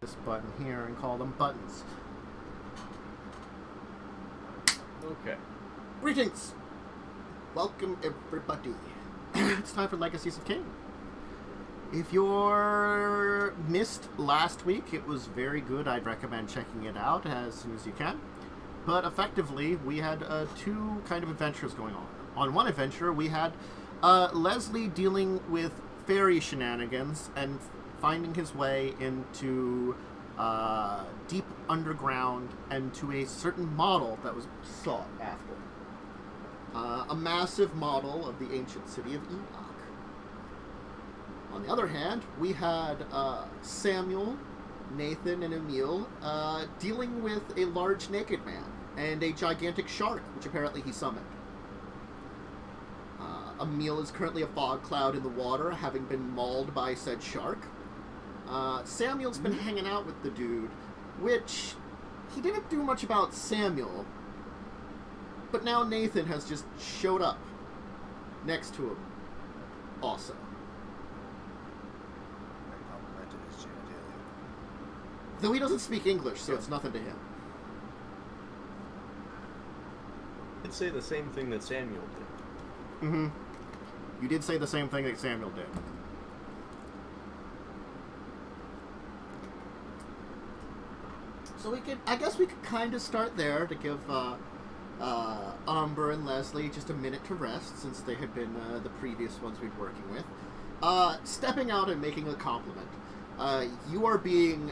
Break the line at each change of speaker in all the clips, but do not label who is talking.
this button here and call them buttons.
Okay.
Greetings! Welcome, everybody. It's time for Legacies of Caine. If you're missed last week, it was very good. I'd recommend checking it out as soon as you can. But effectively, we had two kind of adventures going on. On one adventure, we had Leslie dealing with fairy shenanigans and finding his way into deep underground and to a certain model that was sought after. A massive model of the ancient city of Enoch. On the other hand, we had Samuel, Nathan, and Emil dealing with a large naked man and a gigantic shark, which apparently he summoned. Emil is currently a fog cloud in the water, having been mauled by said shark. Samuel's been hanging out with the dude, which he didn't do much about Samuel, but now Nathan has just showed up next to him also.
I complimented his genitalia.
Though he doesn't speak English, so it's nothing to him.
I'd say the same thing that Samuel did.
Mm-hmm. You did say the same thing that Samuel did. So I guess we could kind of start there to give Amber and Leslie just a minute to rest, since they had been the previous ones we'd working with. Stepping out and making a compliment. You are being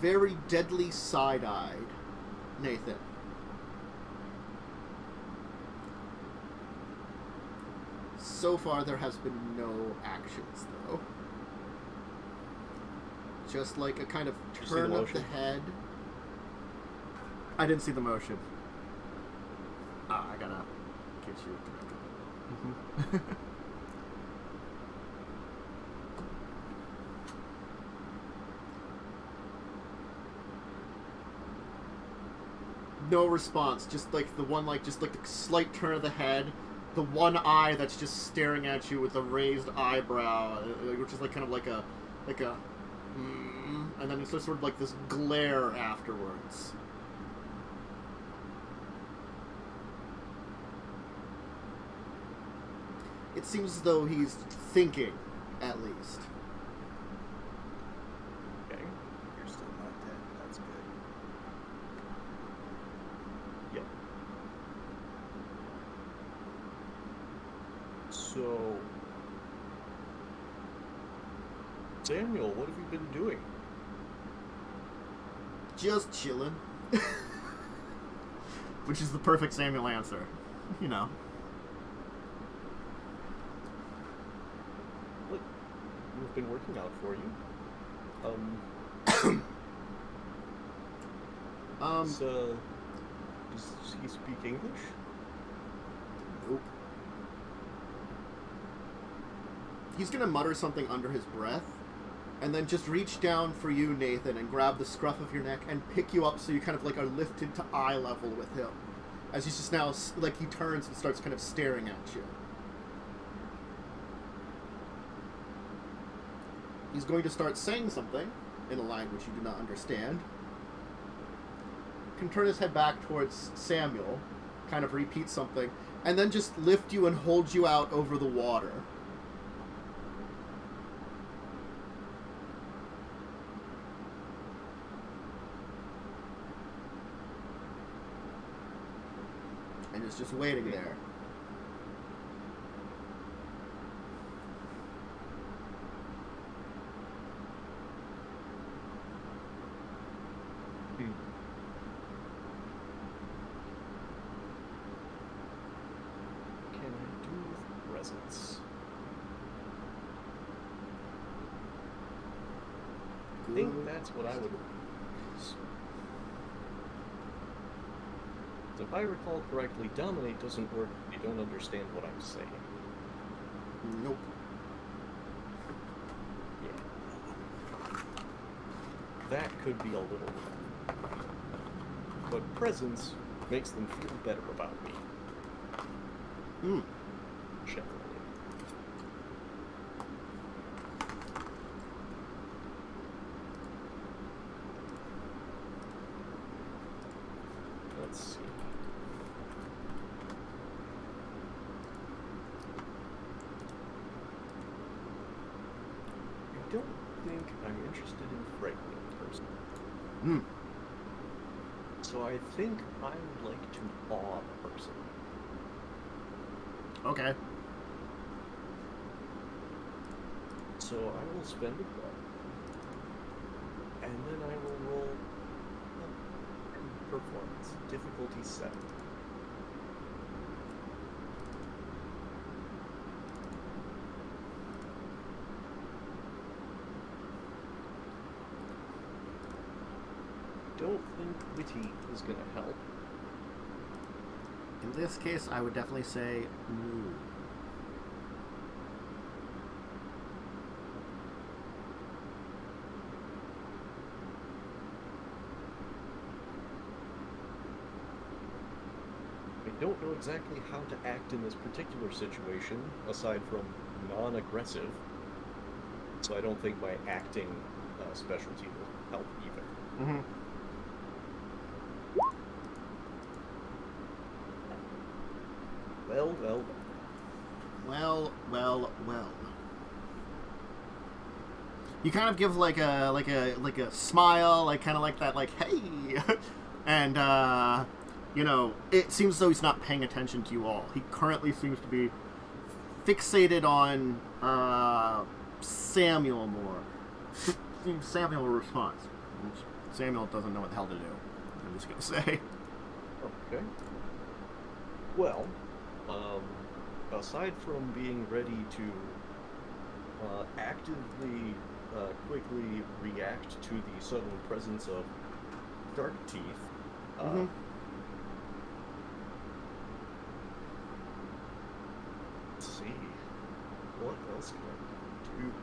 very deadly side-eyed, Nathan. So far, there has been no actions, though. Just like a kind of turn of the head. I didn't see the motion. Ah, I gotta get you. No response. Just like the one, just like the slight turn of the head. The one eye that's just staring at you with the raised eyebrow, which is like kind of like a, and then it's just sort of like this glare afterwards. It seems as though he's thinking, at least.
Okay.
You're still not dead. That's good.
Yep. So, Samuel, what have you been doing?
Just chilling. Which is the perfect Samuel answer. You know.
What? We've been working out for you. Does he speak English?
Nope. He's gonna mutter something under his breath, and then just reach down for you, Nathan, and grab the scruff of your neck and pick you up so you kind of like are lifted to eye level with him. As he's just now, like, he turns and starts kind of staring at you. He's going to start saying something in a language you do not understand. Can turn his head back towards Samuel, kind of repeat something, and then just lift you and hold you out over the water. And is just waiting there.
Can I do with presence? I think that's what I would use. If I recall correctly, dominate doesn't work if you don't understand what I'm saying.
Nope.
Yeah. That could be a little rough. But presence makes them feel better about me. Generally. don't think I'm interested in frightening a person.
Hmm.
So I think I would like to awe the person.
Okay.
So I will spend a blood. And then I will roll performance. Difficulty 7. Don't think witty is going to help.
In this case, I would definitely say no.
I don't know exactly how to act in this particular situation, aside from non-aggressive. So I don't think my acting specialty will help either.
Mm-hmm.
Well, well,
Well, well, well. You kind of give like a smile, like kind of like that, like hey, and you know, it seems as though he's not paying attention to you all. He currently seems to be fixated on Samuel more. Samuel will respond. Samuel doesn't know what the hell to do. I'm just gonna say.
okay. Well, aside from being ready to actively, quickly react to the sudden presence of Dark Teeth, let's see, what else can I do?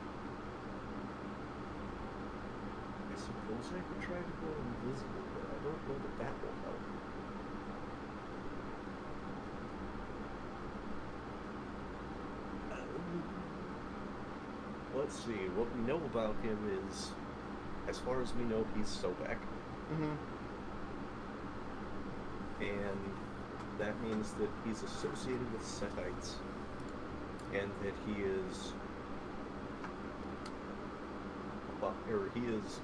I suppose I could try to go invisible, but I don't know that that will help. Let's see, what we know about him is, as far as we know, he's Sobek.
Mm-hmm.
And that means that he's associated with Setites, and that he is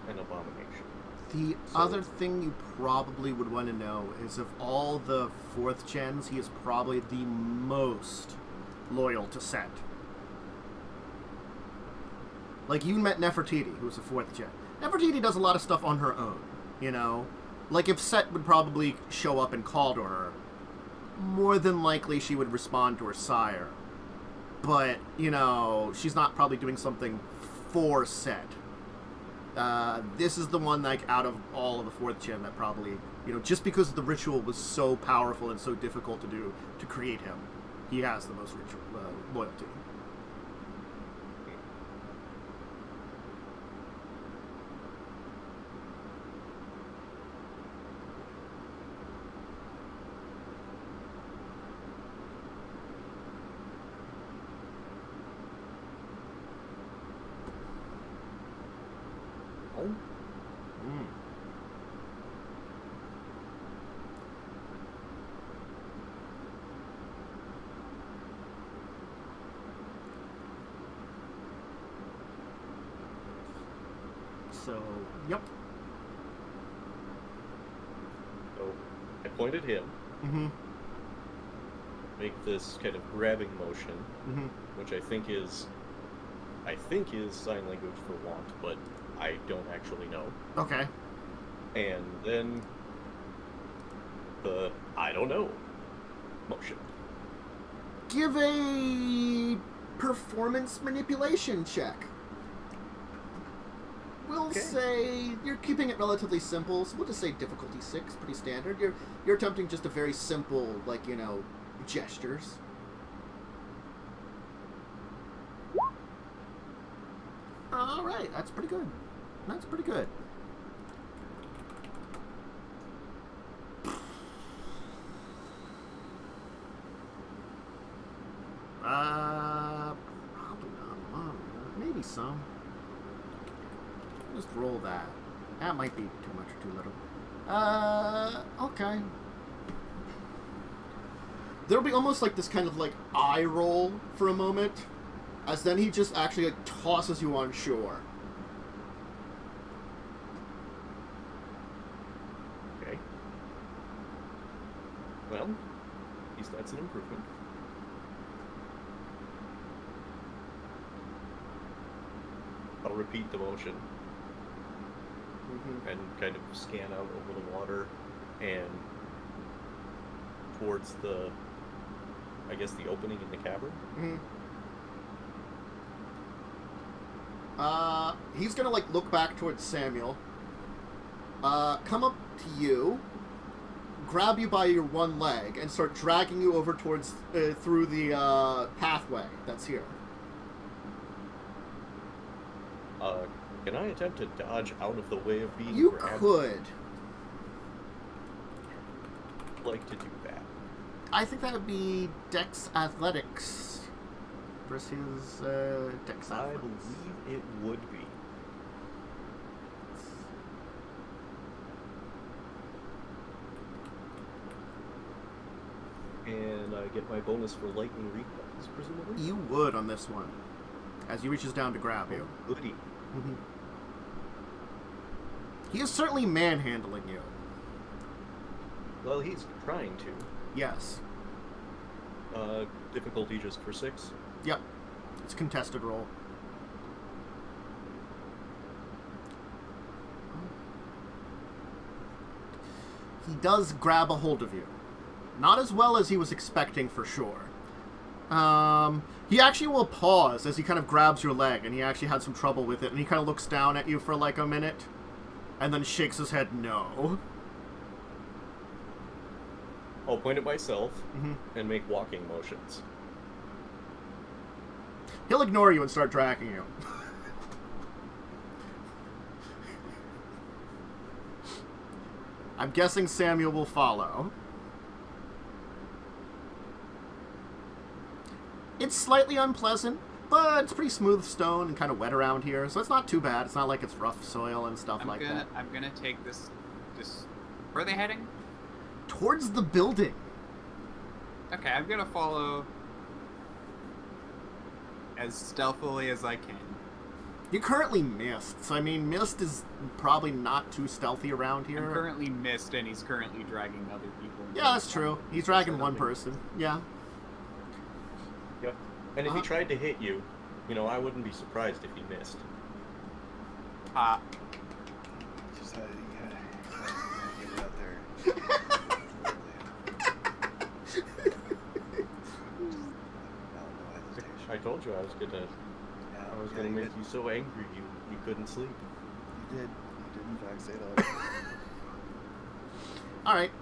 an abomination.
The other thing you probably would want to know is of all the 4th gens, he is probably the most loyal to Set. Like, you met Nefertiti, who's a 4th gen. Nefertiti does a lot of stuff on her own, you know? Like, if Set would probably show up and call to her, more than likely she would respond to her sire. But, you know, she's not probably doing something for Set. This is the one, like, out of all of the 4th gen that probably, you know, just because the ritual was so powerful and so difficult to do, to create him, he has the most ritual, loyalty. So, yep.
So, I point at him.
Mm-hmm.
Make this kind of grabbing motion,
Mm-hmm.
which I think is sign language for want, but I don't actually know.
Okay.
And then the I don't know motion.
Give a performance manipulation check. We'll
Okay.
say you're keeping it relatively simple, so we'll just say difficulty 6, pretty standard. You're attempting just a very simple, like, you know, gestures. All right, that's pretty good. That's pretty good. Probably not a lot. Maybe some. Just roll that. That might be too much or too little. Okay. There'll be almost like this kind of like eye roll for a moment, as then he just actually like tosses you on shore.
That's an improvement. I'll repeat the motion. And kind of scan out over the water and towards the, I guess, the opening in the cavern.
He's gonna, like, look back towards Samuel, come up to you, grab you by your one leg, and start dragging you over towards, through the, pathway that's here.
Can I attempt to dodge out of the way of being
You
grabbed?
could.
I'd like to do that.
I think that would be Dex Athletics versus Dex
I
Athletics.
believe it would be. And I get my bonus for lightning reflexes, presumably?
You would on this one, as he reaches down to grab you.
Goody.
He is certainly manhandling you.
Well, he's trying to.
Yes.
Difficulty just for 6.
Yep. It's a contested roll. He does grab a hold of you. Not as well as he was expecting, for sure. He actually will pause as he kind of grabs your leg, and he actually had some trouble with it, and he kind of looks down at you for like a minute, and then shakes his head no.
I'll point at myself and make walking motions.
He'll ignore you and start dragging you. I'm guessing Samuel will follow. It's slightly unpleasant, but it's pretty smooth stone and kind of wet around here, so it's not too bad. It's not like it's rough soil and stuff like that.
I'm gonna take this. Where are they heading?
Towards the building.
Okay, I'm gonna follow as stealthily as I can.
You're currently mist, so I mean, mist is probably not too stealthy around here.
I'm currently missed, and he's currently dragging other people.
Yeah, that's true. He's dragging one person. Yeah.
Yep. And if he tried to hit you, you know, I wouldn't be surprised if he missed.
Just how you gotta get it out there.
I told you I was gonna make you so angry you couldn't sleep.
You did in fact say that.
Alright.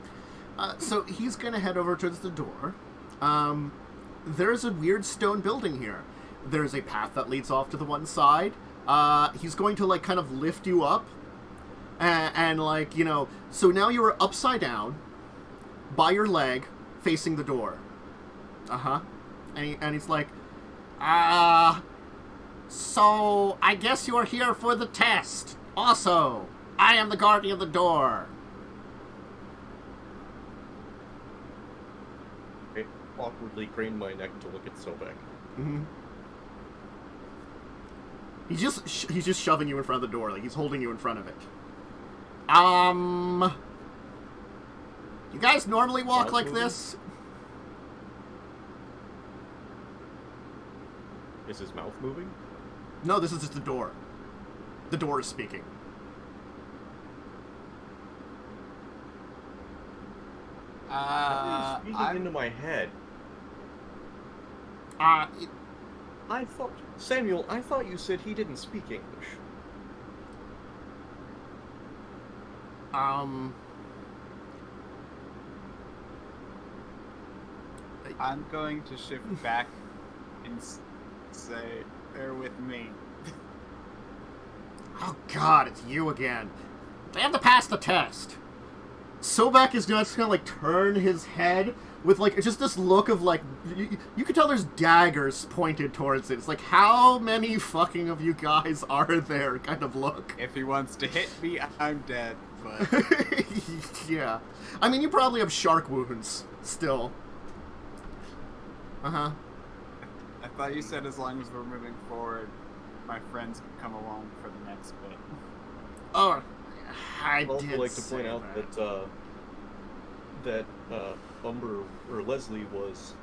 So he's gonna head over towards the door. There's a weird stone building here. There's a path that leads off to the one side. He's going to, like, kind of lift you up. And like, you know, so now you are upside down by your leg facing the door. And he's like, so I guess you're here for the test. Also, I am the guardian of the door.
I awkwardly crane my neck to look at Sobek.
He's just shoving you in front of the door, like he's holding you in front of it. You guys normally walk like this?
Is his mouth moving?
No, this is just the door. The door is speaking.
Speaking into my head. I thought, Samuel, I thought you said he didn't speak English.
I'm going to shift back and say, bear with me.
Oh god, it's you again. They have to pass the test. Sobek is just gonna, like, turn his head with, like, just this look of, like, you can tell there's daggers pointed towards it. It's like, how many fucking of you guys are there kind of look.
If he wants to hit me, I'm dead, but...
Yeah. I mean, you probably have shark wounds still.
I thought you said as long as we're moving forward, my friends can come along for the next bit.
Oh, I
I'd also
did
like to
say
point out that that Umber or Leslie was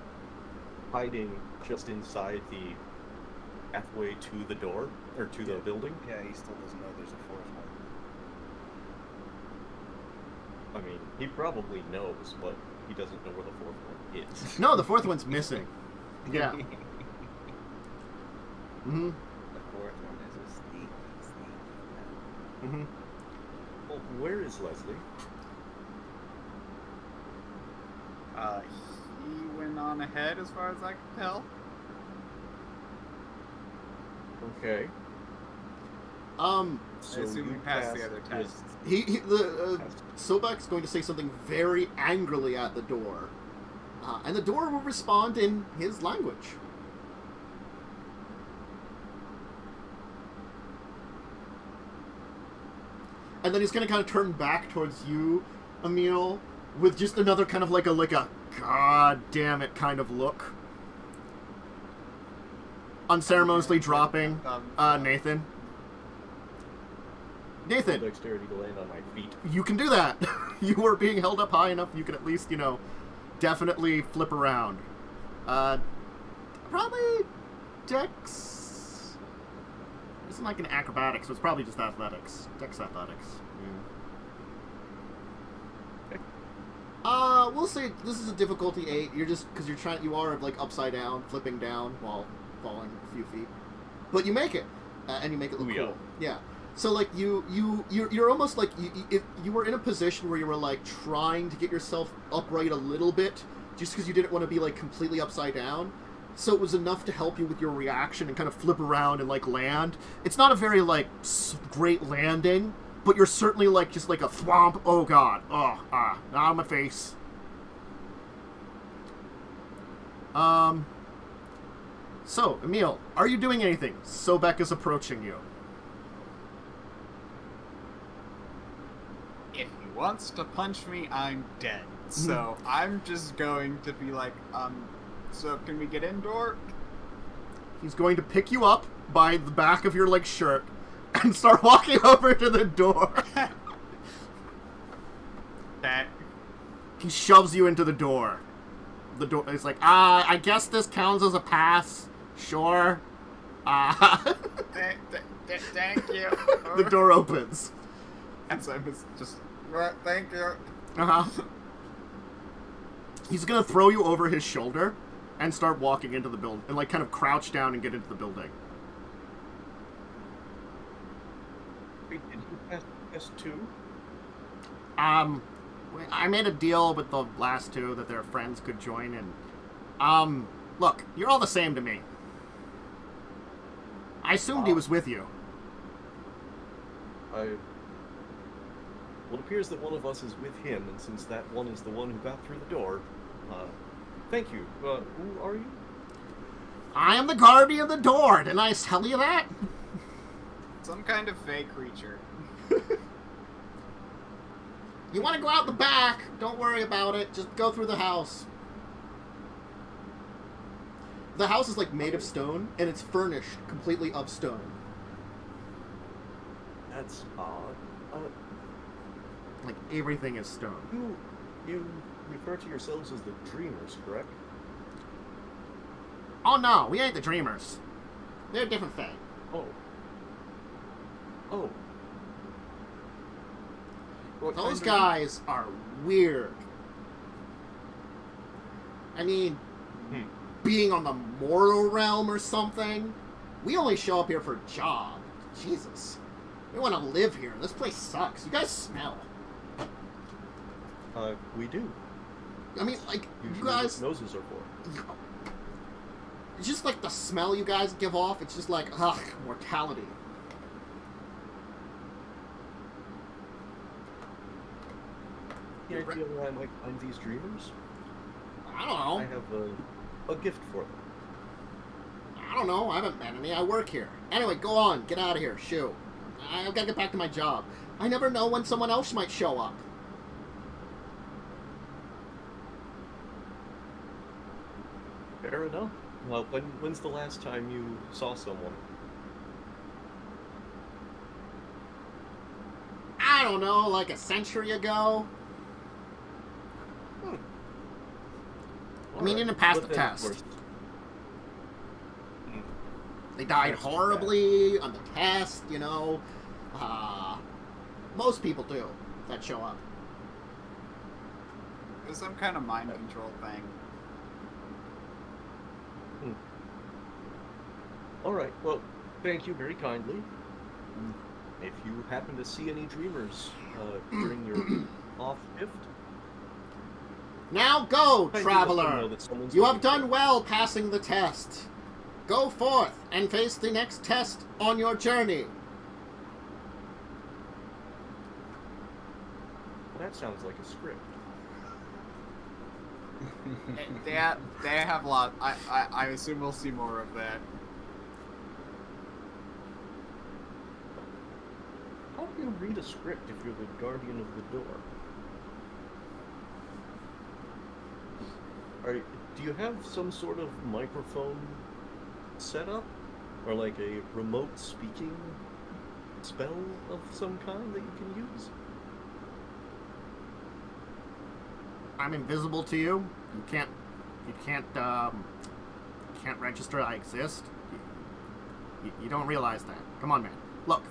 hiding just inside the pathway to the door or to the building.
Yeah, he still doesn't know there's a fourth one.
I mean, he probably knows, but he doesn't know where the fourth one is.
No, the fourth one's missing. Yeah. Mm-hmm.
The fourth one is a sneak.
Mm-hmm.
Well, where is Leslie?
He went on ahead as far as I can tell.
Okay. So
I assume
you
we passed the
passed
other
his-
tests.
Sobek's going to say something very angrily at the door, and the door will respond in his language. And then he's going to kind of turn back towards you, Emil, with just another kind of like a god damn it kind of look. Unceremoniously dropping Nathan. Nathan,
Dexterity to land on my feet.
you can do that. You are being held up high enough you can at least, definitely flip around. Probably Dex. Isn't like an acrobatics, so it's probably just athletics. Dex athletics. Yeah.
Okay.
We'll say this is a difficulty 8. You're just because you are like upside down, flipping down while falling a few feet, but you make it, and you make it look
Ooh,
cool. Yeah. So like you're almost like you were in a position where you were like trying to get yourself upright a little bit, just because you didn't want to be like completely upside down. So it was enough to help you with your reaction and kind of flip around and like land. It's not a very like great landing, but you're certainly like just like a thwomp. Oh god. On my face. So, Emil, are you doing anything? Sobek is approaching you.
If he wants to punch me, I'm dead. So I'm just going to be like, so can we get indoor?
He's going to pick you up by the back of your like shirt and start walking over to the door.
Okay.
He shoves you into the door. The door is like, I guess this counts as a pass. Sure.
Thank you.
The door opens.
And so I'm just thank you.
Uh-huh. He's gonna throw you over his shoulder and start walking into the building, and like kind of crouch down and get into the building.
Wait, did you pass S2?
I made a deal with the last two that their friends could join, and look, you're all the same to me. I assumed he was with you.
Well, it appears that one of us is with him, and since that one is the one who got through the door, thank you. Who are you?
I am the guardian of the door. Didn't I tell you that?
Some kind of fey creature.
You want to go out the back? Don't worry about it. Just go through the house. The house is like made of stone, and it's furnished completely of stone.
That's odd.
Like everything is stone.
You refer to yourselves as the Dreamers, correct?
Oh no, we ain't the Dreamers. They're a different thing.
Oh. What
Those
kind of-
guys are weird. I mean, being on the mortal realm or something. We only show up here for a job. Jesus. We want to live here. This place sucks. You guys smell.
We do.
I mean, like,
Usually
you guys...
what noses are for.
It's just like the smell you guys give off. It's just like, ugh, mortality.
Any idea where I might find these Dreamers?
I don't know.
I have a gift for them.
I don't know. I haven't met any. I work here. Anyway, go on. Get out of here. Shoo. I've got to get back to my job. I never know when someone else might show up.
Fair enough. Well, when's the last time you saw someone?
I don't know, like a century ago? mean, he didn't pass the
But then, of
test.
course-
They died
That's too
horribly on the test, you know. Most people do that show up.
It was some kind of mind control thing.
Alright, well, thank you very kindly. If you happen to see any dreamers during your off shift,
Now go,
I do let them
traveler!
know that someone's
You have
looking for
done well passing the test. Go forth and face the next test on your journey.
That sounds like a script.
They have a lot. I assume we'll see more of that.
How do you read a script if you're the guardian of the door? Do you have some sort of microphone setup? Or like a remote speaking spell of some kind that you can use?
I'm invisible to you. You can't register I exist. You don't realize that. Come on, man. Look,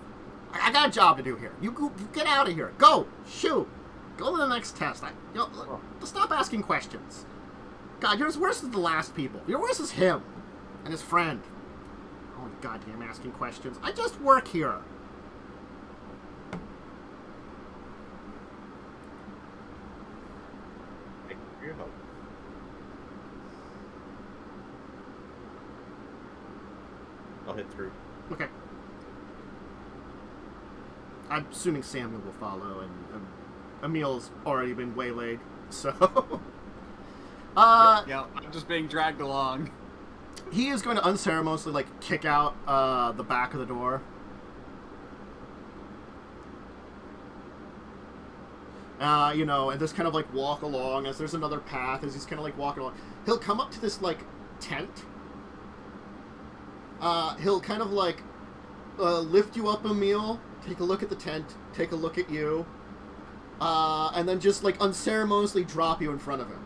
I got a job to do here. You get out of here. Go, shoot. Go to the next test. Stop asking questions. God, you're as worse as the last people. You're worse as him and his friend. Oh, goddamn, asking questions. I just work here.
Thank you for your help. I'll head through.
Okay. I'm assuming Samuel will follow, and Emil's already been waylaid, so...
Yeah, I'm just being dragged along.
He is going to unceremoniously, like, kick out the back of the door. You know, and just kind of, like, walk along as there's another path, as he's kind of, like, walking along. He'll come up to this, like, tent. He'll kind of, like, lift you up, Emil, take a look at the tent, take a look at you, and then just, like, unceremoniously drop you in front of him.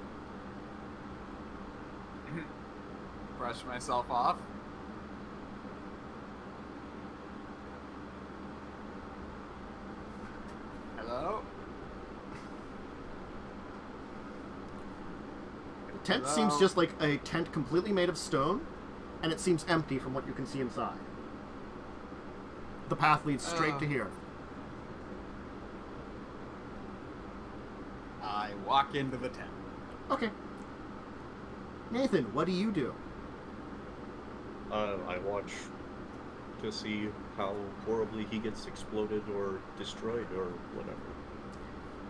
Brush myself off. Hello?
The tent
Hello?
seems just like a tent completely made of stone, and it seems empty from what you can see inside. The path leads straight to here.
I walk into the tent.
Okay. Nathan, what do you do?
I watch to see how horribly he gets exploded or destroyed or whatever.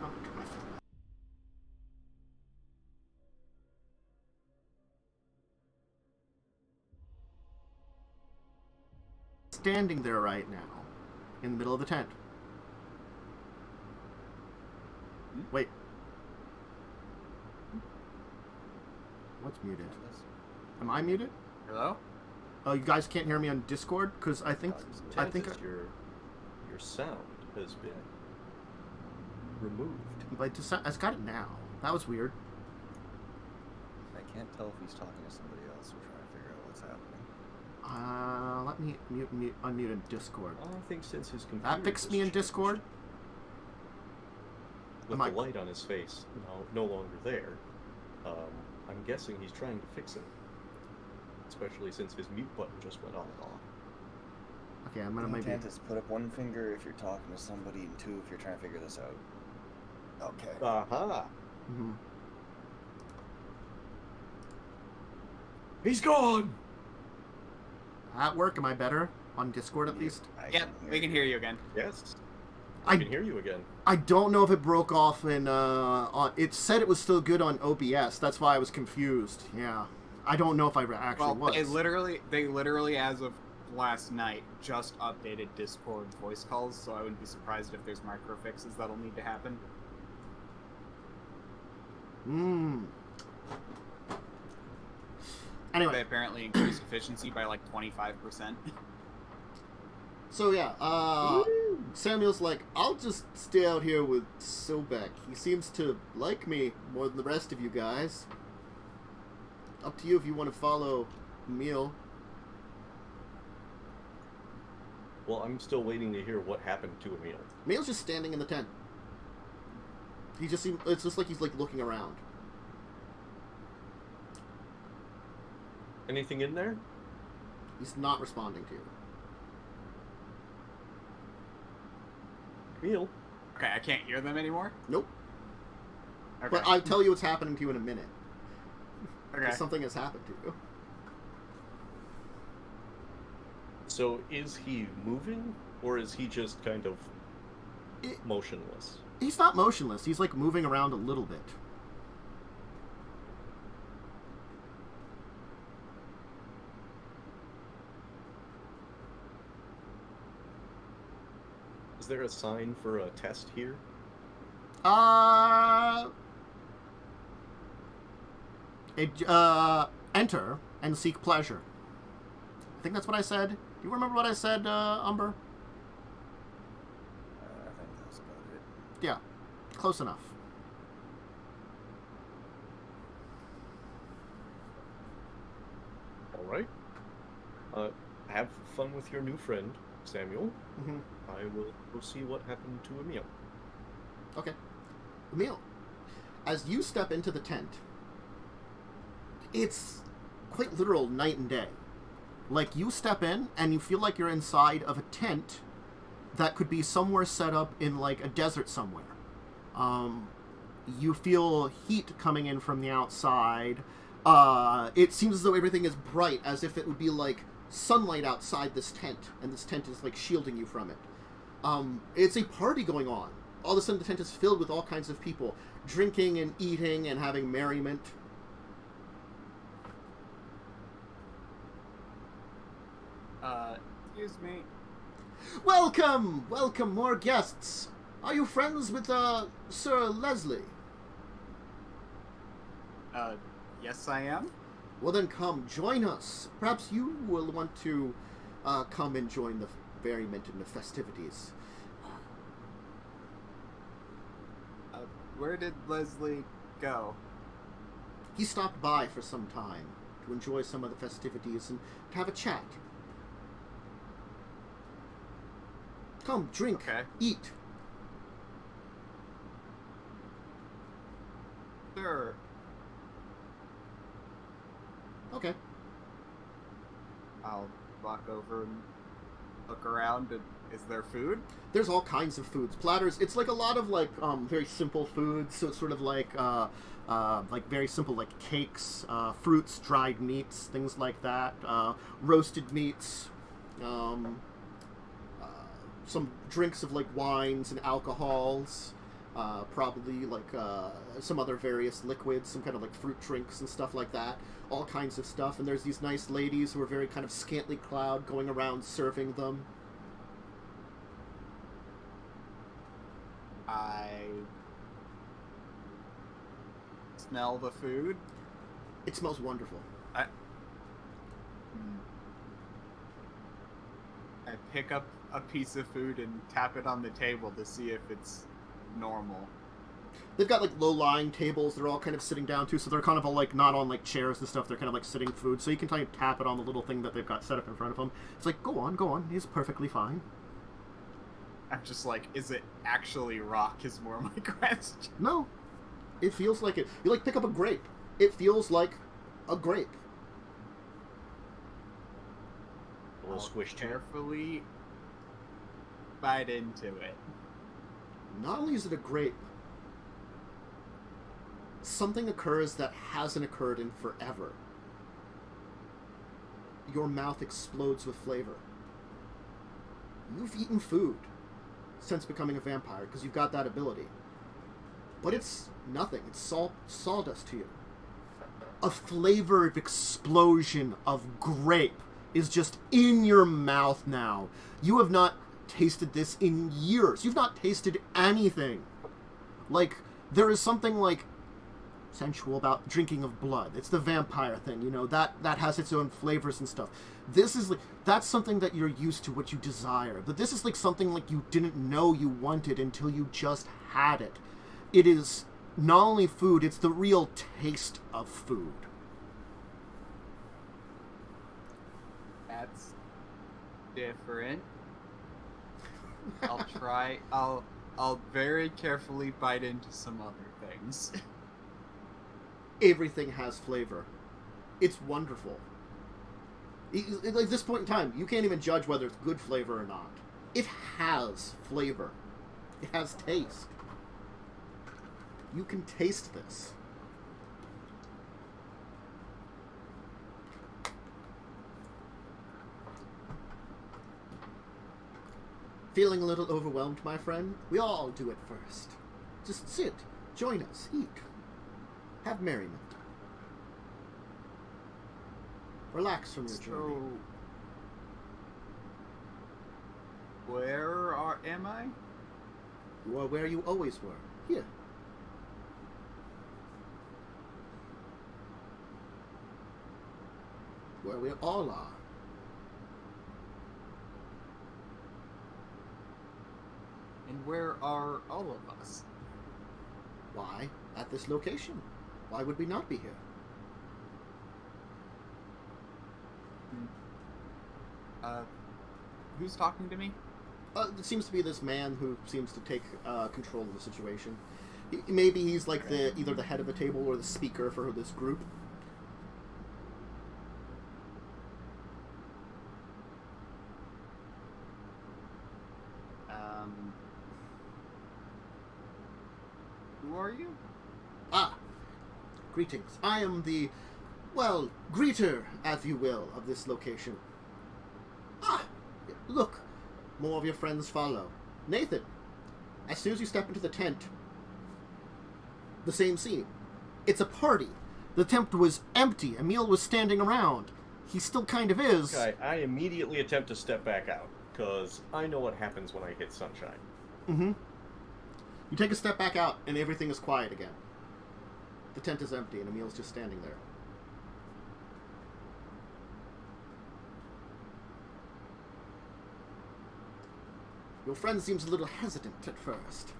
Oh, standing there right now, in the middle of the tent. Wait. What's muted? Am I muted?
Hello?
Oh, you guys can't hear me on Discord? Because I think...
Your sound has been removed.
I got it now. That was weird.
I can't tell if he's talking to somebody else. We're trying to figure out what's happening.
Let me unmute in Discord.
I think since his computer
That fixed
has
me in
changed,
Discord?
with
Am I-
the light on his face no longer there, I'm guessing he's trying to fix it. Especially since his mute button just went on and off.
Okay, I'm gonna
The
maybe...
intent is put up one finger if you're talking to somebody, and two if you're trying to figure this out. Okay.
Aha!
Mhm.
He's gone!
At work, am I better? On Discord, at least?
Yep, we can hear you again.
Yes.
I-
I can hear you again.
I don't know if it broke off in, on... It said it was still good on OBS. That's why I was confused. Yeah. I don't know if I actually
Well,
was.
they literally, as of last night, just updated Discord voice calls, so I wouldn't be surprised if there's micro fixes that'll need to happen. They
Anyway,
apparently increased efficiency by like 25%.
so yeah, Samuel's like, I'll just stay out here with Sobek. He seems to like me more than the rest of you guys. Up to you if you want to follow Emil.
Well, I'm still waiting to hear what happened to Emil.
Emil's just standing in the tent. He just seems, it's just like he's like looking around.
Anything in there?
He's not responding to you.
Emil?
Okay, I can't hear them anymore?
Nope.
Okay.
But I'll tell you what's happening to you in a minute.
Okay.
Something has happened to you.
So is he moving, or is he just kind of motionless?
He's not motionless. He's like moving around a little bit.
Is there a sign for a test here?
Enter and seek pleasure. I think that's what I said. Do you remember what I said, Umber?
I think that's about it.
Yeah, close enough.
All right. Have fun with your new friend, Samuel.
Mm-hmm.
I will go see what happened to Emil.
Okay. Emil, as you step into the tent, it's quite literal night and day. Like, you step in, and you feel like you're inside of a tent that could be somewhere set up in, like, a desert somewhere. You feel heat coming in from the outside. It seems as though everything is bright, as if it would be, like, sunlight outside this tent, and this tent is, like, shielding you from it. It's a party going on. All of a sudden, the tent is filled with all kinds of people, drinking and eating and having merriment.
Excuse me.
Welcome! Welcome, more guests. Are you friends with, Sir Leslie?
Yes I am.
Well then come, join us. Perhaps you will want to, come and join the merriment and the festivities.
Where did Leslie go?
He stopped by for some time to enjoy some of the festivities and to have a chat. Come, drink,
Okay.
eat.
Sure.
Okay.
I'll walk over and look around. And is there food?
There's all kinds of foods. Platters. It's like a lot of like very simple foods. So it's sort of like very simple like cakes, fruits, dried meats, things like that. Roasted meats. Some drinks of like wines and alcohols. Probably like some other various liquids, some kind of like fruit drinks and stuff like that. All kinds of stuff. And there's these nice ladies who are very kind of scantily clad going around serving them.
I smell the food.
It smells wonderful.
I pick up a piece of food and tap it on the table to see if it's normal.
They've got like low-lying tables. They're all kind of sitting down too, so they're kind of all like not on like chairs and stuff. They're kind of like sitting food, so you can kind of tap it on the little thing that they've got set up in front of them. It's like, go on. He's perfectly fine.
I'm just like, is it actually rock is more my question.
No, it feels like it. You like pick up a grape. It feels like a grape.
A little
I'll
squished.
carefully bite into it.
Not only is it a grape, something occurs that hasn't occurred in forever. Your mouth explodes with flavor. You've eaten food since becoming a vampire, because you've got that ability. But it's nothing. It's sawdust to you. A flavored explosion of grape is just in your mouth now. You have not tasted this in years. You've not tasted anything. Like, there is something, like, sensual about drinking of blood. It's the vampire thing, you know, that has its own flavors and stuff. This is like, that's something that you're used to, what you desire. But this is like something like you didn't know you wanted until you just had it. It is not only food, it's the real taste of food.
That's different. I'll try. I'll very carefully bite into some other things.
Everything has flavor. It's wonderful. At this point in time, you can't even judge whether it's good flavor or not. It has flavor. It has taste. You can taste this. Feeling a little overwhelmed, my friend? We all do it first. Just sit, join us, eat, have merriment. Relax from your journey.
Where am I?
You are where you always were. Here. Where we all are.
And where are all of us?
Why? At this location. Why would we not be here?
Who's talking to me?
It seems to be this man who seems to take control of the situation. Maybe he's like either the head of the table or the speaker for this group.
Who are you?
Greetings. I am the, well, greeter, as you will, of this location. Look, more of your friends follow. Nathan, as soon as you step into the tent, the same scene. It's a party. The tent was empty. Emil was standing around. He still kind of is.
Okay, I immediately attempt to step back out, because I know what happens when I hit sunshine.
Mm-hmm. You take a step back out, and everything is quiet again. The tent is empty, and Emil's just standing there. Your friend seems a little hesitant at first.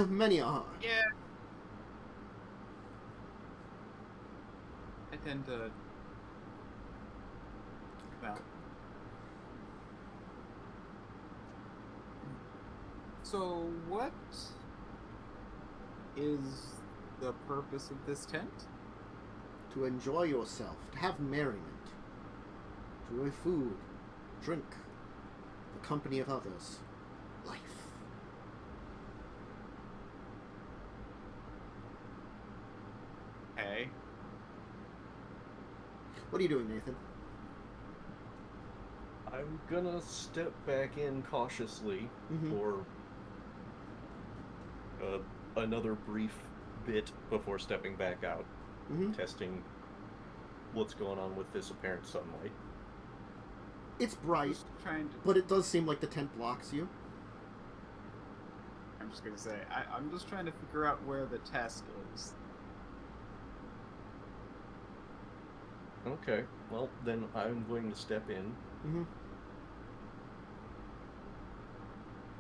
Many are.
Yeah. I tend to... Well... So, what is the purpose of this tent?
To enjoy yourself, to have merriment, to enjoy food, drink, the company of others, life.
Hey.
What are you doing, Nathan?
I'm gonna step back in cautiously for another brief bit before stepping back out, testing what's going on with this apparent sunlight.
It's bright, but it does seem like the tent blocks you.
I'm just gonna say, I'm just trying to figure out where the test is.
Okay, well, then I'm going to step in.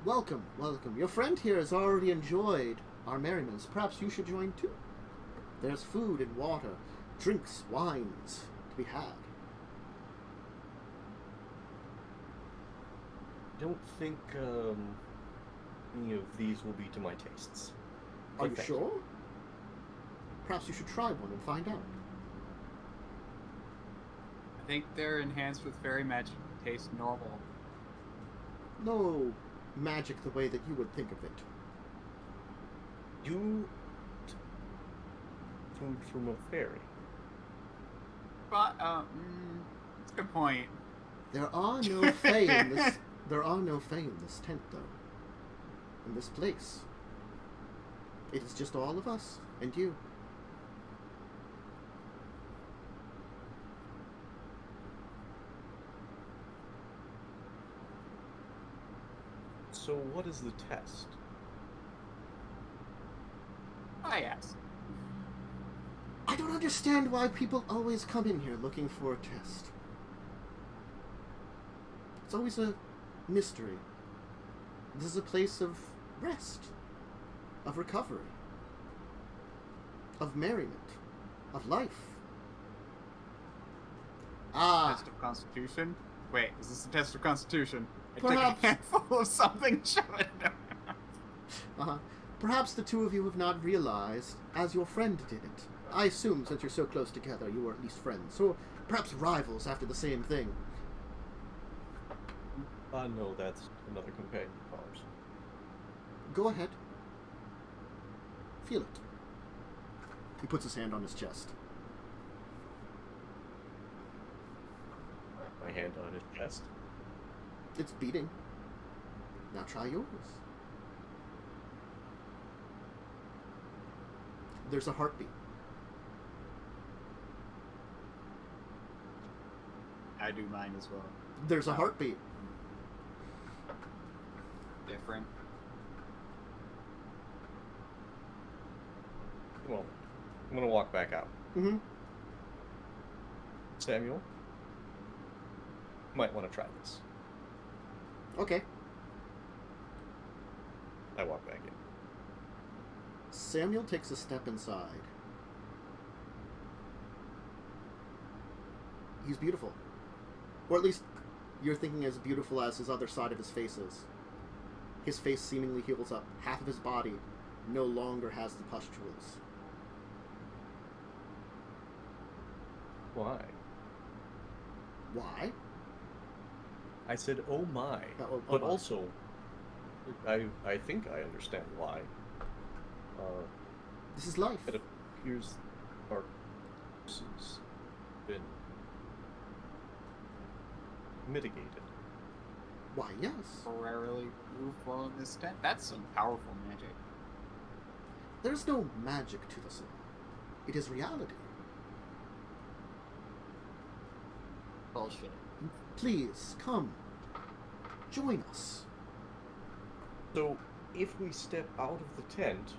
Welcome, welcome. Your friend here has already enjoyed our merriments. Perhaps you should join too. There's food and water, drinks, wines to be had.
Don't think any of these will be to my tastes.
Are you sure? Perhaps you should try one and find out.
I think they're enhanced with fairy magic to taste normal.
No magic the way that you would think of it.
You food from a fairy.
But that's a good point.
There are no fae in this. There are no fae in this tent, though. In this place, it is just all of us and you.
So what is the test?
I asked.
I don't understand why people always come in here looking for a test. It's always a mystery. This is a place of rest, of recovery, of merriment, of life. Ah,
Test of Constitution? Wait, is this a test of Constitution? I
Perhaps.
take a handful of something, shove it in
uh-huh. Perhaps the two of you have not realized, as your friend did it. I assume, since you're so close together, you were at least friends, or perhaps rivals after the same thing.
No, that's another companion of ours.
Go ahead. Feel it. He puts his hand on his chest.
My hand on his chest.
It's beating. Now try yours. There's a heartbeat.
I do mine as well.
There's a heartbeat.
Different.
Well, I'm gonna walk back out.
Mm-hmm.
Samuel, might want to try this.
Okay.
I walk back in.
Samuel takes a step inside. He's beautiful. Or at least you're thinking as beautiful as his other side of his face is. His face seemingly heals up. Half of his body no longer has the pustules.
Why?
Why?
I said, oh my. But also, I think I understand why.
This is life.
It appears our has been mitigated.
Why, yes.
Temporarily move while in this tent? That's some powerful magic.
There's no magic to this all. It is reality.
Bullshit.
Please, come. Join us.
So, if we step out of the tent,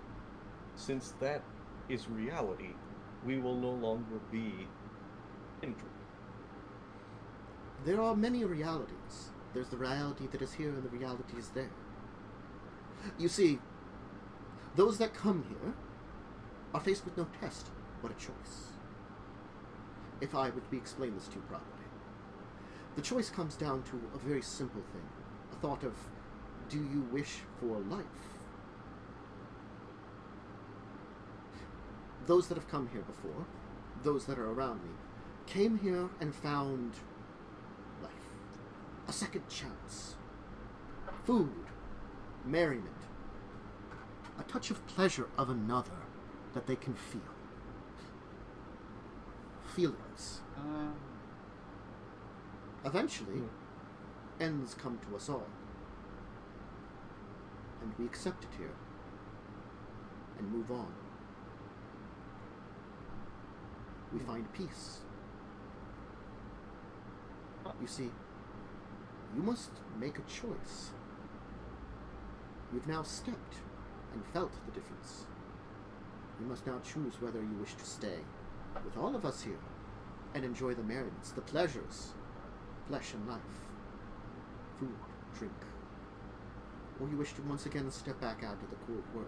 since that is reality, we will no longer be injured.
There are many realities. There's the reality that is here and the reality is there. You see, those that come here are faced with no test, but a choice. If I would explain this to you properly. The choice comes down to a very simple thing. A thought of, do you wish for life? Those that have come here before, those that are around me, came here and found life. A second chance. Food. Merriment. A touch of pleasure of another that they can feel. Feelings. Eventually, ends come to us all. And we accept it here. And move on. We find peace. You see, you must make a choice. You've now stepped and felt the difference. You must now choose whether you wish to stay with all of us here and enjoy the merriments, the pleasures, flesh and life, food, drink, or you wish to once again step back out to the cold world.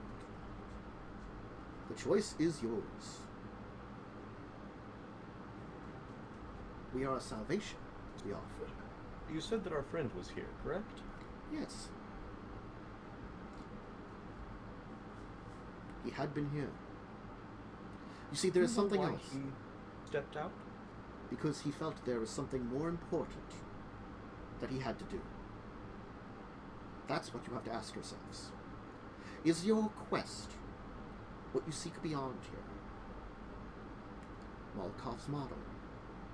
The choice is yours. We are a salvation, we offer.
You said that our friend was here, correct?
Yes. He had been here. You see, there is something
why
else.
He stepped out?
Because he felt there was something more important that he had to do. That's what you have to ask yourselves. Is your quest what you seek beyond here? Malkov's model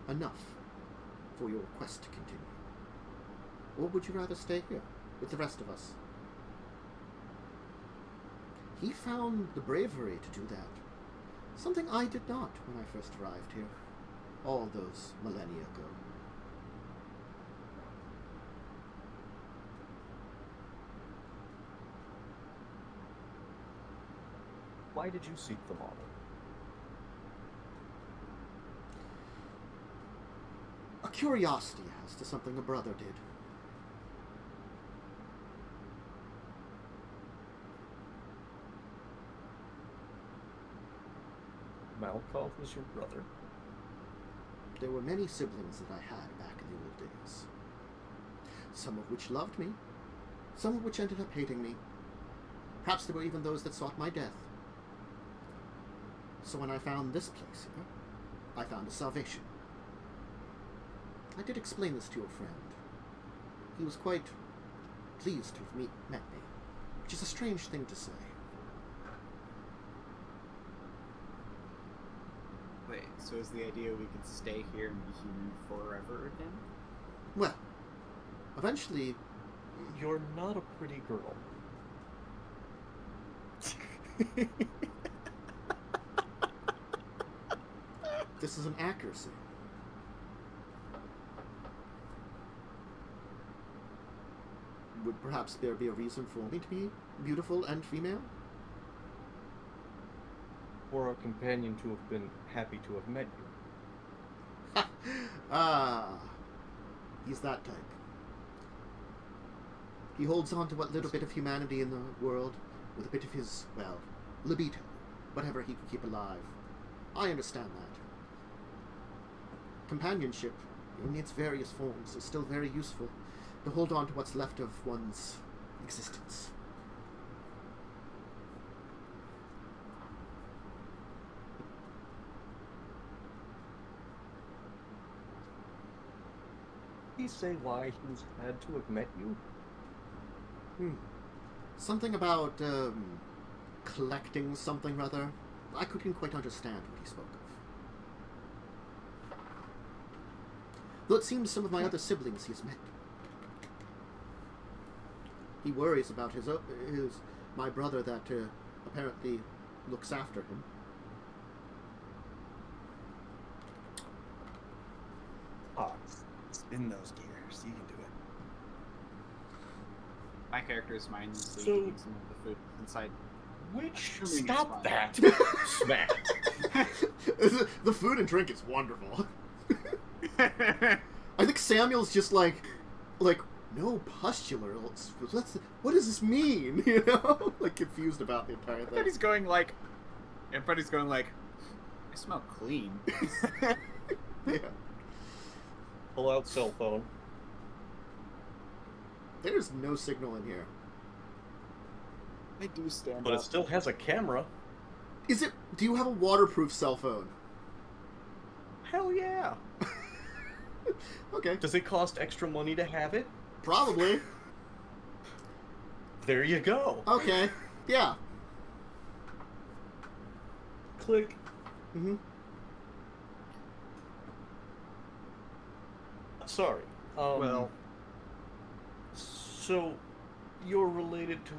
enough for your quest to continue? Or would you rather stay here with the rest of us? He found the bravery to do that. Something I did not when I first arrived here, all those millennia ago.
Why did you seek the model?
A curiosity as to something a brother did.
Malkov was your brother?
there were many siblings that I had back in the old days. Some of which loved me, some of which ended up hating me. Perhaps there were even those that sought my death. So when I found this place here, I found a salvation. I did explain this to your friend. He was quite pleased to have met me, which is a strange thing to say.
Wait, so is the idea we could stay here and be human forever again?
Well, eventually...
You're not a pretty girl.
This is an accuracy. Would perhaps there be a reason for me to be beautiful and female?
For our companion to have been happy to have met you.
Ah, he's that type. He holds on to what little bit of humanity in the world with a bit of his, well, libido, whatever he can keep alive. I understand that. Companionship, in its various forms, is still very useful to hold on to what's left of one's existence.
Did he say why he's had to have met you?
Something about, collecting something, rather. I couldn't quite understand what he spoke of. Though it seems some of my other siblings he's met. He worries about my brother that, apparently looks after him.
Oh, spin those gears. You can do it.
My character is mindlessly
So-
eating some of the food inside.
Which...
Assuming it's
Stop
fine.
that! Smack.
The food and drink is wonderful. I think Samuel's just like, no pustules. What does this mean? You know, like confused about the entire thing.
Everybody's going like, I smell clean.
Yeah.
Pull out cell phone.
There's no signal in here.
I do stand
But
up.
it still has a camera.
Is it? Do you have a waterproof cell phone?
Hell yeah!
Okay,
Does it cost extra money to have it?
probably.
There you go.
Okay, yeah.
Click.
Mm-hmm.
Sorry.
Well,
So, you're related to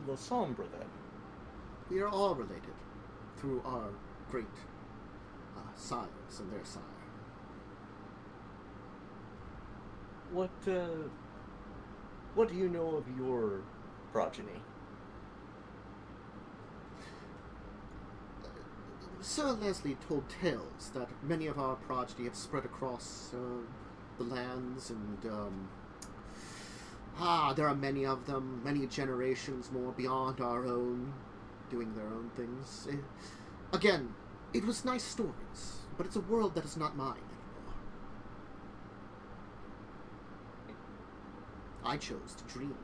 La Sombra, then?
We are all related through our great sires and their sire.
What do you know of your progeny?
Sir Leslie told tales that many of our progeny have spread across the lands, and there are many of them, many generations more beyond our own, doing their own things. Again, it was nice stories, but it's a world that is not mine anymore. I chose to dream.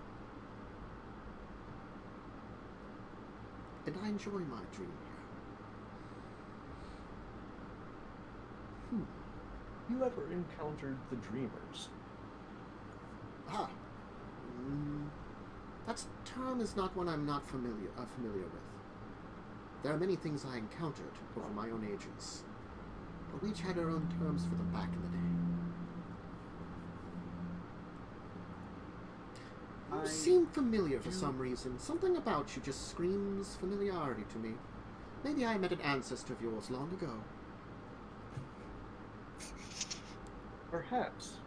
And I enjoy my dream here.
You ever encountered the Dreamers?
That term is not one I'm not familiar with. There are many things I encountered over my own ages, but we each had our own terms for them back in the day. You seem familiar for some reason. Something about you just screams familiarity to me. Maybe I met an ancestor of yours long ago.
Perhaps.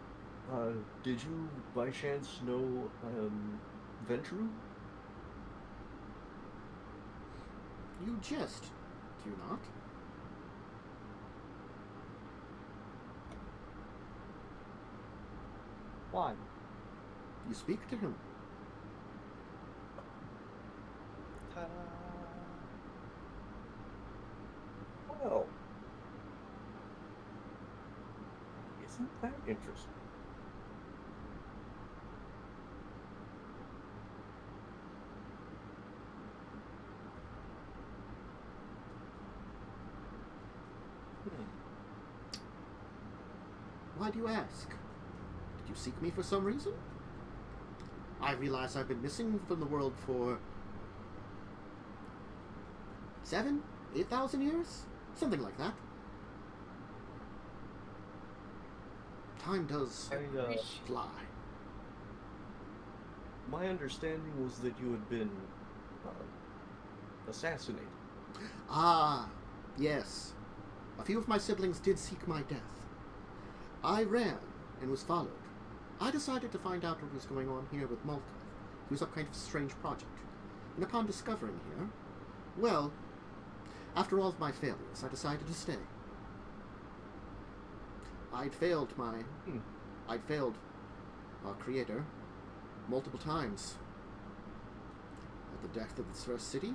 Did you, by chance, know, Ventru?
You jest, do you not?
Why?
You speak to him.
Well, Isn't that interesting?
Why do you ask? Did you seek me for some reason? I realize I've been missing from the world for 7,000, 8,000 years? Something like that. Time does fly.
My understanding was that you had been assassinated.
Ah, yes. A few of my siblings did seek my death. I ran and was followed. I decided to find out what was going on here with Malta. He was up kind of a strange project. And upon discovering here, well, after all of my failures, I decided to stay. I'd failed our creator multiple times. At the death of its first city,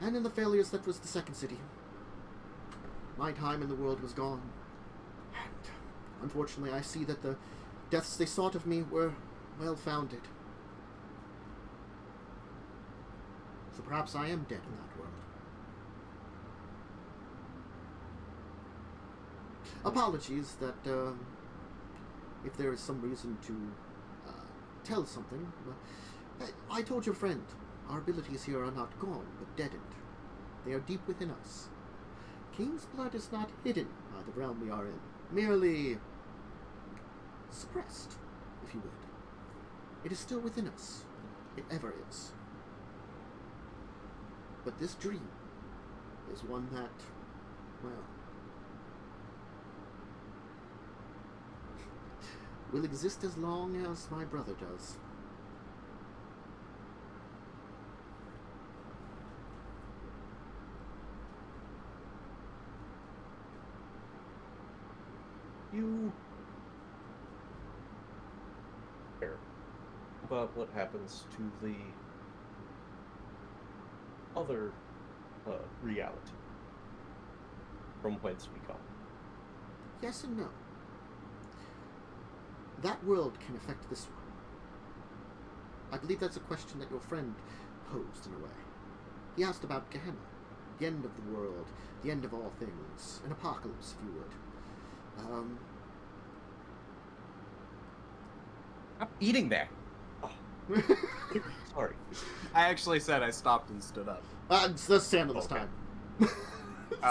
and in the failures that was the second city. My time in the world was gone. And unfortunately, I see that the deaths they sought of me were well-founded. So perhaps I am dead in that world. Apologies that, if there is some reason to tell something, I told your friend, our abilities here are not gone, but deadened. They are deep within us. Caine's blood is not hidden by the realm we are in, merely suppressed, if you would. It is still within us. It ever is. But this dream is one that, well, will exist as long as my brother does.
You care about what happens to the other reality from whence we come?
Yes and no. That world can affect this one. I believe that's a question that your friend posed in a way. He asked about Gehenna, the end of the world, the end of all things, an apocalypse, if you would.
I'm eating that. Oh. Sorry.
I actually said I stopped and stood up.
That's Sandal this time.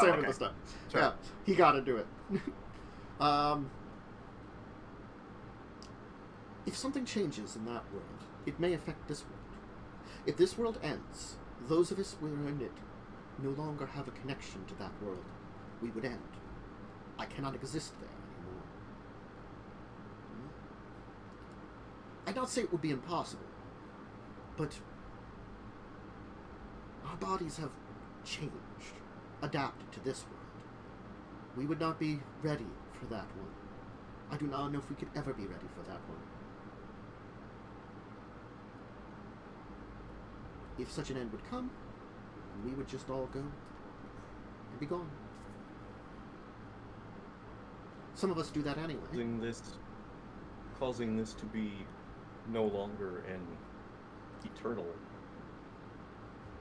Sandal this time. Sure. Yeah, he got to do it. If something changes in that world, it may affect this world. If this world ends, those of us who are in it no longer have a connection to that world. We would end. I cannot exist there anymore. I'd not say it would be impossible, but our bodies have changed, adapted to this world. We would not be ready for that one. I do not know if we could ever be ready for that one. If such an end would come, we would just all go and be gone. Some of us do that anyway.
Causing this to be no longer an eternal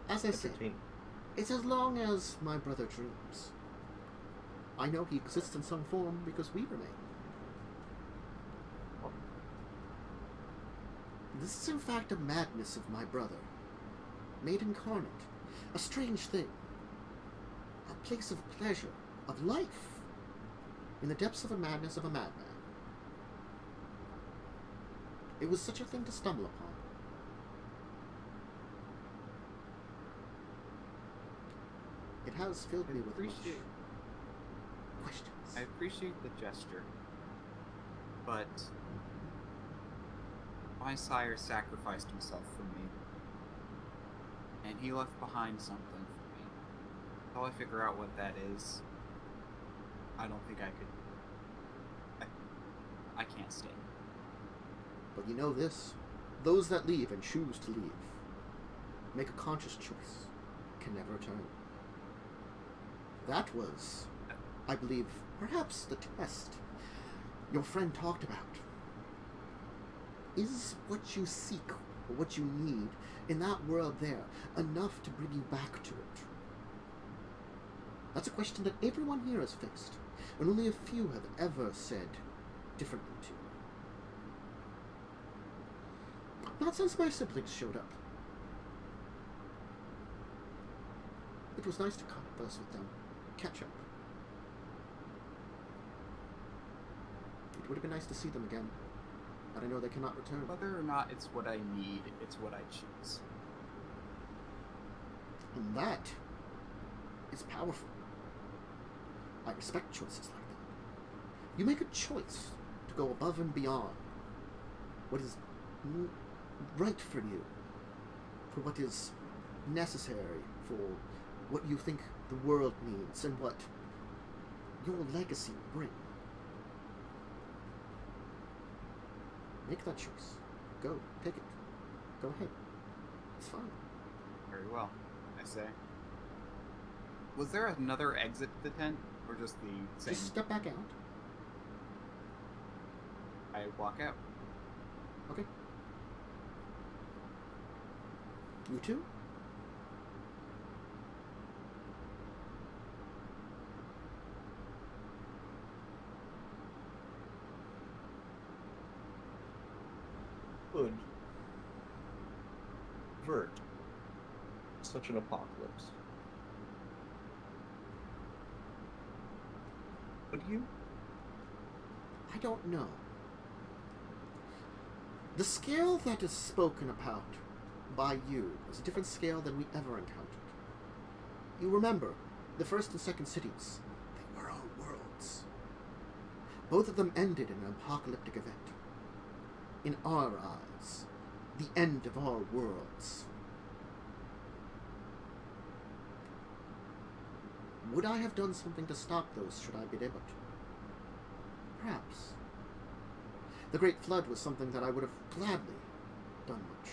As I said, it's as long as my brother dreams. I know he exists in some form because we remain. This is in fact a madness of my brother, made incarnate, a strange thing, a place of pleasure, of life, in the depths of a madness of a madman. It was such a thing to stumble upon. It has filled me with much questions.
I appreciate the gesture, but my sire sacrificed himself for me, and he left behind something for me. Until I figure out what that is, I don't think I could. I can't stay.
But you know this, those that leave and choose to leave make a conscious choice, can never return. That was, I believe, perhaps the test your friend talked about. Is what you seek, or what you need, in that world there, enough to bring you back to it? That's a question that everyone here has faced, and only a few have ever said differently to you. Not since my siblings showed up. It was nice to converse with them, catch up. It would have been nice to see them again, but I know they cannot return.
Whether or not it's what I need, it's what I choose.
And that is powerful. I respect choices like that. You make a choice to go above and beyond what is right for you, for what is necessary, for what you think the world needs, and what your legacy will bring. Make that choice. Go. Take it. Go ahead. It's fine.
Very well, I say. Was there another exit to the tent, or just the same?
Just step back out.
I walk out.
Okay. You too?
Could avert such an apocalypse? Would you?
I don't know. The scale that is spoken about by you is a different scale than we ever encountered. You remember, the first and second cities, they were our worlds. Both of them ended in an apocalyptic event. In our eyes, the end of our worlds. Would I have done something to stop those should I be able to? Perhaps. The Great Flood was something that I would have gladly done much.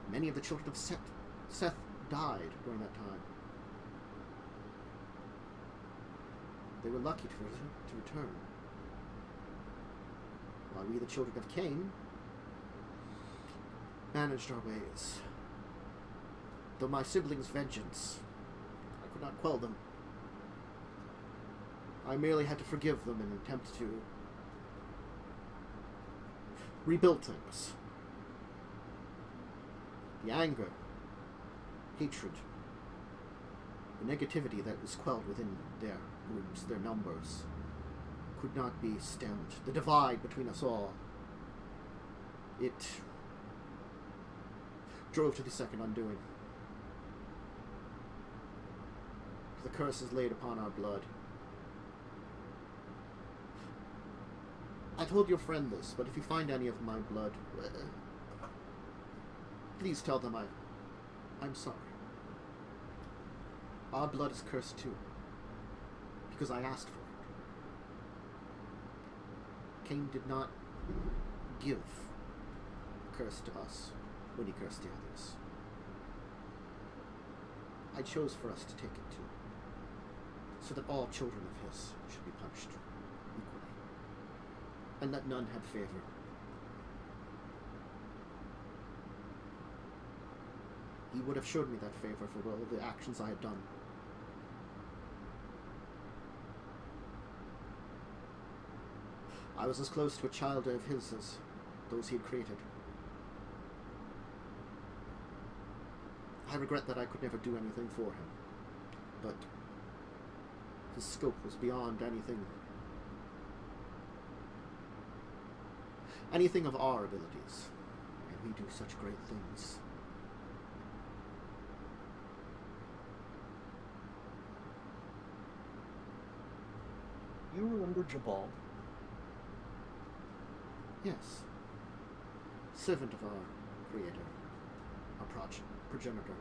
Many of the children of Seth died during that time. They were lucky to return. While we, the children of Caine, managed our ways. Though my siblings' vengeance, I could not quell them. I merely had to forgive them in an attempt to rebuild things. The anger, hatred, the negativity that was quelled within their groups, their numbers, could not be stemmed. The divide between us all, it drove to the second undoing. The curse is laid upon our blood. I told your friend this, but if you find any of my blood, please tell them I'm sorry. Our blood is cursed too, because I asked for it. Caine did not give the curse to us when he cursed the others. I chose for us to take it too, so that all children of his should be punished equally, and that none had favor. He would have showed me that favor for all the actions I had done. I was as close to a child of his as those he had created. I regret that I could never do anything for him, but his scope was beyond anything of our abilities, and we do such great things.
You remember Jabal?
Yes. Servant of our Creator, our progenitor.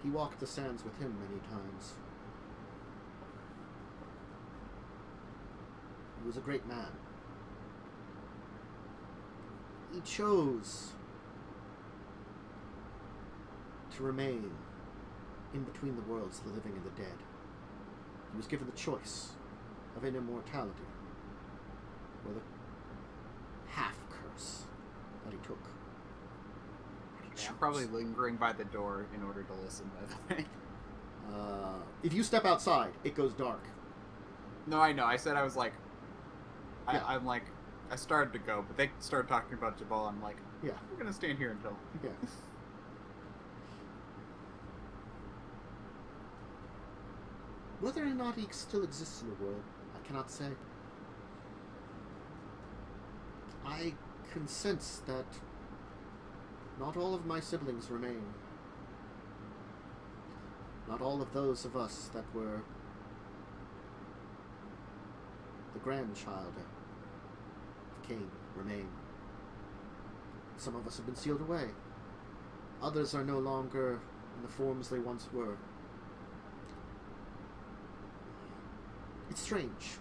He walked the sands with him many times. He was a great man. He chose to remain in between the worlds, the living and the dead. He was given the choice of an immortality, or the half-curse that he took.
Yeah, I'm probably lingering by the door in order to listen, by the way.
If you step outside, it goes dark.
No, I know. I said I was like...
Yeah.
I'm like... I started to go, but they started talking about Jabal. I'm like,
Yeah.
we're going to stand here until...
Yeah. Whether or not he still exists in the world, I cannot say. I can sense that not all of my siblings remain. Not all of those of us that were the grandchild of Caine remain. Some of us have been sealed away. Others are no longer in the forms they once were. It's strange.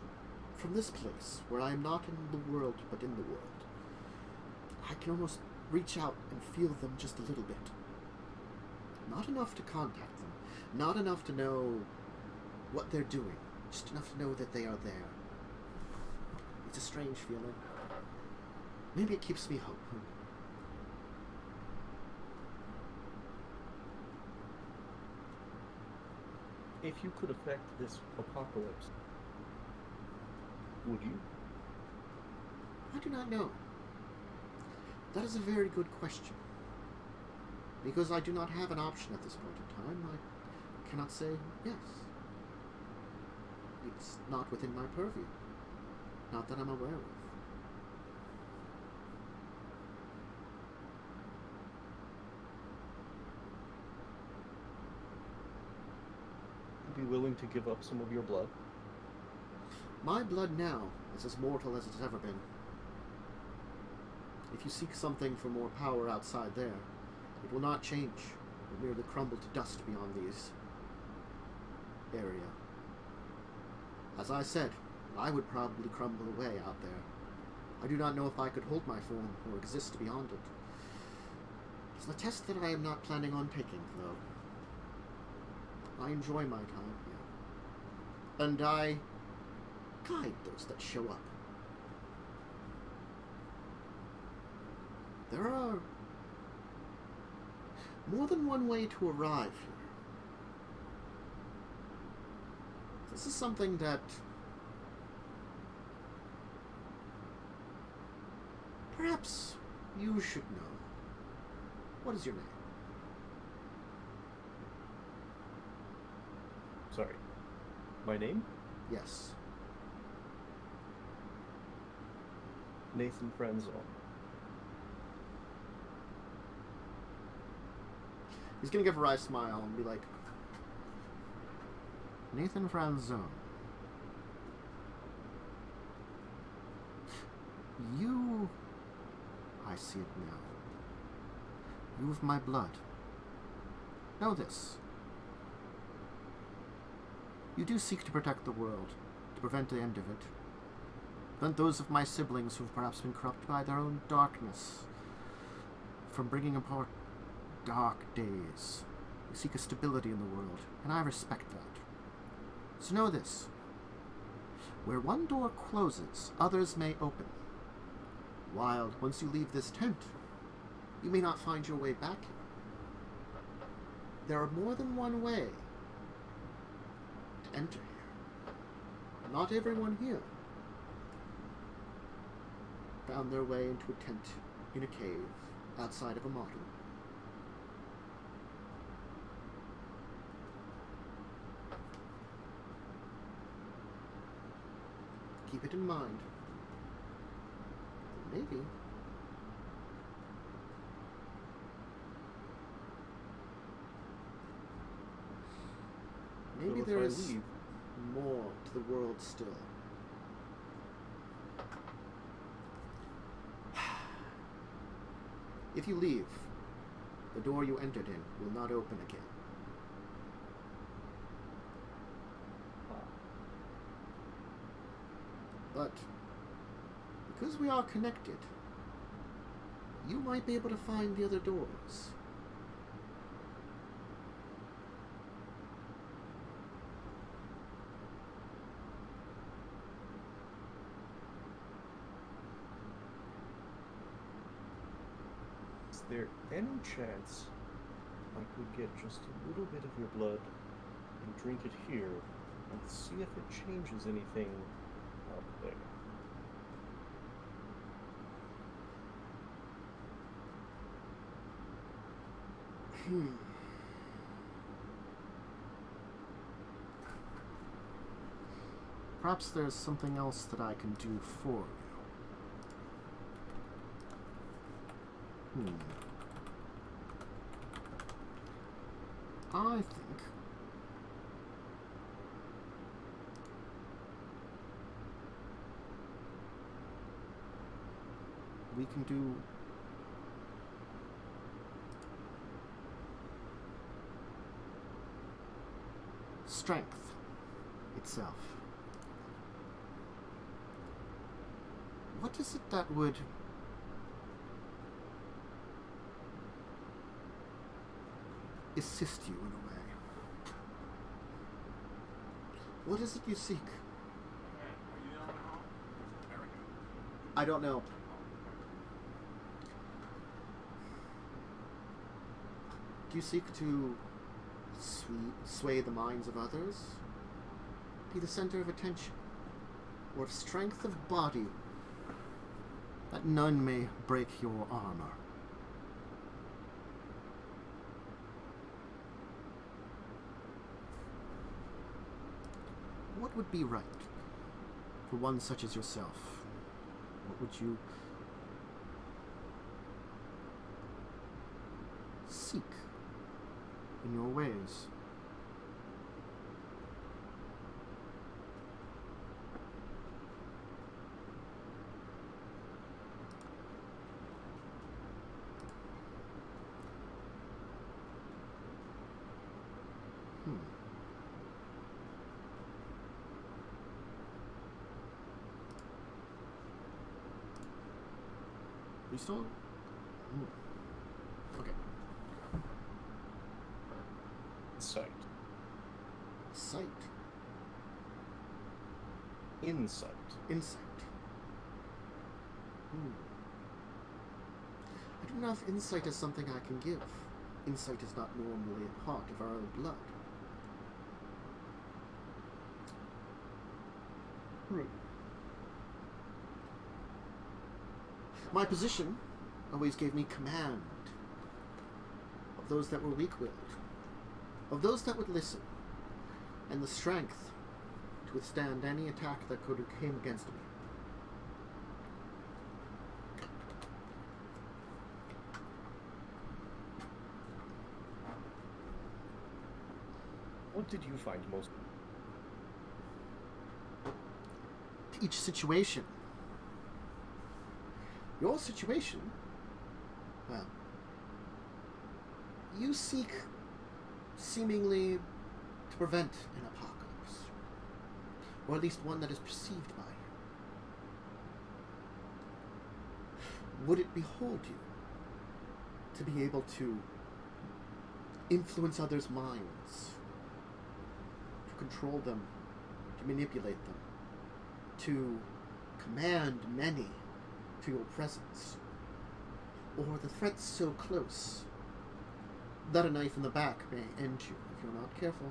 From this place, where I am not in the world, but in the world, I can almost reach out and feel them just a little bit. Not enough to contact them. Not enough to know what they're doing. Just enough to know that they are there. It's a strange feeling. Maybe it keeps me hope.
If you could affect this apocalypse, would you?
I do not know. That is a very good question. Because I do not have an option at this point in time, I cannot say yes. It's not within my purview. Not that I'm aware of.
Be willing to give up some of your blood?
My blood now is as mortal as it's ever been. If you seek something for more power outside there, it will not change. It will merely crumble to dust beyond these area. As I said, I would probably crumble away out there. I do not know if I could hold my form or exist beyond it. It's a test that I am not planning on taking, though. I enjoy my time here. And I guide those that show up. There are more than one way to arrive here. This is something that perhaps you should know. What is your name?
Sorry. My name?
Yes.
Nathan Franzon.
He's gonna give a wry smile and be like, Nathan Franzon. You... I see it now. You have my blood. Know this. You do seek to protect the world, to prevent the end of it. Prevent those of my siblings who have perhaps been corrupted by their own darkness from bringing apart dark days. You seek a stability in the world, and I respect that. So know this. Where one door closes, others may open. While, once you leave this tent, you may not find your way back here. There are more than one way to enter here. Not everyone here found their way into a tent in a cave outside of a model. Keep it in mind. Maybe. Maybe
So
there
if I
is
leave,
more to the world still. If you leave, the door you entered in will not open again. But because we are connected, you might be able to find the other doors.
there any chance I could get just a little bit of your blood and drink it here and see if it changes anything up there?
Perhaps there's something else that I can do for you. I think we can do strength itself. What is it that would assist you in a way? What is it you seek? I don't know. Do you seek to sway the minds of others? Be the center of attention? Or of strength of body, that none may break your armor? What would be right for one such as yourself? What would you seek in your ways? You still? Okay.
Sight.
Sight.
Insight.
Insight. I don't know if insight is something I can give. Insight is not normally a part of our own blood. My position always gave me command of those that were weak-willed, of those that would listen, and the strength to withstand any attack that could have came against me.
What did you find most?
Each situation. Your situation, well, you seek seemingly to prevent an apocalypse, or at least one that is perceived by you. Would it behold you to be able to influence others' minds, to control them, to manipulate them, to command many to your presence, or the threat's so close that a knife in the back may end you if you're not careful?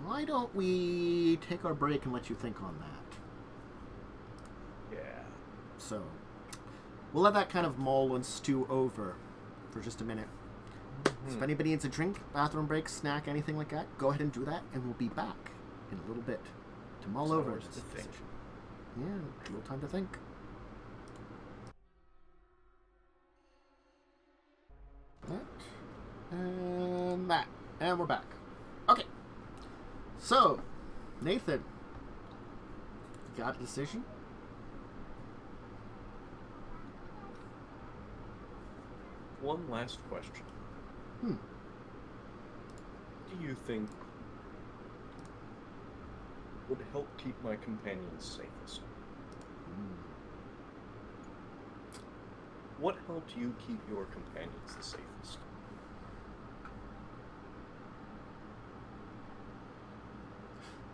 Why don't we take our break and let you think on that?
Yeah.
So, we'll let that kind of mull and stew over for just a minute. So if anybody needs a drink, bathroom break, snack, anything like that, go ahead and do that, and we'll be back in a little bit to mull over this decision. Yeah, a little time to think. That. And we're back. Okay. So, Nathan, you got a decision?
One last question. Do you think would help keep my companions safest? What helped you keep your companions the safest?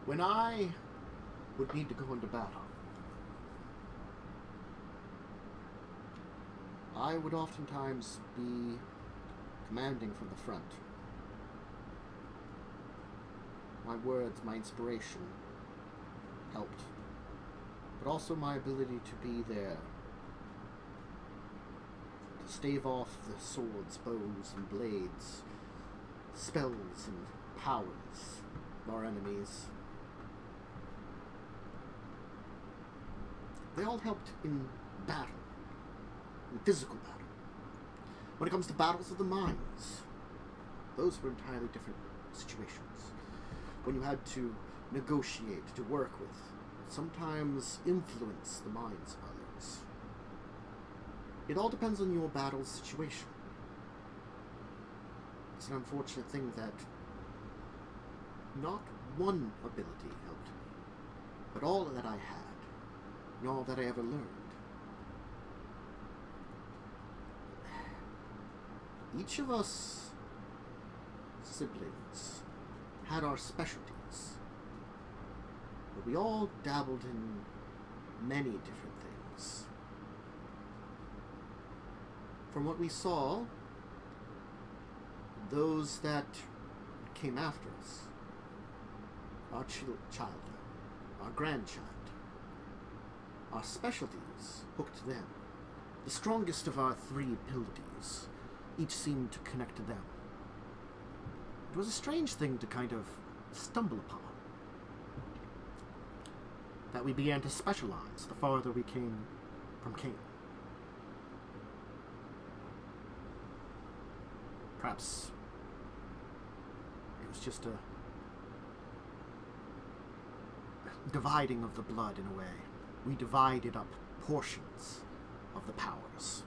When I would need to go into battle, I would oftentimes be commanding from the front. My words, my inspiration helped, but also my ability to be there to stave off the swords, bows, and blades, spells and powers of our enemies. They all helped in battle, in physical battle. When it comes to battles of the minds, those were entirely different situations. When you had to negotiate, to work with, sometimes influence the minds of others. It all depends on your battle situation. It's an unfortunate thing that not one ability helped me, but all that I had, and all that I ever learned. Each of us siblings had our specialties, but we all dabbled in many different things. From what we saw, those that came after us, our child, our grandchild, our specialties hooked them. The strongest of our three abilities each seemed to connect to them. It was a strange thing to kind of stumble upon. That we began to specialize the farther we came from Caine. Perhaps it was just a dividing of the blood in a way. We divided up portions of the powers.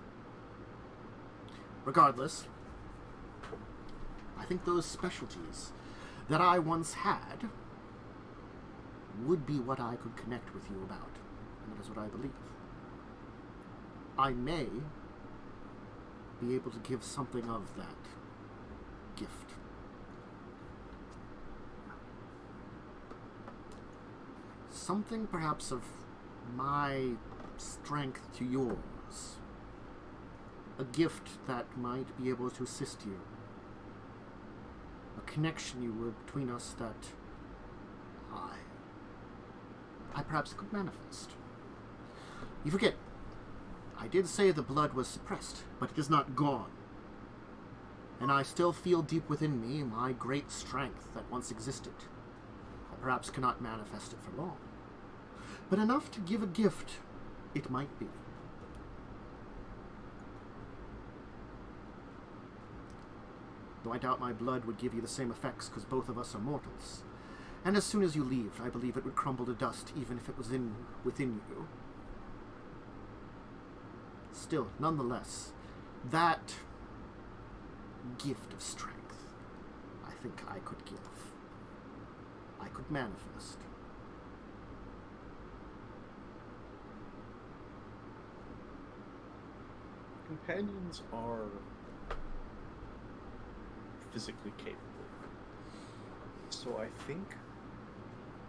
Regardless, I think those specialties that I once had would be what I could connect with you about. And that is what I believe. I may be able to give something of that gift. Something perhaps of my strength to yours. A gift that might be able to assist you. A connection you were between us that I perhaps could manifest. You forget, I did say the blood was suppressed, but it is not gone. And I still feel deep within me my great strength that once existed. I perhaps cannot manifest it for long, but enough to give a gift it might be. Though I doubt my blood would give you the same effects, because both of us are mortals. And as soon as you leave, I believe it would crumble to dust, even if it was within you. Still, nonetheless, that gift of strength, I think I could give. I could manifest.
Companions are physically capable. So I think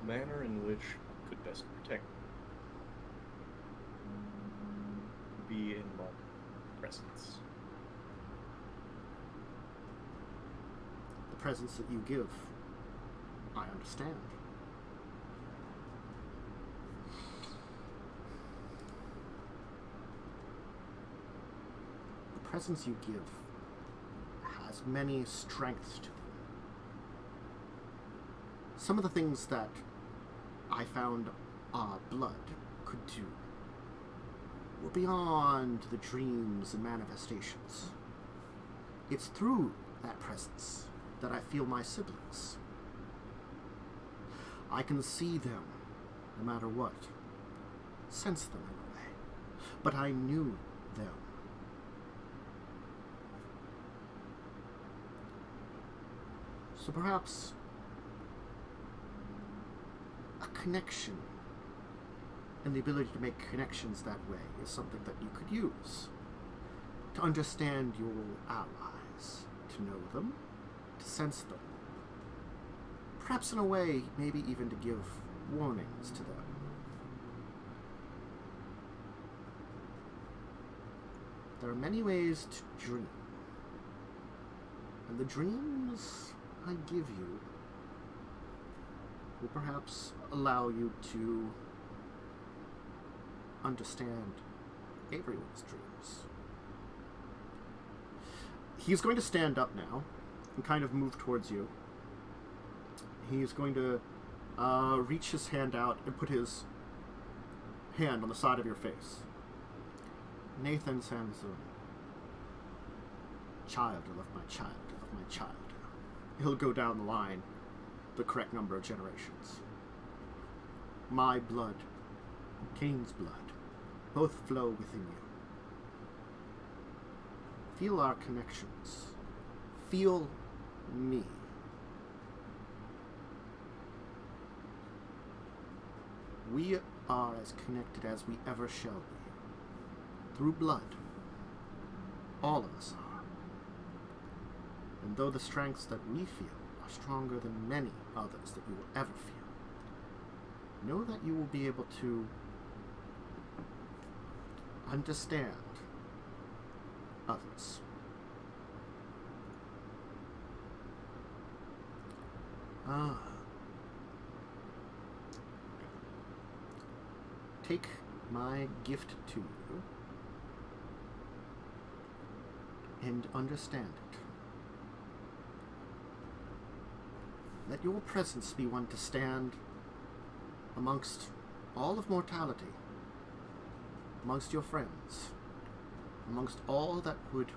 the manner in which could best protect would be in my presence.
The presence that you give, I understand. The presence you give has many strengths to them. Some of the things that I found our blood could do were beyond the dreams and manifestations. It's through that presence that I feel my siblings. I can see them no matter what, sense them in a way, but I knew them. So perhaps a connection and the ability to make connections that way is something that you could use to understand your allies, to know them, to sense them. Perhaps in a way, maybe even to give warnings to them. There are many ways to dream. And the dreams I give you will perhaps allow you to understand everyone's dreams. He's going to stand up now and kind of move towards you. He's going to reach his hand out and put his hand on the side of your face. Nathan Samson. Child, I love my child, I love my child. He'll go down the line, the correct number of generations. My blood, Caine's blood, both flow within you. Feel our connections. Feel me. We are as connected as we ever shall be. Through blood. All of us are. And though the strengths that we feel are stronger than many others that you will ever feel, know that you will be able to understand others. Take my gift to you and understand it. Let your presence be one to stand amongst all of mortality, amongst your friends, amongst all that would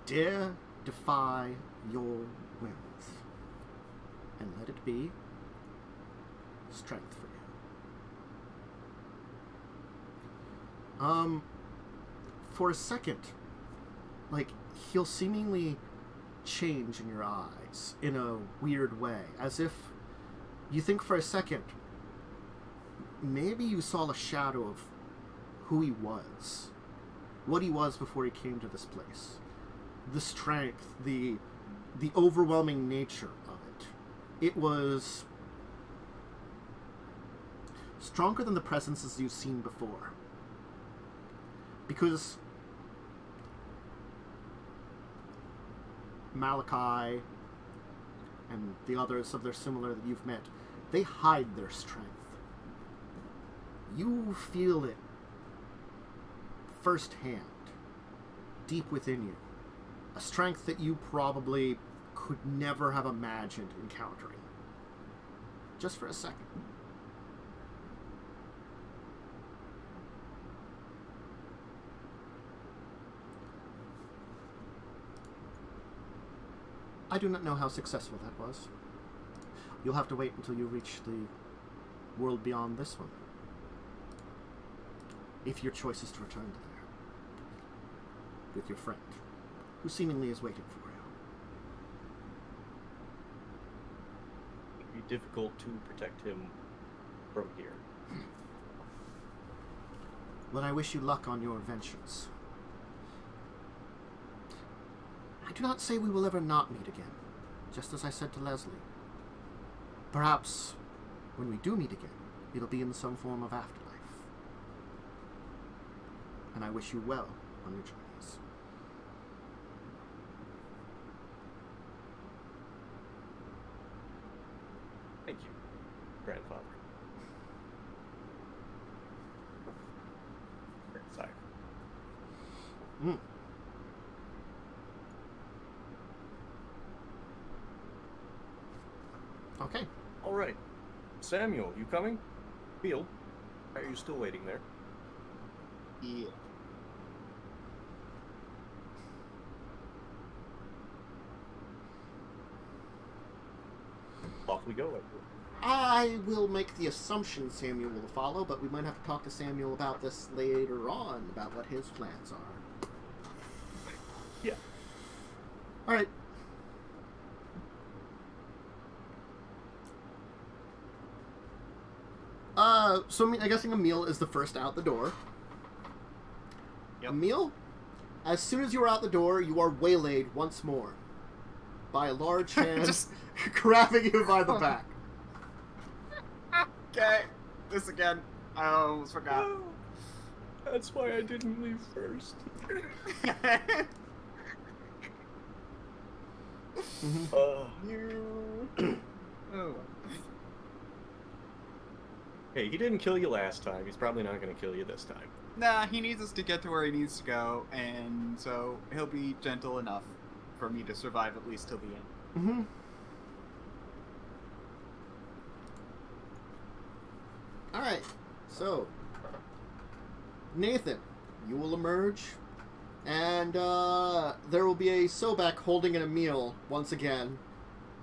dare defy your whims, and let it be strength for you. For a second, like, he'll seemingly change in your eyes in a weird way, as if you think for a second maybe you saw a shadow of who he was, what he was before he came to this place, the strength, the overwhelming nature of it. It was stronger than the presences you've seen before, because Malachi and the others of their similar that you've met, they hide their strength. You feel it firsthand, deep within you. A strength that you probably could never have imagined encountering. Just for a second. I do not know how successful that was. You'll have to wait until you reach the world beyond this one. If your choice is to return to there. With your friend, who seemingly is waiting for you.
It'd be difficult to protect him from here.
Well, I wish you luck on your adventures. I do not say we will ever not meet again, just as I said to Leslie. Perhaps, when we do meet again, it'll be in some form of afterlife. And I wish you well on your journeys.
Thank you, grandfather. Grandsire.
Okay.
All right. Samuel, you coming? Beal, are you still waiting there?
Yeah.
Off we go.
I will make the assumption Samuel will follow, but we might have to talk to Samuel about this later on, about what his plans are.
Yeah.
All right. So I'm guessing Emil is the first out the door.
Yep.
Emil, as soon as you are out the door, you are waylaid once more by a large hand
Just-
grabbing you by the back.
Okay, this again. I almost forgot.
That's why I didn't leave first. You.
Oh.
Hey, he didn't kill you last time. He's probably not going to kill you this time.
Nah, he needs us to get to where he needs to go, and so he'll be gentle enough for me to survive at least till the end.
Mm-hmm. Alright, so Nathan, you will emerge, and there will be a Sobek holding an Emil once again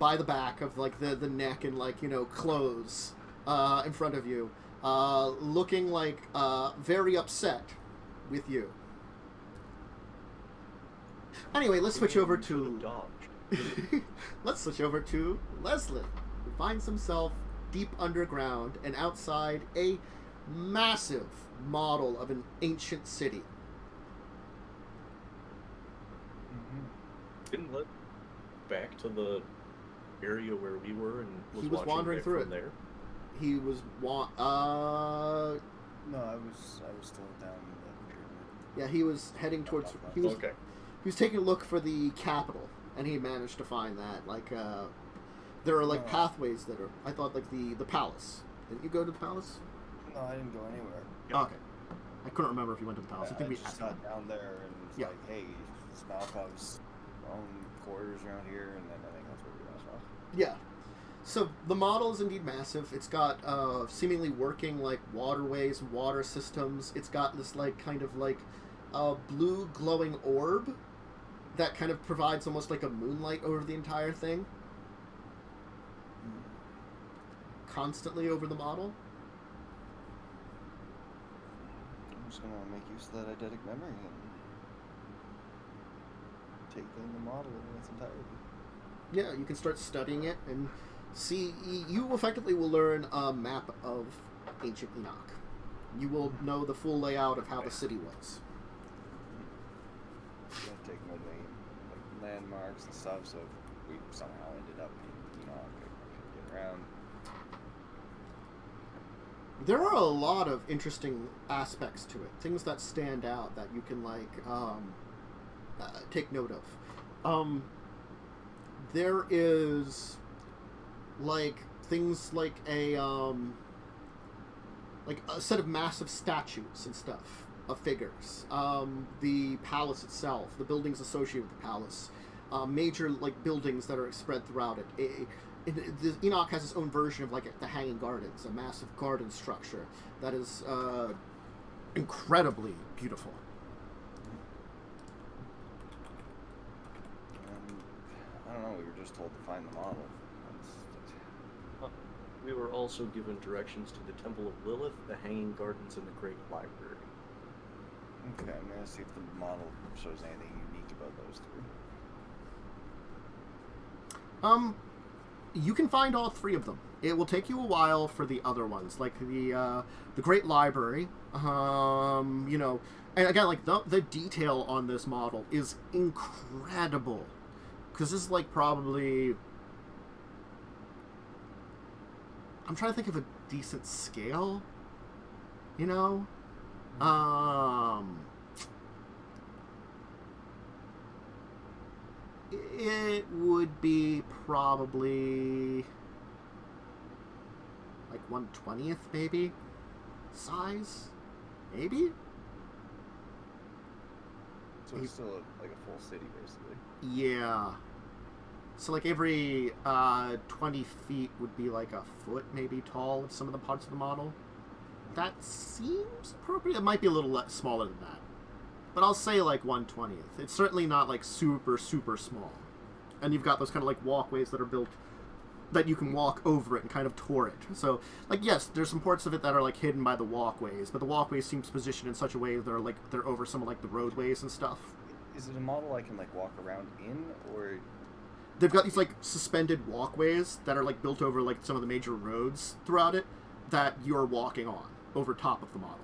by the back of like the neck and like, you know, clothes in front of you, looking like very upset with you. Anyway, let's switch over to let's switch over to Leslie, who finds himself deep underground and outside a massive model of an ancient city.
Didn't let back to the area where we were and
He was wandering through it.
there.
He was
No, I was still down in the pyramid.
yeah, he was heading towards he was taking a look for the capital, and he managed to find that. Like there are like pathways that are, I thought, like the palace. Didn't you go to the palace?
No, I didn't go anywhere.
Oh, okay. I couldn't remember if you went to the palace. I think we
just got down there and was
Yeah.
like, hey, it's Malkov's own quarters around here, and then I think that's where we left off.
Yeah. So the model is indeed massive. It's got seemingly working like waterways, water systems. It's got this like kind of like blue glowing orb that kind of provides almost like a moonlight over the entire thing. Constantly over the model.
I'm just gonna make use of that eidetic memory and take in the model in its entirety.
Yeah, you can start studying it and see. You effectively will learn a map of ancient Enoch. You will know the full layout of how the city was.
I'm gonna take note of any like landmarks and stuff, so if we somehow ended up in Enoch, I could get around.
There are a lot of interesting aspects to it. Things that stand out that you can like take note of. There is like things like a set of massive statues and stuff of figures. The palace itself, the buildings associated with the palace, major like buildings that are spread throughout it. The Enoch has its own version of like the Hanging Gardens, a massive garden structure that is incredibly beautiful.
I don't know, we were just told to find the model.
We were also given directions to the Temple of Lilith, the Hanging Gardens, and the Great Library.
Okay, I'm gonna see if the model shows anything unique about those three.
You can find all three of them. It will take you a while for the other ones, like the Great Library. You know, and again, like the detail on this model is incredible, because this is like probably. I'm trying to think of a decent scale. You know, it would be probably like 1/20th, maybe, size, maybe.
So it's still like a full city, basically.
Yeah. So like every 20 feet would be like a foot, maybe, tall of some of the parts of the model. That seems appropriate. It might be a little smaller than that. But I'll say like 1/20th. It's certainly not like super, super small. And you've got those kind of like walkways that are built that you can walk over it and kind of tour it. So, like, yes, there's some parts of it that are like hidden by the walkways, but the walkways seem positioned in such a way that they're like they're over some of like the roadways and stuff.
Is it a model I can like walk around in, or
They've got these like suspended walkways that are like built over like some of the major roads throughout it that you're walking on over top of the model.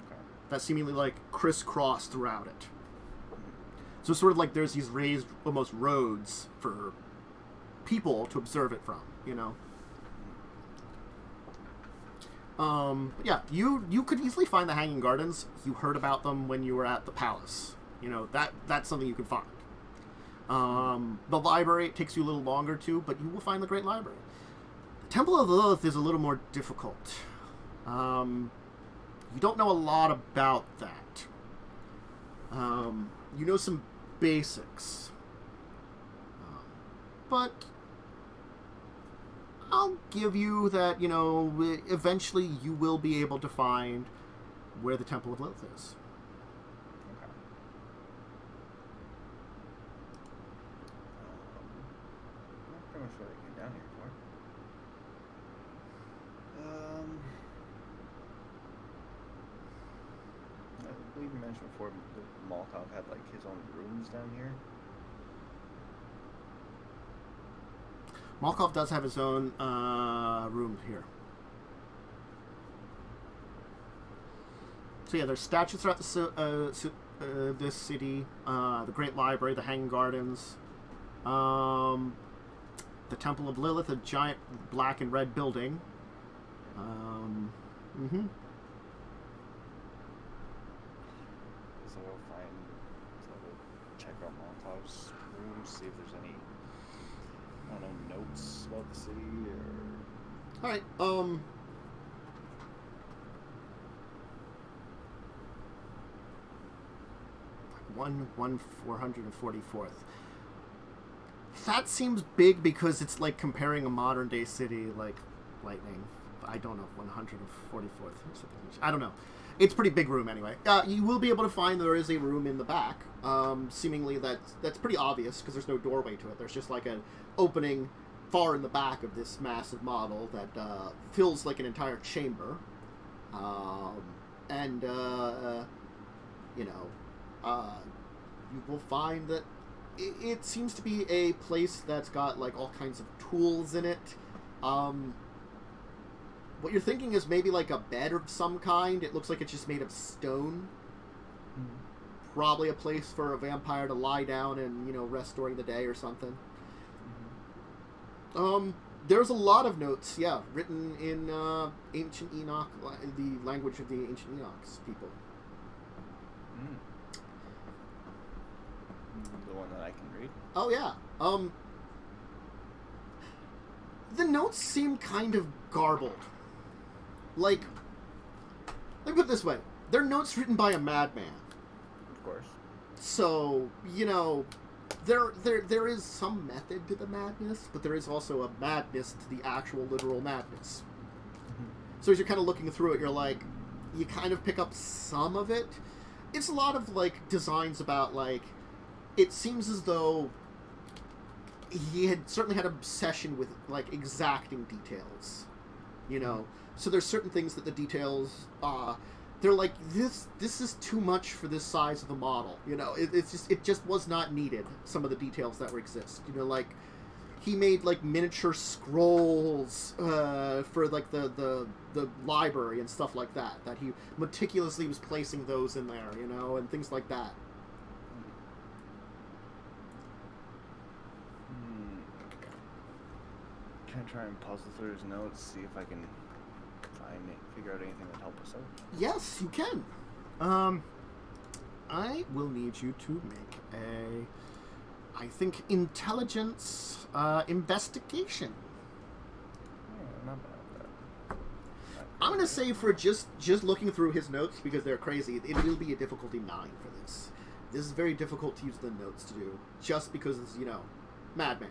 Okay.
That seemingly like crisscross throughout it. So sort of like there's these raised almost roads for people to observe it from, you know. But yeah, you could easily find the Hanging Gardens. You heard about them when you were at the palace. You know, that's something you can find. The library, it takes you a little longer too, but you will find the Great Library. The Temple of Lilith is a little more difficult. You don't know a lot about that. You know some basics. But I'll give you that, you know, eventually you will be able to find where the Temple of Lilith is.
Okay. Not pretty much what I came down here for. I believe you mentioned before that Malkov had like his own rooms down here.
Malkov does have his own room here. So yeah, there's statues throughout this city, the Great Library, the Hanging Gardens, the Temple of Lilith, a giant black and red building.
So we'll check out Malkov's room, see if there's any, I don't know, notes about the city or...
Alright, 444th. That seems big because it's like comparing a modern day city like Lightning. I don't know, 144th. I don't know. It's a pretty big room anyway. You will be able to find there is a room in the back. Seemingly that's pretty obvious because there's no doorway to it. There's just like an opening far in the back of this massive model that fills like an entire chamber. You will find that it seems to be a place that's got like all kinds of tools in it. What you're thinking is maybe like a bed of some kind. It looks like it's just made of stone. Probably a place for a vampire to lie down and, you know, rest during the day or something. There's a lot of notes, yeah, written in Ancient Enoch, the language of the Ancient Enoch's people.
The one that I can read?
Oh, yeah. The notes seem kind of garbled. Like, let me put it this way. They're notes written by a madman.
Of course.
So, you know, there is some method to the madness, but there is also a madness to the actual literal madness. So as you're kind of looking through it, you're like, you kind of pick up some of it. It's a lot of, like, designs about, like, it seems as though he had certainly had an obsession with, like, exacting details, you know? So there's certain things that the details, they're like, this is too much for this size of a model, you know? It just was not needed, some of the details that exist, you know, like, he made, like, miniature scrolls, for, like, the library and stuff like that he meticulously was placing those in there, you know, and things like that.
Can I try and puzzle through his notes, see if I can figure out anything that help us out?
Yes, you can. I will need you to make a, I think, intelligence investigation.
Yeah, not bad.
I'm going to say for just looking through his notes, because they're crazy, it will be a difficulty 9 for this. This is very difficult to use the notes to do, just because it's, you know, madman.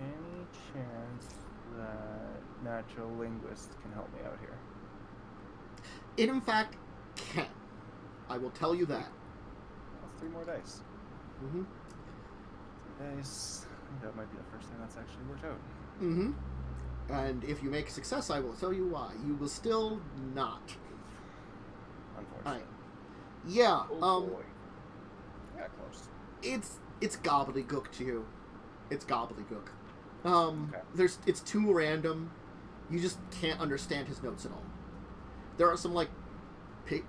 Any chance that natural linguists can help me out here?
It, in fact, can. I will tell you that.
That's 3 more dice. 3 dice. I think that might be the first thing that's actually worked out.
And if you make a success, I will tell you why. You will still not.
Unfortunately.
Yeah.
Boy. Yeah, close.
It's gobbledygook to you. It's gobbledygook.
Okay.
It's too random. You just can't understand his notes at all. There are some, like,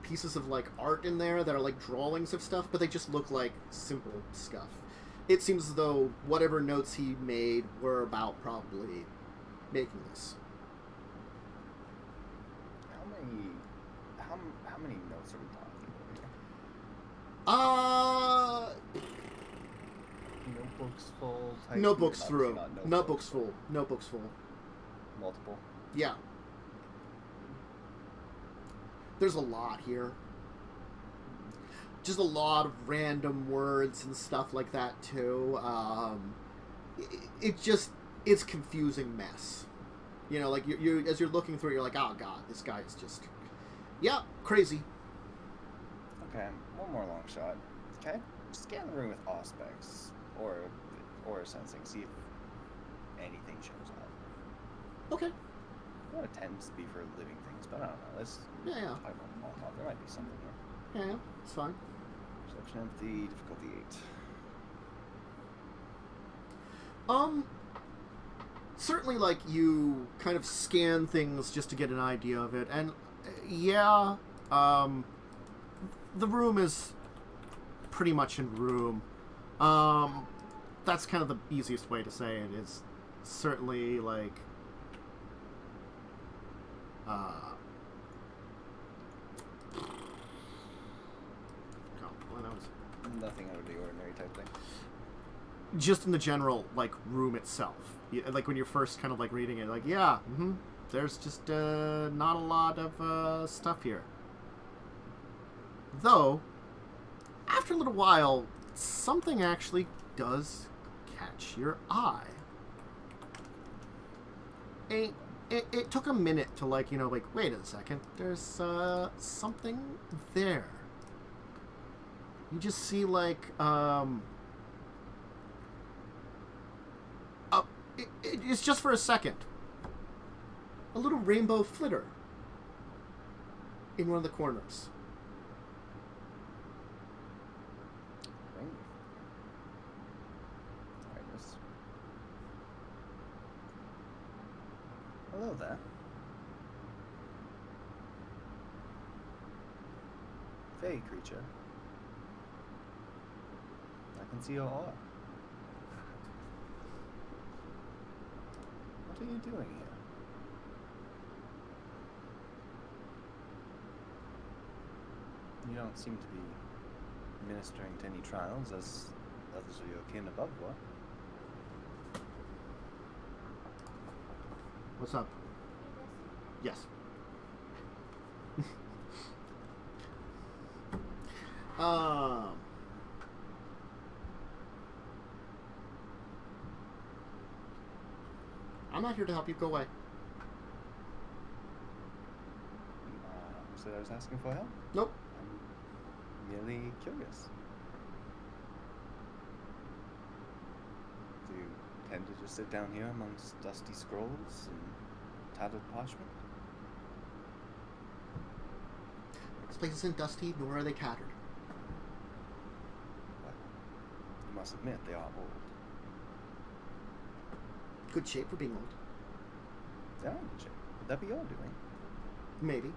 pieces of, like, art in there that are, like, drawings of stuff, but they just look like simple stuff. It seems as though whatever notes he made were about probably making this.
How many notes are we talking about here? Notebooks full.
Notebooks through. Notebooks full. Notebooks full.
Multiple.
Yeah. There's a lot here. Just a lot of random words and stuff like that too. It's confusing mess. You know, like you as you're looking through it, you're like, oh god, this guy is just, yeah, crazy.
Okay, one more long shot. Okay, scan the room with auspex or sensing, see if anything shows up.
Okay.
Well, it tends to be for living things, but I don't know. Let's
yeah.
talk about small talk. There might be something here.
Yeah, it's fine.
Perception of the difficulty 8.
Certainly, like, you kind of scan things just to get an idea of it, and yeah, the room is pretty much in room. That's kind of the easiest way to say it. It's certainly, like,
nothing out of the ordinary type thing.
Just in the general, like, room itself. Like, when you're first kind of, like, reading it, like, yeah, there's just not a lot of stuff here. Though, after a little while, something actually does catch your eye. It took a minute to, like, you know, like, wait a second, there's something there. You just see, like, it's just for a second. A little rainbow flitter in one of the corners.
Hello there. Fey creature. I can see your aura. What are you doing here? You don't seem to be ministering to any trials as others of your kin above were.
What's up? Yes. I'm not here to help you. Go away.
So I was asking for help?
Nope.
I'm merely curious. Do you tend to just sit down here amongst dusty scrolls and tattered parchment?
This place isn't dusty, nor are they tattered.
But you must admit they are old.
Good shape for being old.
They are in good shape. Would that be your doing?
Maybe.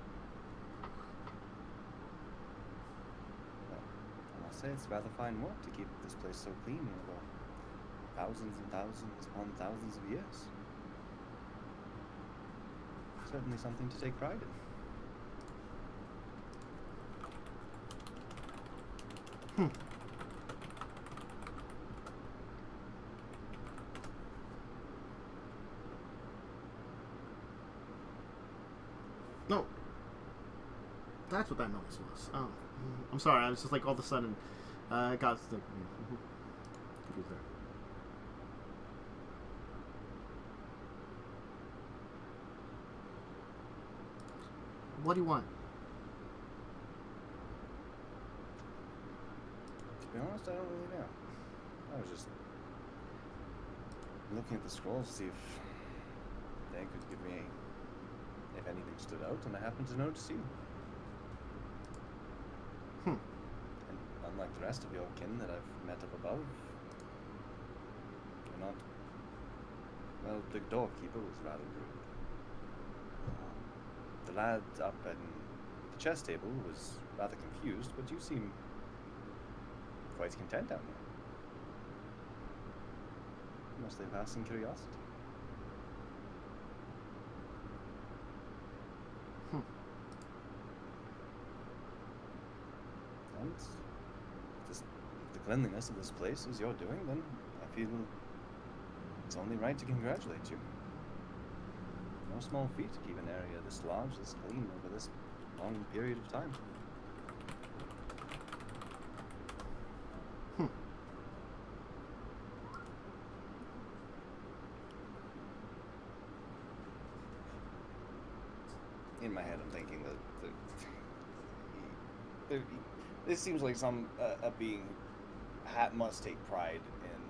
Well, I must say it's rather fine work to keep this place so clean over thousands and thousands upon thousands of years. Certainly something to take pride in.
No. That's what that noise was. Oh. I'm sorry, I was just like all of a sudden got the there. What do you want?
To be honest, I don't really know. I was just looking at the scrolls to see if they could give me, if anything stood out, and I happened to notice you. And unlike the rest of your kin that I've met up above, you're not... Well, the doorkeeper was rather rude. The lad up at the chess table was rather confused, but you seem quite content down there. Mostly passing curiosity. And if the cleanliness of this place is your doing, then I feel it's only right to congratulate you. No small feat to keep an area this large, this clean over this long period of time. In my head, I'm thinking that this seems like some a being must take pride in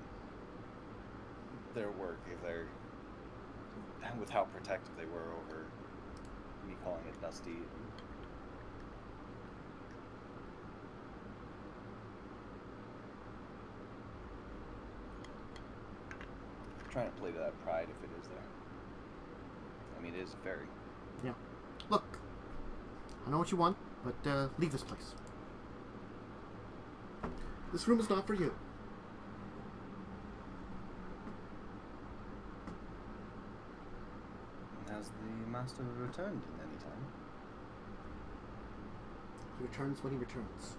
their work if they're with how protective they were over me calling it dusty. Trying to play to that pride if it is there. I mean, it is a fairy.
Yeah. Look, I know what you want, but leave this place. This room is not for you.
Has the master returned in any time?
He returns when he returns.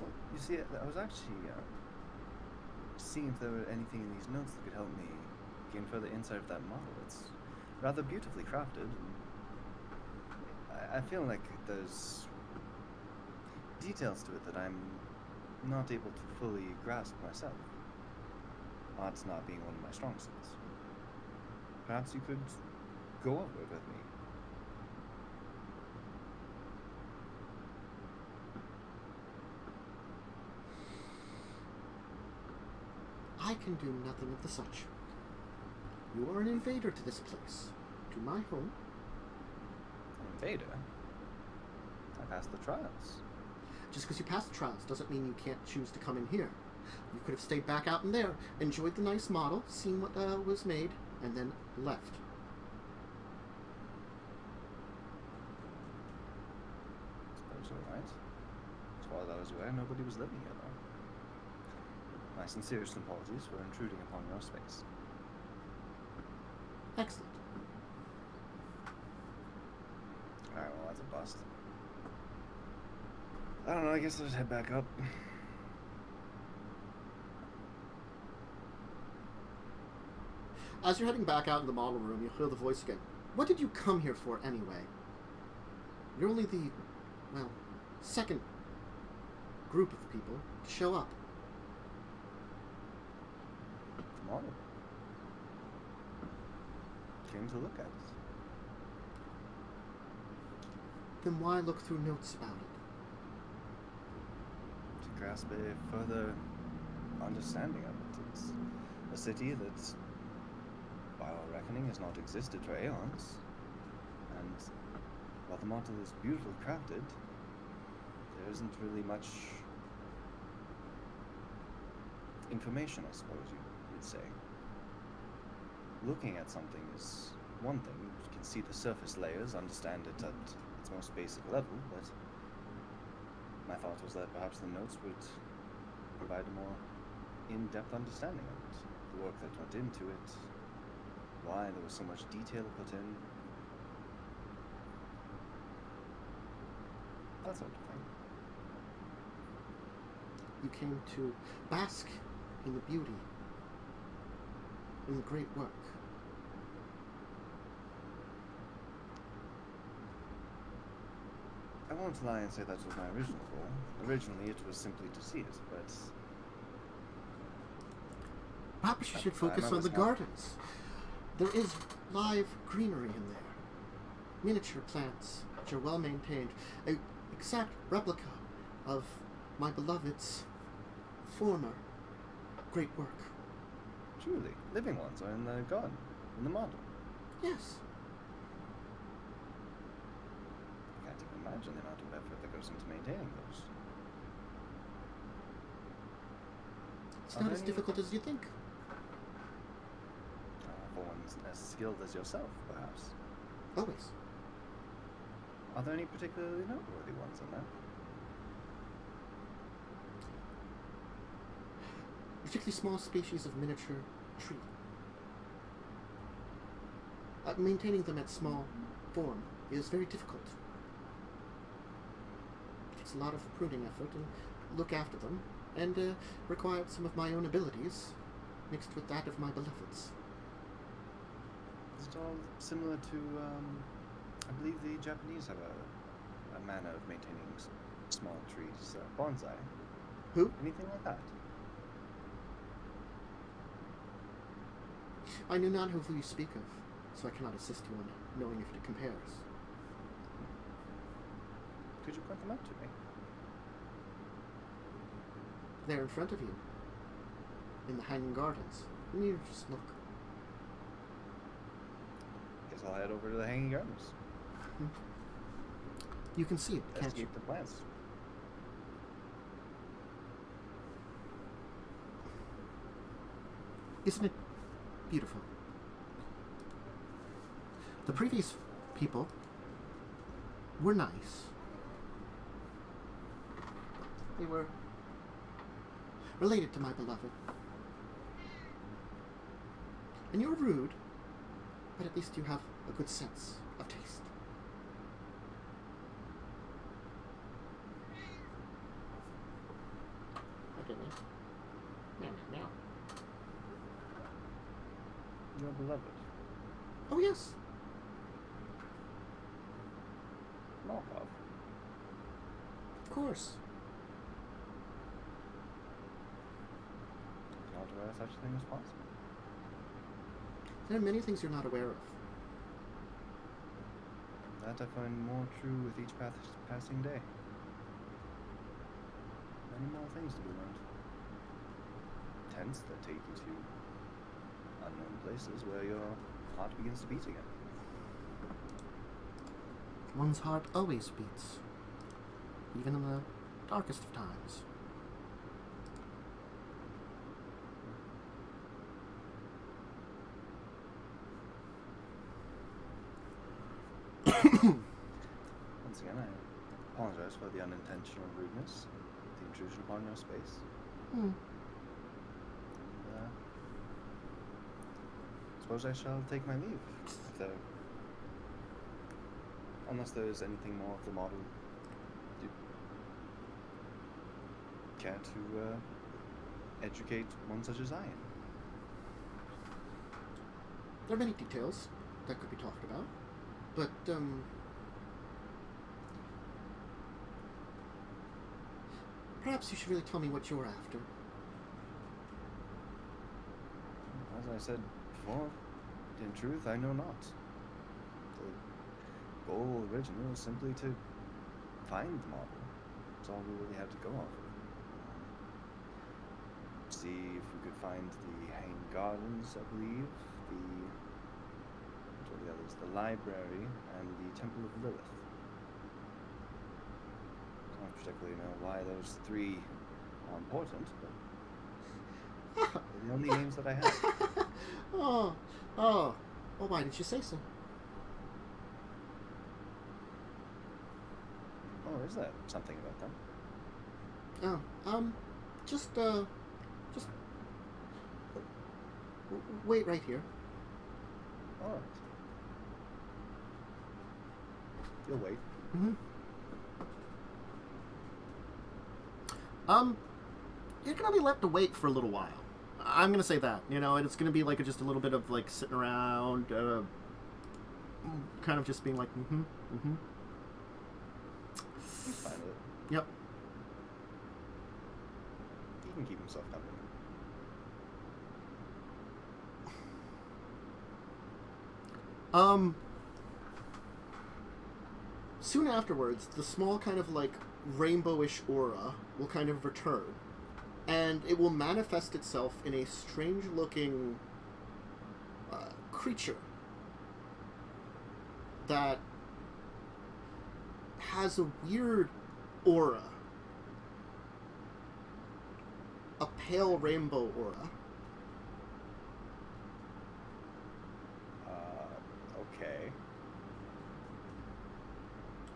Well, you see, I was actually seeing if there were anything in these notes that could help me gain further insight of that model. It's rather beautifully crafted. I feel like there's details to it that I'm not able to fully grasp myself. Odds not being one of my strong suits. Perhaps you could go over it with me.
I can do nothing of the such. You are an invader to this place, to my home.
Invader? I passed the trials.
Just because you passed the trials doesn't mean you can't choose to come in here. You could have stayed back out in there, enjoyed the nice model, seen what was made, and then left.
Suppose you're right. As far as I was aware, nobody was living here, though. My sincerest apologies for intruding upon your space.
Excellent.
Alright, well, that's a bust. I don't know, I guess I'll just head back up.
As you're heading back out in the model room, you'll hear the voice again. What did you come here for, anyway? You're only the, well, second group of people to show up.
The model. Came to look at it.
Then why look through notes about it?
To grasp a further understanding of it. It's a city that, by our reckoning, has not existed for aeons. And while the model is beautifully crafted, there isn't really much information, I suppose you'd say. Looking at something is one thing. You can see the surface layers, understand it at its most basic level, but my thought was that perhaps the notes would provide a more in-depth understanding of it. The work that went into it, why there was so much detail put in. That sort of thing.
You came to bask in the beauty, in the great work.
I won't lie and say that was my original goal. Originally it was simply to see it, but...
Perhaps you should focus on the gardens. There is live greenery in there. Miniature plants, which are well maintained. An exact replica of my beloved's former great work.
Truly, living ones are in the garden, in the model.
Yes.
I can't even imagine the amount of effort that goes into maintaining those.
It's not as difficult as you think.
as skilled as yourself, perhaps.
Always.
Are there any particularly noteworthy ones in there?
Particularly small species of miniature tree. Maintaining them at small form is very difficult. It takes a lot of pruning effort and look after them, and required some of my own abilities mixed with that of my beloveds.
Is it all similar to, I believe the Japanese have a manner of maintaining small trees, bonsai.
Who?
Anything like that?
I know not who you speak of, so I cannot assist you in knowing if it compares.
Could you point them out to me?
They're in front of you, in the Hanging Gardens. And you just look.
Guess I'll head over to the Hanging Gardens.
You can see it, can't you?
Escape the plants.
Isn't it beautiful? The previous people were nice. They were related to my beloved. And you're rude, but at least you have a good sense of taste. Okay, now.
Your beloved.
Oh, yes.
Markov.
Of course.
Not aware such a thing as possible.
There are many things you're not aware of.
That I find more true with each passing day. Many more things to be learned. Tents that take you to unknown places where your heart begins to beat again.
One's heart always beats, even in the darkest of times.
Once again, I apologize for the unintentional rudeness, the intrusion upon your space. Suppose I shall take my leave. Unless there is anything more of the model you care to educate one such as I am.
There are many details that could be talked about, but perhaps you should really tell me what you're after.
As I said before, in truth, I know not. The goal original was simply to find the model. That's all we really had to go off of. See if we could find the Hanging Gardens, I believe, what are the others? The library and the Temple of Lilith. I don't particularly know why those three are important, but they're the only names that I have.
Oh, why didn't you say so?
Oh, is that something about them?
Oh, just wait right here.
All right. You'll wait.
Mm-hmm. You're gonna be left to wait for a little while. I'm gonna say that, and it's gonna be like just a little bit of like sitting around, kind of just being like,
He's fine with it.
Yep.
He can keep himself company.
Soon afterwards, the small kind of like rainbowish aura will kind of return, and it will manifest itself in a strange-looking creature that has a weird aura, a pale rainbow aura,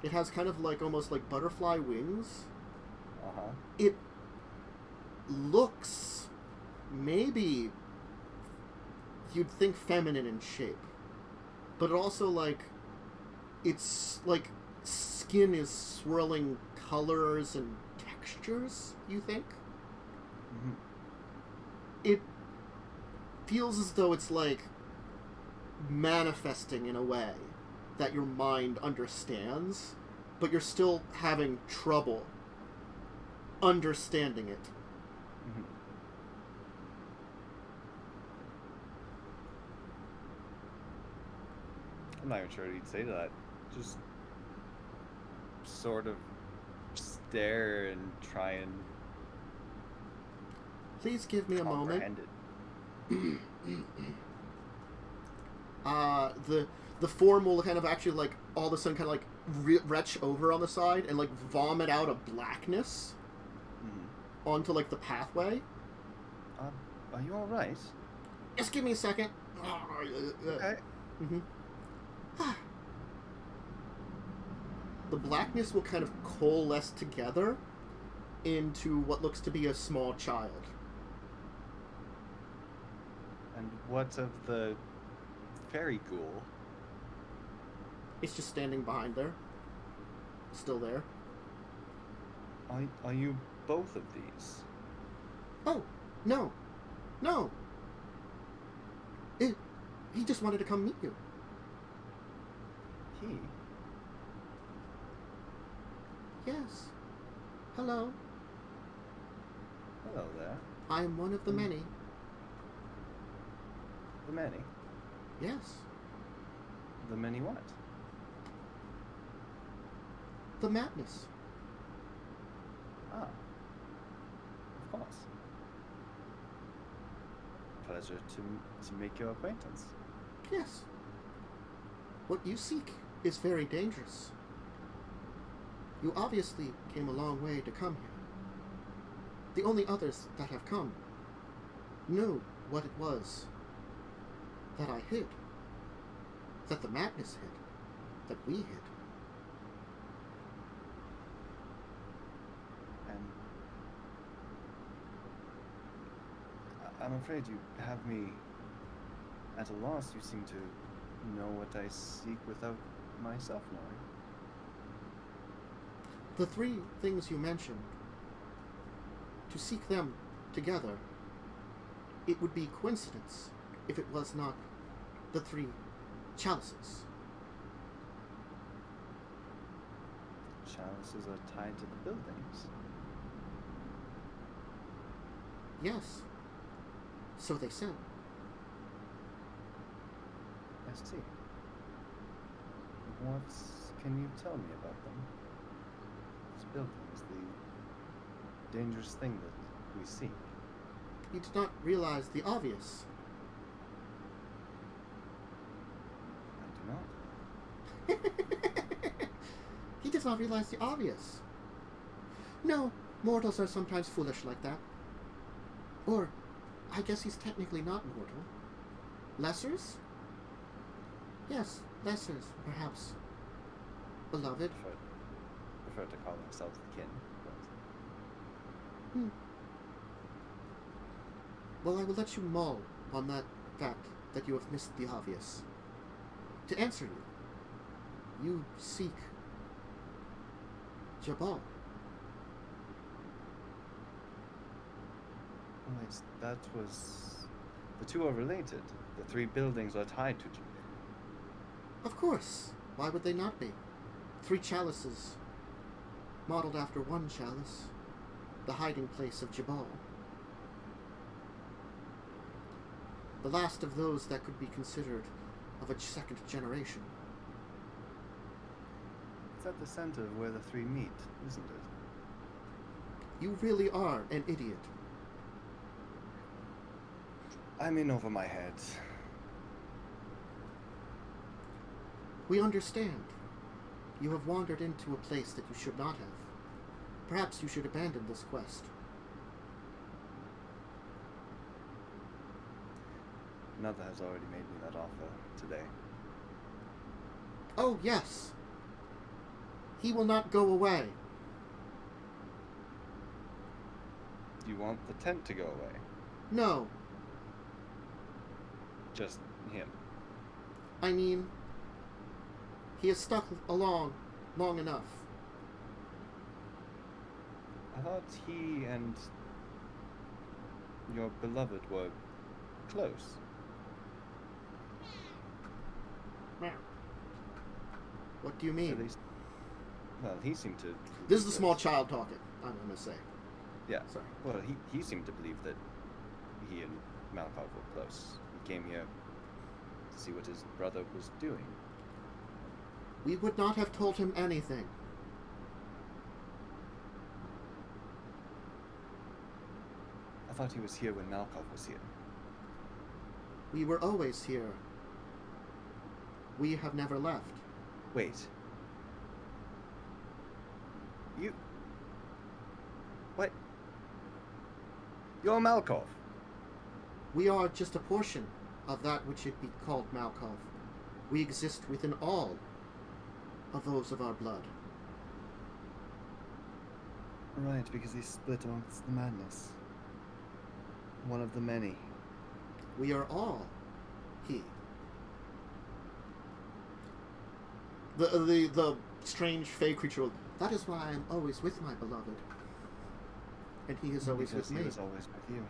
It has kind of like almost like butterfly wings.
Uh-huh.
It looks maybe you'd think feminine in shape, but it also like it's like skin is swirling colors and textures, you think?
Mm-hmm.
It feels as though it's like manifesting in a way that your mind understands, but you're still having trouble understanding it.
Mm-hmm. I'm not even sure what you'd say to that. Just sort of stare and try and
Please give me a moment.
comprehend it.
The form will kind of actually like all of a sudden kind of like retch over on the side and like vomit out a blackness
Mm-hmm.
onto like the pathway.
Are you all right?
Just give me a second.
Okay.
Mm-hmm. The blackness will kind of coalesce together into what looks to be a small child.
And what of the fairy ghoul?
It's just standing behind there. Still there.
Are you both of these?
Oh, no. No. He just wanted to come meet you.
He?
Yes. Hello.
Hello there.
I am one of the many.
The many?
Yes.
The many what?
The madness.
Ah. Of course. Pleasure to make your acquaintance.
Yes. What you seek is very dangerous. You obviously came a long way to come here. The only others that have come knew what it was that I hid, that the madness hid, that we hid.
And I'm afraid you have me at a loss. You seem to know what I seek without myself knowing.
The three things you mentioned, to seek them together, it would be coincidence if it was not the three chalices.
Chalices are tied to the buildings.
Yes. So they said.
I see. What can you tell me about them? This building is the dangerous thing that we seek.
You did not realize the obvious.
I do not.
He does not realize the obvious. No, mortals are sometimes foolish like that. Or, I guess he's technically not mortal. Lessers? Yes, lessers, perhaps. Beloved?
Prefer to call themselves the kin.
Hmm. Well, I will let you mull on that fact that you have missed the obvious. To answer you, you seek Jabal.
Wait, that was... The two are related. The three buildings are tied to Jabal.
Of course. Why would they not be? Three chalices, modeled after one chalice, the hiding place of Jabal. The last of those that could be considered of a second generation.
It's at the center of where the three meet, isn't it?
You really are an idiot.
I'm in over my head.
We understand. You have wandered into a place that you should not have. Perhaps you should abandon this quest.
Another has already made me that offer today.
Oh, yes. He will not go away.
You want the tent to go away?
No.
Just him.
I mean, he is stuck along long enough.
I thought he and your beloved were close.
What do you mean?
At least, well, he seemed to...
This is the small child talking, I'm going to say.
Yeah.
Sorry.
Well, he seemed to believe that he and Malkov were close. He came here to see what his brother was doing.
We would not have told him anything.
I thought he was here when Malkov was here.
We were always here. We have never left.
Wait. You... What? You're Malkov.
We are just a portion of that which should be called Malkov. We exist within all of those of our blood.
Right, because he split amongst the madness. One of the many.
We are all he. The strange fey creature. That is why I am always with my beloved, and he is always with me.
He was always with you.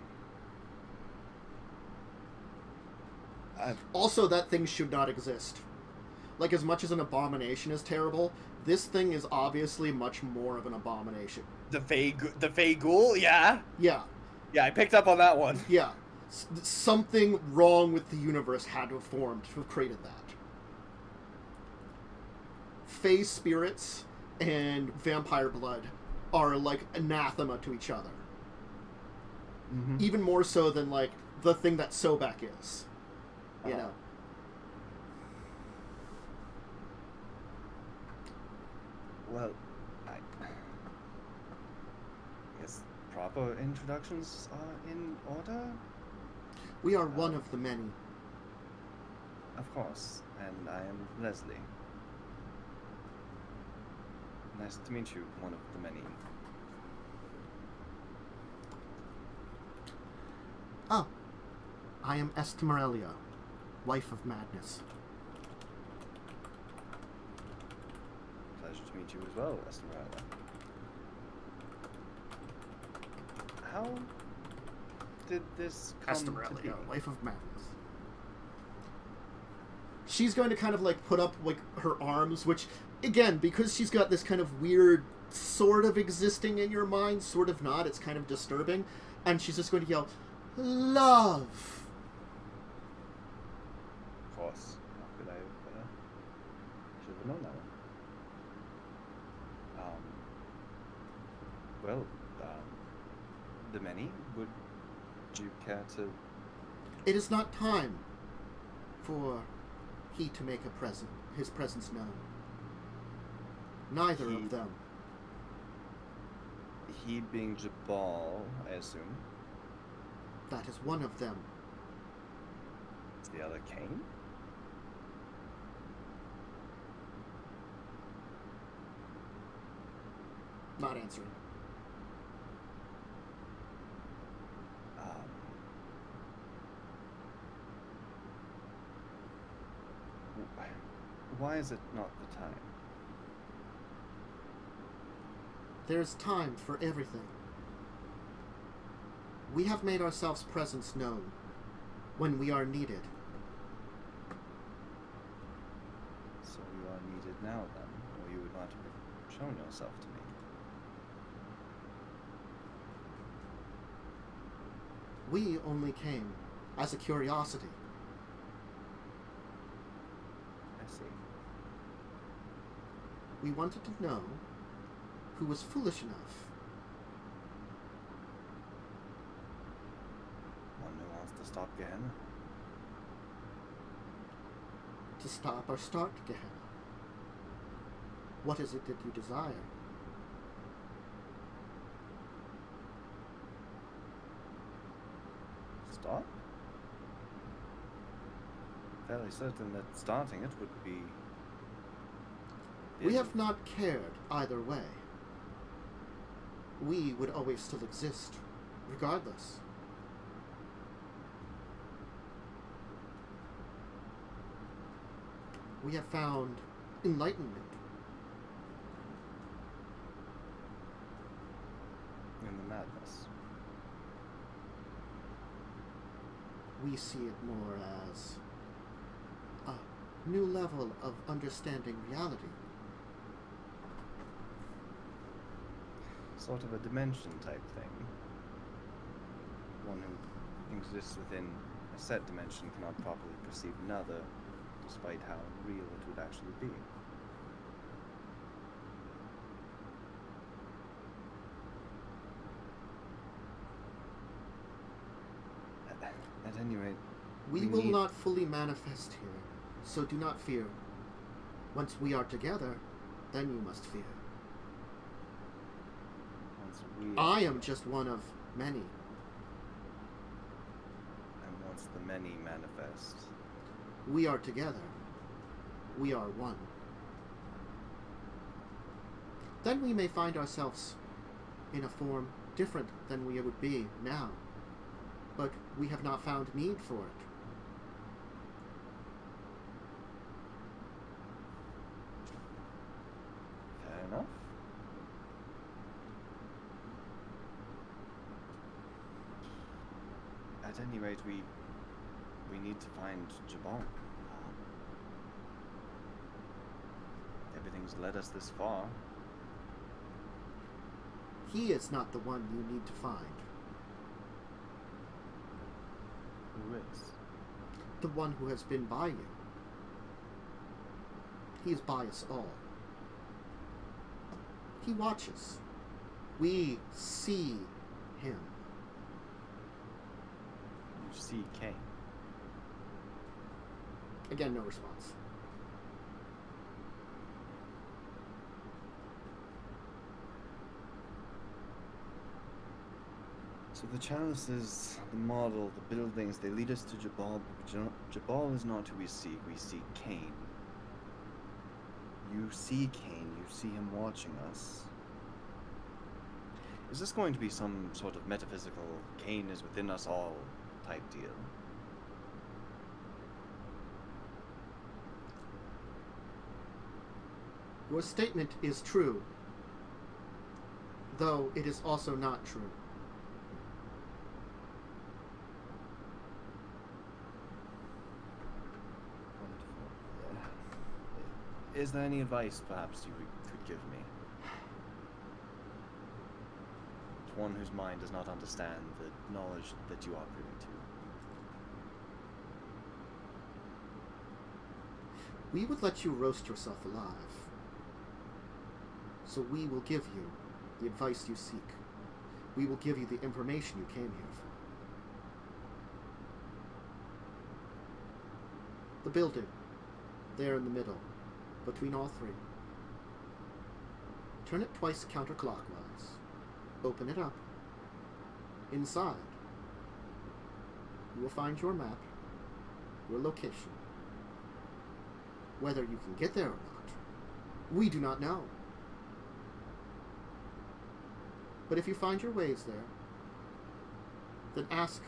Also, that thing should not exist. Like, as much as an abomination is terrible, this thing is obviously much more of an abomination.
The Fey Ghoul, yeah.
Yeah.
Yeah, I picked up on that one.
Yeah. Something wrong with the universe had to have formed to have created that. Fey spirits and vampire blood are like anathema to each other.
Mm-hmm.
Even more so than like the thing that Sobek is. You know.
Well, I guess proper introductions are in order?
We are one of the many.
Of course, and I am Leslie. Nice to meet you, one of the many.
Oh. I am Estimarelia, wife of madness.
Pleasure to meet you as well, Esmeralda. How did this come to be?
Estimarelia, wife of madness. She's going to kind of like put up like her arms, which again, because she's got this kind of weird sort of existing in your mind, sort of not, it's kind of disturbing, and she's just going to yell, "Love!"
Of course. How could I have should have known that one. The many, would you care to...
It is not time for he to make his presence known. Neither of them.
He being Jabal, I assume.
That is one of them.
Is the other Caine?
Not answering.
Why is it not the time?
There's time for everything. We have made ourselves presence known when we are needed.
So you are needed now then, or you would not have shown yourself to me.
We only came as a curiosity.
I see.
We wanted to know who was foolish enough.
One who wants to stop Gehenna.
To stop or start Gehenna. What is it that you desire?
Stop? Fairly certain that starting it would be
We have not cared either way. We would always still exist, regardless. We have found enlightenment.
In the madness.
We see it more as a new level of understanding reality.
Sort of a dimension type thing. One who exists within a set dimension cannot properly perceive another, despite how real it would actually be. At any rate,
we will not fully manifest here, so do not fear. Once we are together, then you must fear. I am just one of many.
And once the many manifest,
we are together. We are one. Then we may find ourselves in a form different than we would be now. But we have not found need for it.
Fair enough. At any rate, we need to find Jabal. Everything's led us this far.
He is not the one you need to find.
Who is?
The one who has been by you. He is by us all. He watches. We see him.
You see Caine.
Again, no response.
So the chalices, the model, the buildings, they lead us to Jabal, but Jabal is not who we see Caine. You see Caine, you see him watching us. Is this going to be some sort of metaphysical Caine is within us all type deal?
Your statement is true, though it is also not true.
Is there any advice, perhaps, you could give me? To one whose mind does not understand the knowledge that you are privy to.
We would let you roast yourself alive. So we will give you the advice you seek. We will give you the information you came here for. The building, there in the middle. Between all three. Turn it twice counterclockwise. Open it up. Inside, you will find your map, your location. Whether you can get there or not, we do not know. But if you find your ways there, then ask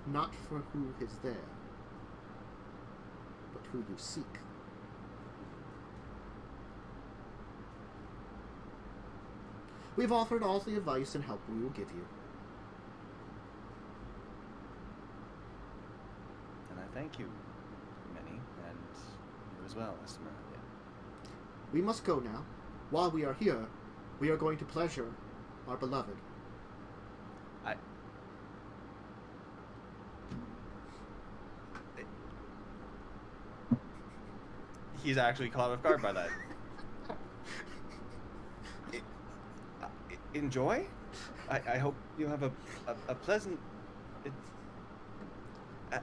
not for who is there, but who you seek. We've offered all the advice and help we will give you.
And I thank you, Minnie, and you as well, Esmeralda.
We must go now. While we are here, we are going to pleasure our beloved.
He's actually caught off guard by that. Enjoy? I hope you have a pleasant...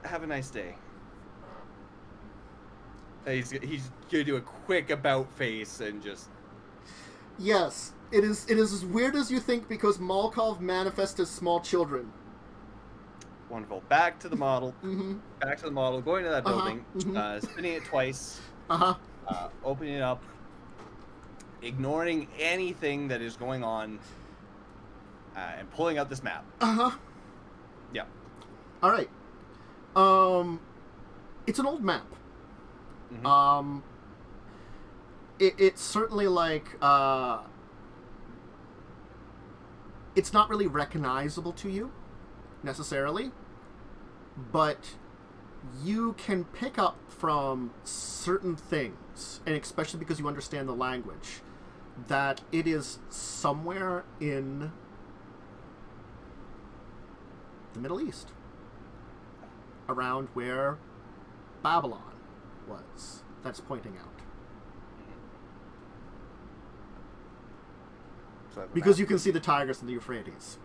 have a nice day. He's gonna do a quick about face and just...
Yes, it is as weird as you think because Malkov manifests as small children.
Wonderful. Back to the model.
Mm-hmm.
Back to the model. Going to that building. Mm-hmm. Spinning it twice. Opening it up, ignoring anything that is going on, and pulling out this map.
Uh-huh.
Yeah.
All right. It's an old map.
Mhm.
It's certainly like, it's not really recognizable to you, necessarily, but you can pick up from certain things, and especially because you understand the language, that it is somewhere in the Middle East, around where Babylon was. That's pointing out.
So I have a
Because
map.
you can see the Tigris and the Euphrates.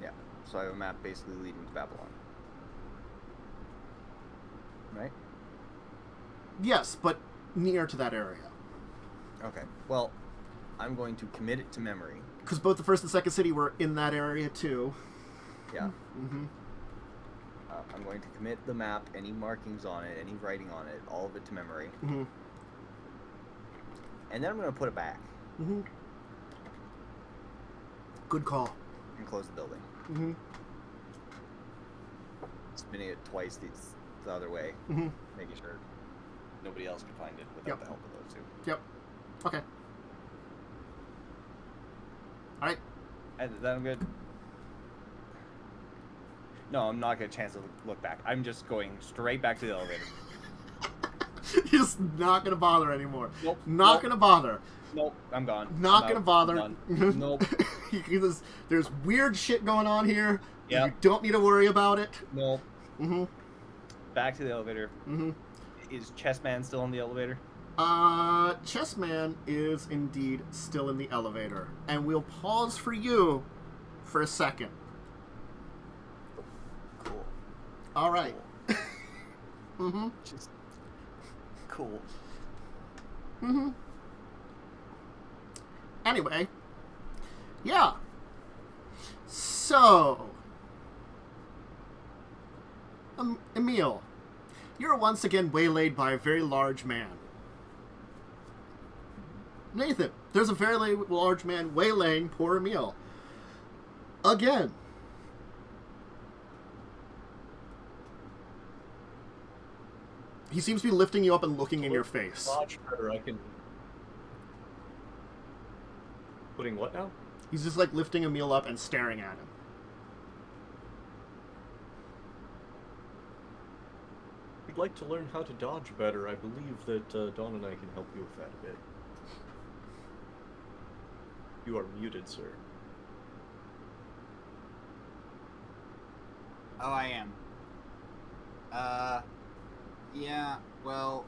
Yeah. So I have a map basically leading to Babylon. Right?
Yes, but near to that area.
Okay. Well, I'm going to commit it to memory.
Because both the first and second city were in that area, too.
Yeah.
Mm-hmm.
I'm going to commit the map, any markings on it, any writing on it, all of it to memory.
Mm-hmm.
And then I'm going to put it back
Mm-hmm. Good call.
and close the building.
Mm-hmm.
Spinning it twice the other way,
Mm-hmm.
making sure nobody else can find it without
Yep.
the help of those two.
Yep. Okay. All right.
And then I'm good. No, I'm not going to chance to look back. I'm just going straight back to the elevator.
You're just not going to bother anymore.
Nope.
Not
Nope.
going to bother.
Nope, I'm gone.
Not
I'm
going to
out.
bother.
I'm done. Nope.
There's weird shit going on here.
Yep.
You don't need to worry about it.
Nope.
Mm-hmm.
Back to the elevator.
Mm-hmm.
Is Chessman still in the elevator?
Chessman is indeed still in the elevator. And we'll pause for you for a second.
Cool.
All right.
Cool.
Mm-hmm.
Just cool.
Mm-hmm. Anyway. Yeah. So. Emil, you're once again waylaid by a very large man. Nathan, there's a very large man waylaying poor Emil. Again. He seems to be lifting you up and looking in your face.
Dodge better, I can... Putting what now?
He's just like lifting Emil up and staring at him.
I'd like to learn how to dodge better. I believe that Dawn and I can help you with that a bit. You are muted, sir.
Oh, I am. Yeah, well,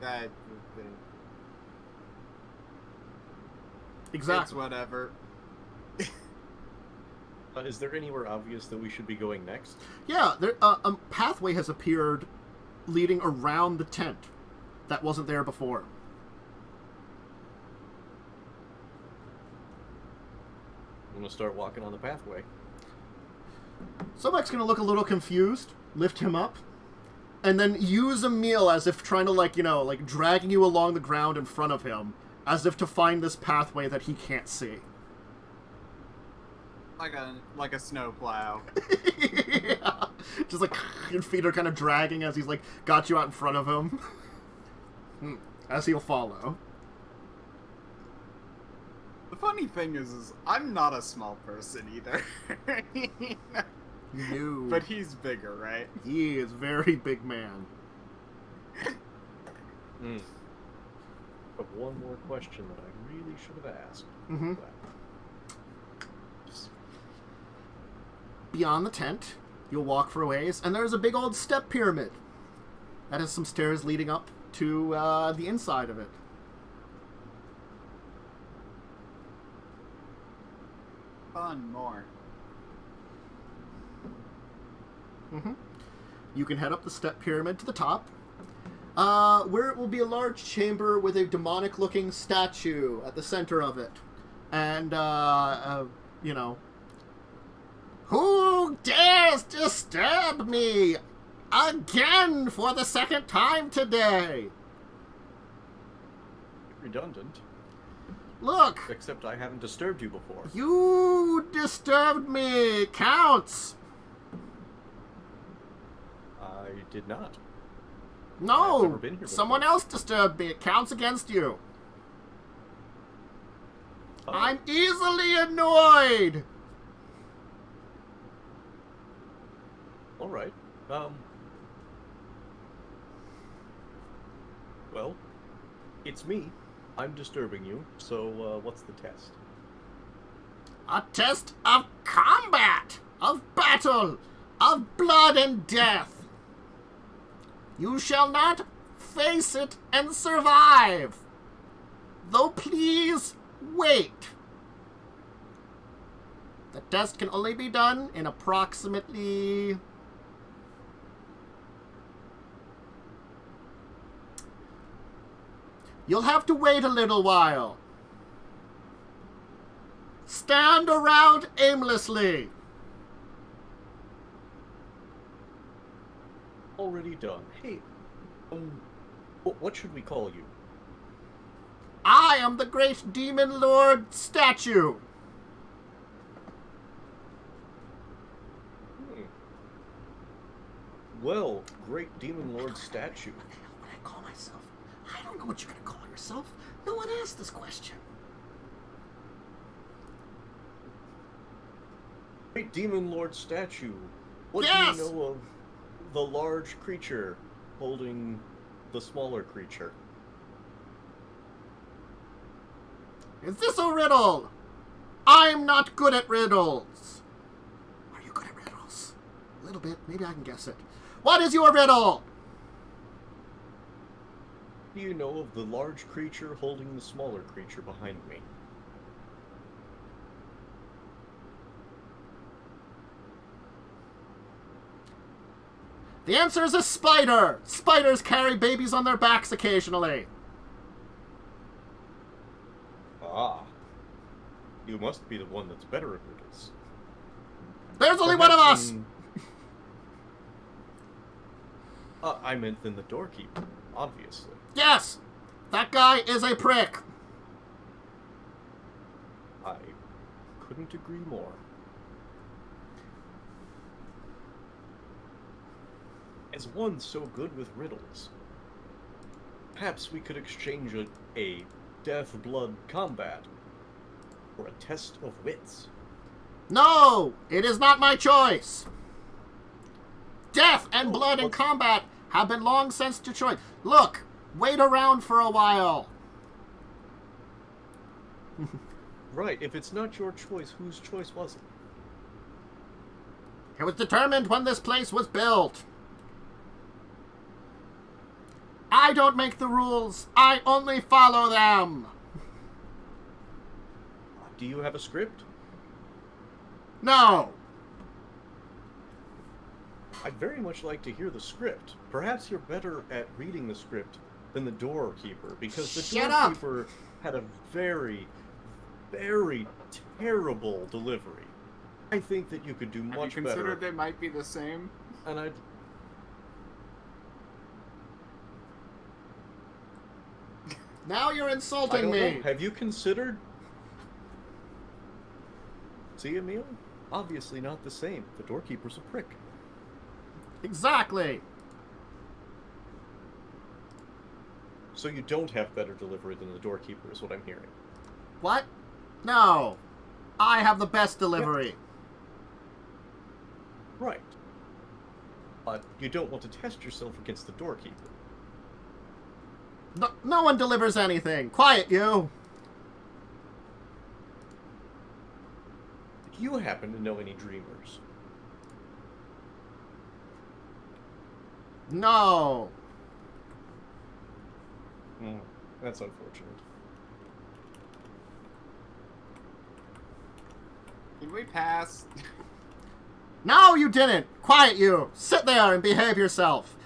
that...
Exactly.
It's whatever.
Is there anywhere obvious that we should be going next?
Yeah, there, a pathway has appeared leading around the tent that wasn't there before.
I'm gonna start walking on the pathway.
Sobek's gonna look a little confused, lift him up, and then use Emil as if trying to, like, you know, like dragging you along the ground in front of him, as if to find this pathway that he can't see.
Like a snowplow.
Yeah. Just like your feet are kind of dragging as he's like got you out in front of him. As he'll follow.
The funny thing is I'm not a small person either.
No.
But he's bigger, right?
He is very big man.
But one more question that I really should have asked.
Mm-hmm. Beyond the tent, you'll walk for a ways, and there's a big old step pyramid that has some stairs leading up to the inside of it.
Fun more.
Mm-hmm. You can head up the step pyramid to the top, where it will be a large chamber with a demonic-looking statue at the center of it. And, you know, Who dares disturb me again for the second time today?
Redundant.
Look,
Except I haven't disturbed you before.
you disturbed me. Counts.
I did not. I've
No,
never been here
someone
before.
else disturbed me. It counts against you.
Oh,
I'm easily annoyed.
all right. Well, it's me. I'm disturbing you. So, what's the test?
A test of combat, of battle, of blood and death. You shall not face it and survive. Though please wait. The test can only be done in approximately... You'll have to wait a little while. Stand around aimlessly.
Already done. Hey, what should we call you?
I am the great demon lord statue.
Well, great demon lord statue.
What the hell would I call myself? I don't know what you're going to call yourself. No one asked this question.
Great demon lord statue. What
Yes!
do you know of the large creature holding the smaller creature?
Is this a riddle? I'm not good at riddles. Are you good at riddles? A little bit. Maybe I can guess it. What is your riddle?
Do you know of the large creature holding the smaller creature behind me?
The answer is a spider. Spiders carry babies on their backs occasionally.
Ah. You must be the one that's better at riddles.
There's only one of us.
I meant than the doorkeeper, obviously.
Yes. That guy is a prick.
I couldn't agree more. As one so good with riddles, perhaps we could exchange a death-blood combat for a test of wits.
No, it is not my choice. Death and blood and combat have been long since Detroit. Look, wait around for a while.
Right, if it's not your choice, whose choice was it?
It was determined when this place was built. I don't make the rules. I only follow them.
Do you have a script?
No.
I'd very much like to hear the script. Perhaps you're better at reading the script than the doorkeeper, because the
Shut up.
doorkeeper had a very, very terrible delivery. I think that you could do
Have you
much
considered
better.
they might be the same?
And I'd...
Now you're
I
insulting
don't
me.
know. Have you considered... See, Emil? Obviously not the same. The doorkeeper's a prick.
Exactly.
So you don't have better delivery than the doorkeeper, is what I'm hearing.
What? No. I have the best delivery.
Right. But you don't want to test yourself against the doorkeeper.
No one delivers anything. Quiet, you.
Do you happen to know any dreamers?
No.
That's unfortunate.
Can we pass?
No, you didn't. Quiet, you. Sit there and behave yourself.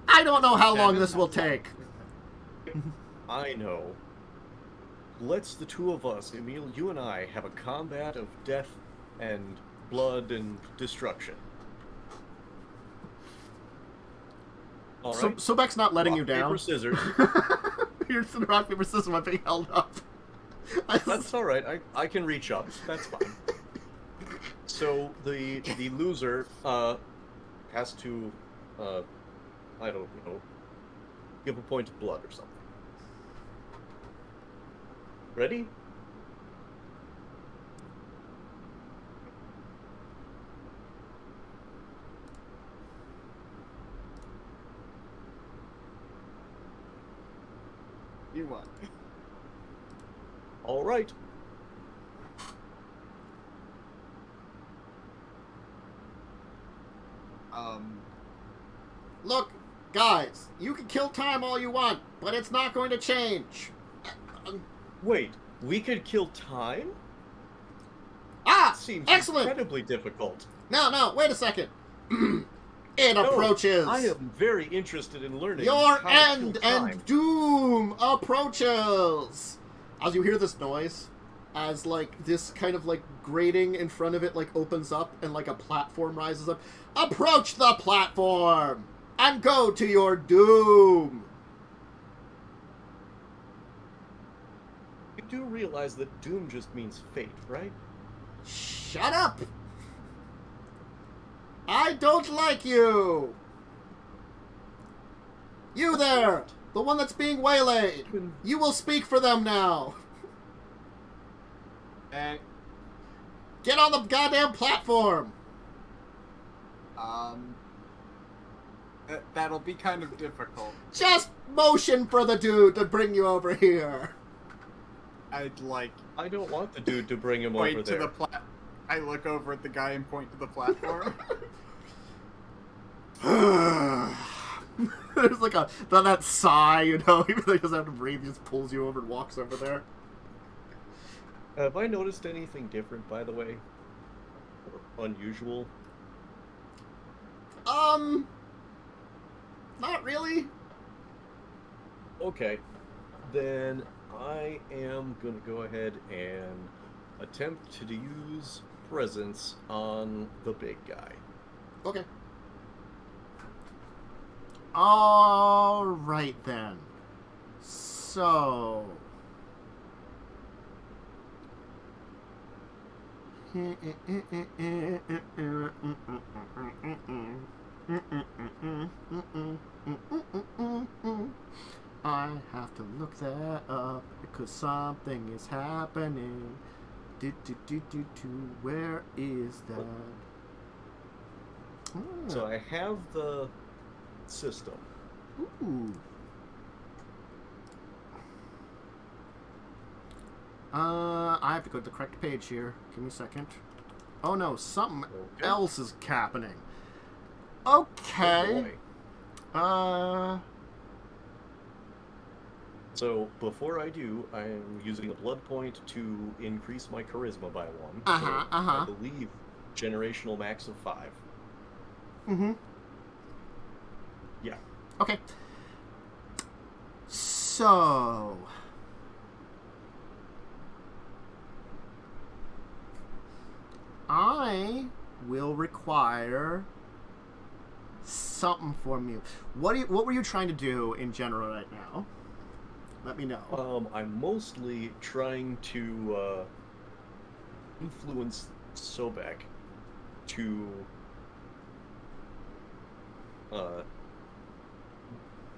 I don't know how long this will take.
I know. Let's the two of us, Emil, you and I, have a combat of death and blood and destruction. All
So
right.
Sobek's not letting
Rock,
you down.
paper, scissors.
Here's the rock, paper, scissors. I'm being held up.
That's all right. I can reach up. That's fine. So the loser has to I don't know, give a point of blood or something. Ready?
You won.
All right.
Look, guys, you can kill time all you want, but it's not going to change.
Wait, we could kill time? Seems
Excellent!
incredibly difficult.
No, wait a second. It approaches.
I am very interested in learning
Your
how
end
to kill time.
and doom approaches. As you hear this noise, as like this kind of like grating in front of it like opens up and like a platform rises up. Approach the platform and go to your doom.
You do realize that doom just means fate, right?
Shut up! I don't like you! You there! The one that's being waylaid! You will speak for them now!
Hey,
Get on the goddamn platform!
that'll be kind of difficult.
Just motion for the dude to bring you over here!
I'd like
I don't want the dude to bring him over
point to
there.
the I look over at the guy and point to the platform.
There's like that sigh, you know, even though he doesn't have to breathe, he just pulls you over and walks over there.
Have I noticed anything different, by the way? Or unusual?
Not really.
Okay. Then I am going to go ahead and attempt to use presence on the big guy.
Okay. Alright then. So... I have to look that up because something is happening. Where is that?
So I have the system.
Ooh. I have to go to the correct page here. Give me a second. Oh no, something else is happening. Okay.
Oh, so before I do, I'm using a blood point to increase my charisma by 1. I believe generational max of 5.
Mm-hmm.
Yeah.
Okay. So... I will require something from you. What were you trying to do in general right now? Let me know.
I'm mostly trying to influence Sobek to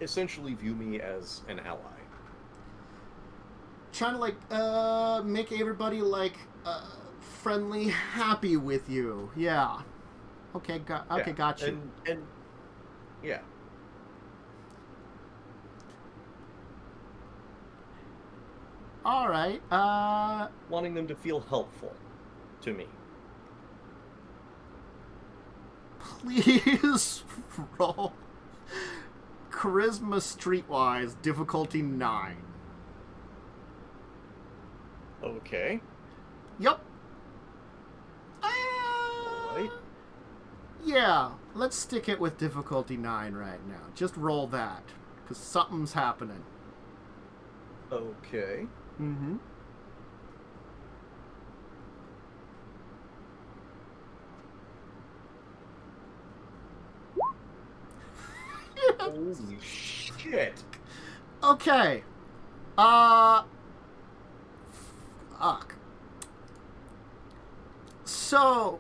essentially view me as an ally.
Trying to like make everybody like friendly, happy with you. Yeah. Okay, got you.
And yeah.
All right.
Wanting them to feel helpful to me.
Please roll charisma streetwise difficulty 9.
Okay.
Yep.
Alright.
Yeah, let's stick it with difficulty 9 right now. Just roll that, because something's happening.
Okay.
Mm-hmm.
Holy shit.
Okay. Fuck. So,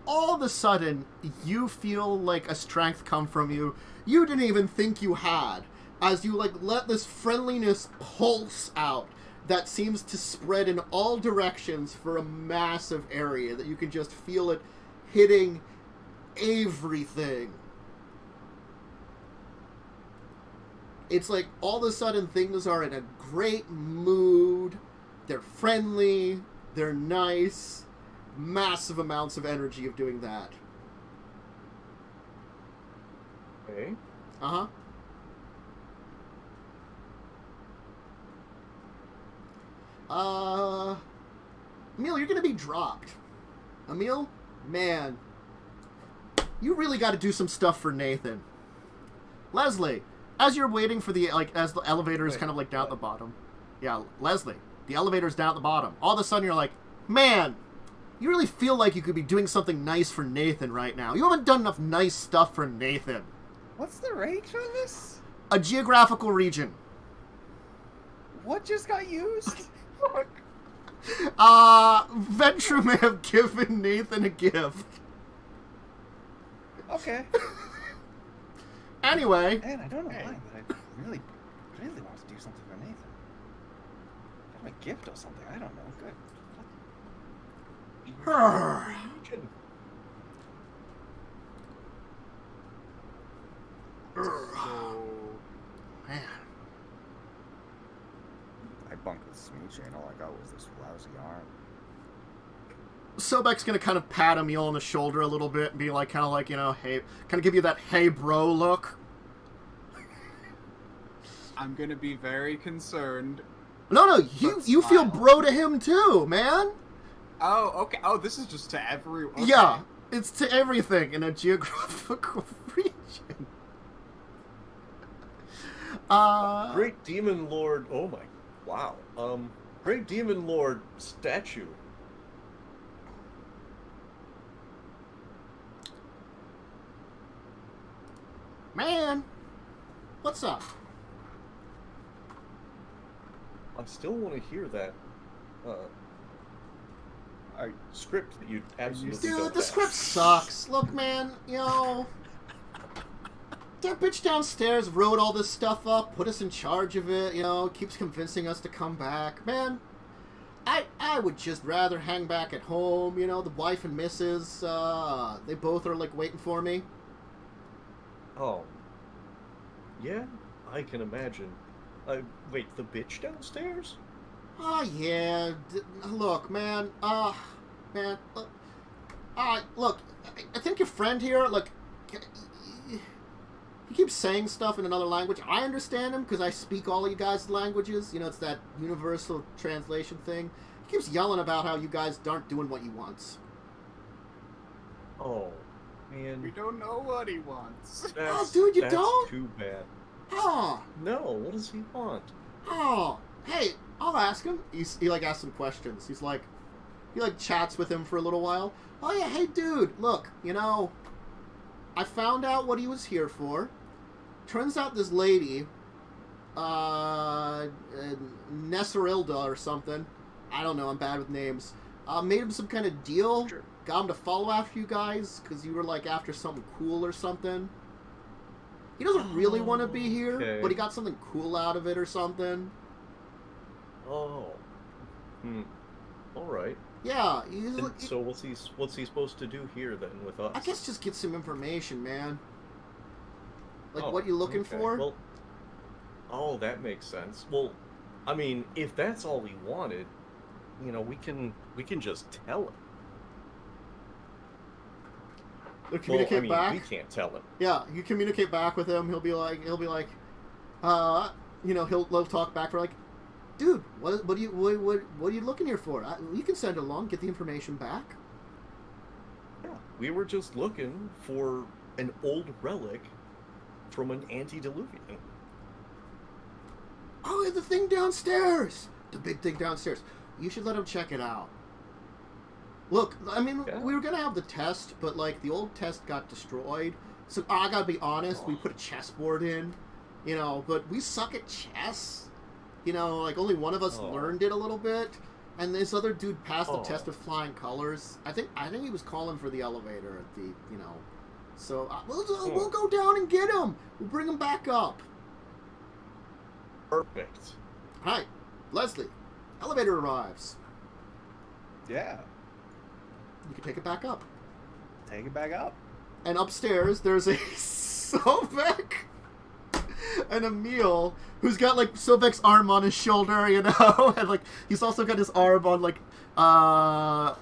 all of a sudden, you feel like a strength come from you you didn't even think you had, as you, like, let this friendliness pulse out that seems to spread in all directions for a massive area that you can just feel it hitting everything. It's like all of a sudden things are in a great mood, they're friendly, they're nice, massive amounts of energy of doing that.
Okay.
Uh-huh. Emil, you're gonna be dropped. Emil, man, you really got to do some stuff for Nathan. Leslie, as you're waiting for the, like, as the elevator is kind of, like, down at the bottom. Yeah, Leslie, the elevator's down at the bottom. All of a sudden you're like, man, you really feel like you could be doing something nice for Nathan right now. You haven't done enough nice stuff for Nathan.
What's the range on this?
A geographical region.
What just got used?
Fuck.
Venture may have given Nathan a gift.
Okay.
Anyway.
Man, I don't know why, but I really, really want to do something for Nathan. Give him a gift or something. I don't know. Good.
Man.
I bunked with Smoochie and all I got was this lousy arm.
Sobek's gonna kind of pat Emil on the shoulder a little bit and be like, kind of like, you know, hey, kind of give you that hey bro look.
I'm gonna be very concerned.
No, you feel
smile.
bro to him too, man.
Oh, okay. Oh, this is just to everyone. Okay.
Yeah, it's to everything in a geographical region.
Great Demon Lord. Oh my. Wow. Great Demon Lord statue.
Man, what's up?
I still want to hear that script that you absolutely
Dude,
don't
the
have.
script sucks. Look, man, you know, that bitch downstairs wrote all this stuff up, put us in charge of it, you know, keeps convincing us to come back. Man, I would just rather hang back at home, you know, the wife and missus, they both are, like, waiting for me.
Oh. Yeah, I can imagine. Wait, the bitch downstairs?
Oh, yeah. Look, man. Man. Look, I think your friend here, like, he keeps saying stuff in another language. I understand him because I speak all of you guys' languages. You know, it's that universal translation thing. He keeps yelling about how you guys aren't doing what he wants.
Oh, man.
We don't know what he wants.
Oh, dude, you
that's
don't?
too bad.
Oh.
No, what does he want?
Oh. Hey, I'll ask him. He like, asks some questions. He, like, chats with him for a little while. Oh, yeah, hey, dude, look, you know, I found out what he was here for. Turns out this lady, Nesserilda or something, I don't know, I'm bad with names, made him some kind of deal,
Sure.
got him to follow after you guys, because you were, like, after something cool or something. He doesn't really want to be here,
okay.
but he got something cool out of it or something.
Oh. Alright.
Yeah, he's like,
So what's he supposed to do here then with us?
I guess just get some information, man. Like,
Oh,
what you looking
okay.
for?
Well, oh, that makes sense. Well, I mean, if that's all he wanted, you know, we can just tell him.
Or communicate
we
back?
can't tell him.
Yeah, you communicate back with him. He'll be like, you know, he'll talk back for like, dude, what are you looking here for? You can send it along, get the information back.
Yeah, we were just looking for an old relic from an antediluvian.
Oh, the thing downstairs, the big thing downstairs. You should let him check it out. Look, I mean,
Yeah.
we were gonna have the test, but like the old test got destroyed, So I gotta be honest, we put a chessboard in, you know, but we suck at chess. You know, like only one of us learned it a little bit, and this other dude passed the test with flying colors. I think he was calling for the elevator at the, you know. So we'll go down and get him. We'll bring him back up.
Perfect.
All right, Leslie, elevator arrives.
Yeah.
You can take it back up.
Take it back up.
And upstairs, there's a Sobek and Emil who's got, like, Sobek's arm on his shoulder, you know? And, like, he's also got his arm on, like, no,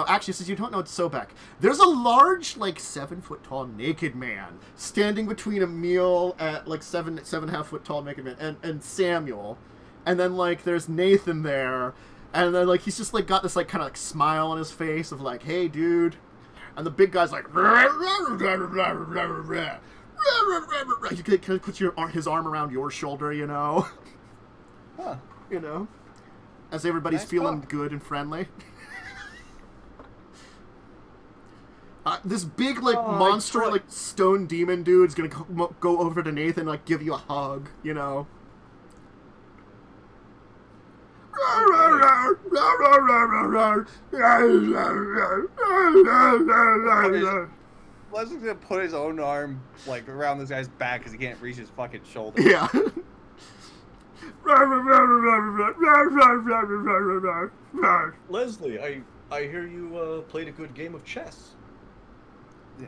actually, since you don't know it's Sobek, there's a large, like, 7-foot-tall naked man standing between Emil at, like, 7.5-foot-tall naked man and Samuel. And then, like, there's Nathan there. And then, like, he's just, like, got this, like, kind of, like, smile on his face of, like, hey, dude. And the big guy's like, he kind of puts his arm around your shoulder, you know?
Huh.
You know? As everybody's
Nice
feeling
talk.
good and friendly. This big, like, monster, like, stone demon dude's gonna go over to Nathan and, like, give you a hug, you know?
Leslie's gonna put his own arm, like, around this guy's back because he can't reach his fucking shoulder.
Yeah.
Leslie, I hear you played a good game of chess.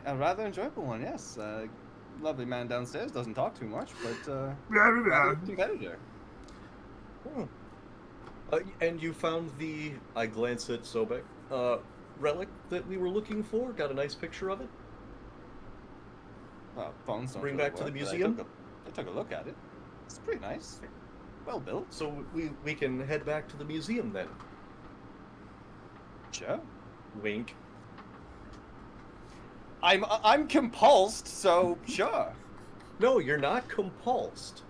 A rather enjoyable one, yes. Lovely man downstairs, doesn't talk too much, but competitor.
And you found the, I glance at Sobek, relic that we were looking for? Got a nice picture of it?
Phones don't
Bring
really
back to the
work, but
museum?
I took a look at it. It's pretty nice. Well built.
So we can head back to the museum then.
Sure.
Wink.
I'm compulsed, so sure.
No, you're not compulsed.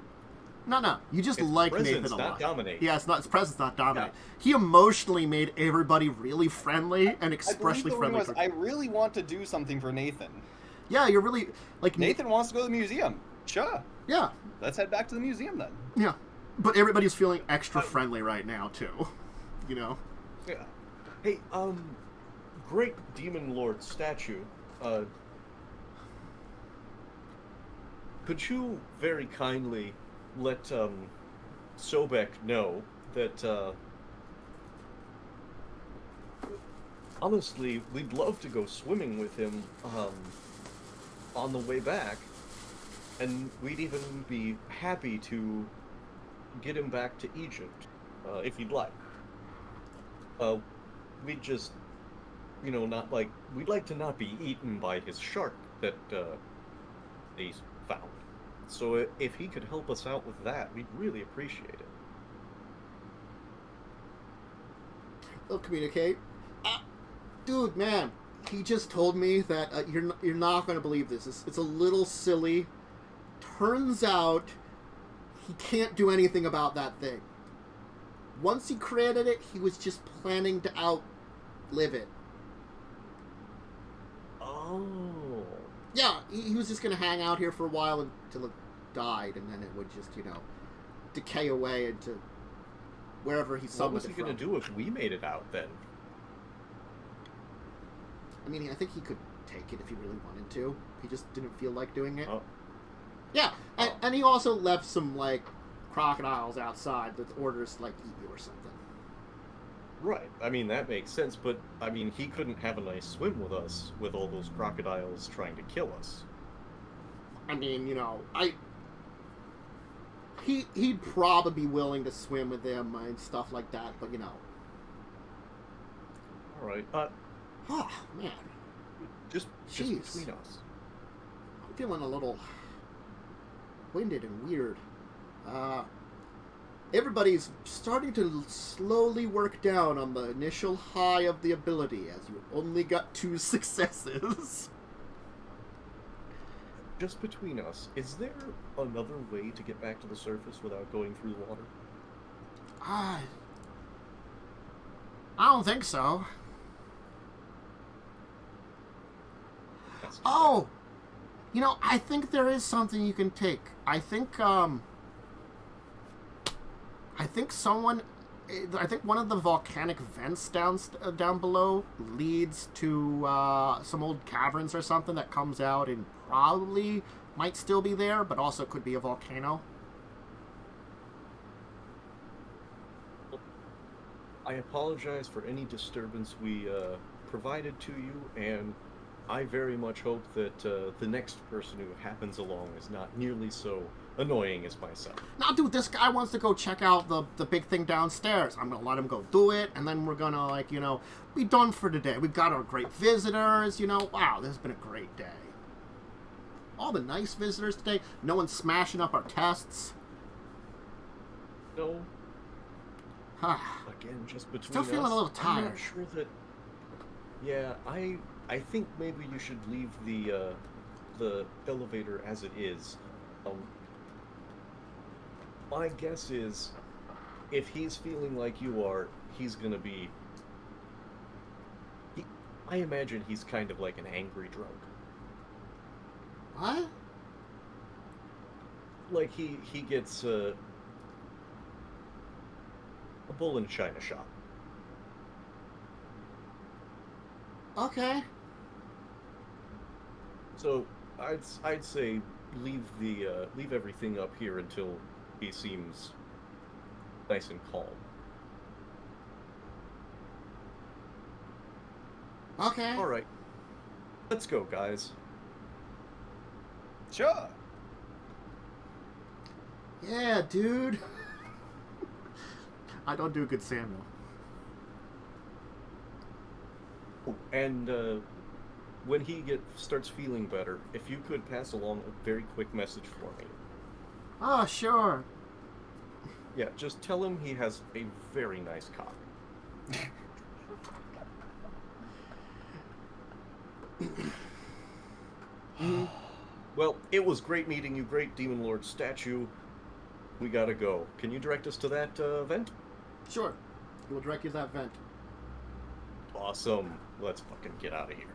No. You just
It's
like
presence,
Nathan a
not
lot.
dominate.
Yeah, it's presence, not dominate.
Yeah.
He emotionally made everybody really friendly and expressly friendly.
I really want to do something for Nathan.
Yeah, you're really like
Nathan wants to go to the museum. Sure.
Yeah,
Let's head back to the museum then.
yeah. But everybody's feeling extra friendly right now too. You know.
Yeah. Hey, great demon lord statue. Could you very kindly let Sobek know that honestly, we'd love to go swimming with him on the way back, and we'd even be happy to get him back to Egypt if you'd like. We'd just, you know, not like we'd like to not be eaten by his shark that he's found. So if he could help us out with that, we'd really appreciate it.
They'll communicate. Dude, man, he just told me that you're not going to believe this. It's a little silly. Turns out he can't do anything about that thing. Once he created it, he was just planning to outlive it.
Oh.
Yeah, he was just going to hang out here for a while until it died, and then it would just, you know, decay away into wherever he summoned it from.
What was he going to do if we made it out, then?
I mean, I think he could take it if he really wanted to. He just didn't feel like doing it.
Oh.
Yeah, and he also left some, like, crocodiles outside with orders to, like, eat you or something.
Right. I mean, that makes sense, but, I mean, he couldn't have a nice swim with us with all those crocodiles trying to kill us.
I mean, you know, He'd probably be willing to swim with them and stuff like that, but, you know.
Alright,
Oh, man.
just
Jeez.
between us.
I'm feeling a little winded and weird. Everybody's starting to slowly work down on the initial high of the ability, as you only got 2 successes.
Just between us, is there another way to get back to the surface without going through the water?
I don't think so.
That's too
Oh! You know, I think there is something you can take. I think one of the volcanic vents down below leads to some old caverns or something that comes out and probably might still be there, but also could be a volcano.
I apologize for any disturbance we provided to you, and I very much hope that the next person who happens along is not nearly so annoying as myself.
Now, dude, this guy wants to go check out the big thing downstairs. I'm going to let him go do it, and then we're going to, like, you know, be done for today. We've got our great visitors, you know. Wow, this has been a great day. All the nice visitors today. No one's smashing up our tests.
No. Again, just between
Still feeling
us,
a little tired.
I'm not sure that... Yeah, I think maybe you should leave the elevator as it is. My guess is, if he's feeling like you are, he's gonna be... I imagine he's kind of like an angry drunk.
What?
Like he gets a bull in a china shop.
Okay.
So I'd say leave everything up here until he seems nice and calm.
Okay.
All right, let's go, guys.
Sure.
Yeah, dude. I don't do a good Samuel.
And when he starts feeling better, if you could pass along a very quick message for me.
Oh, sure.
Yeah, just tell him he has a very nice cock. Well, it was great meeting you, great Demon Lord statue. We gotta go. Can you direct us to that vent?
Sure. He will direct you to that vent.
Awesome. Let's fucking get out of here.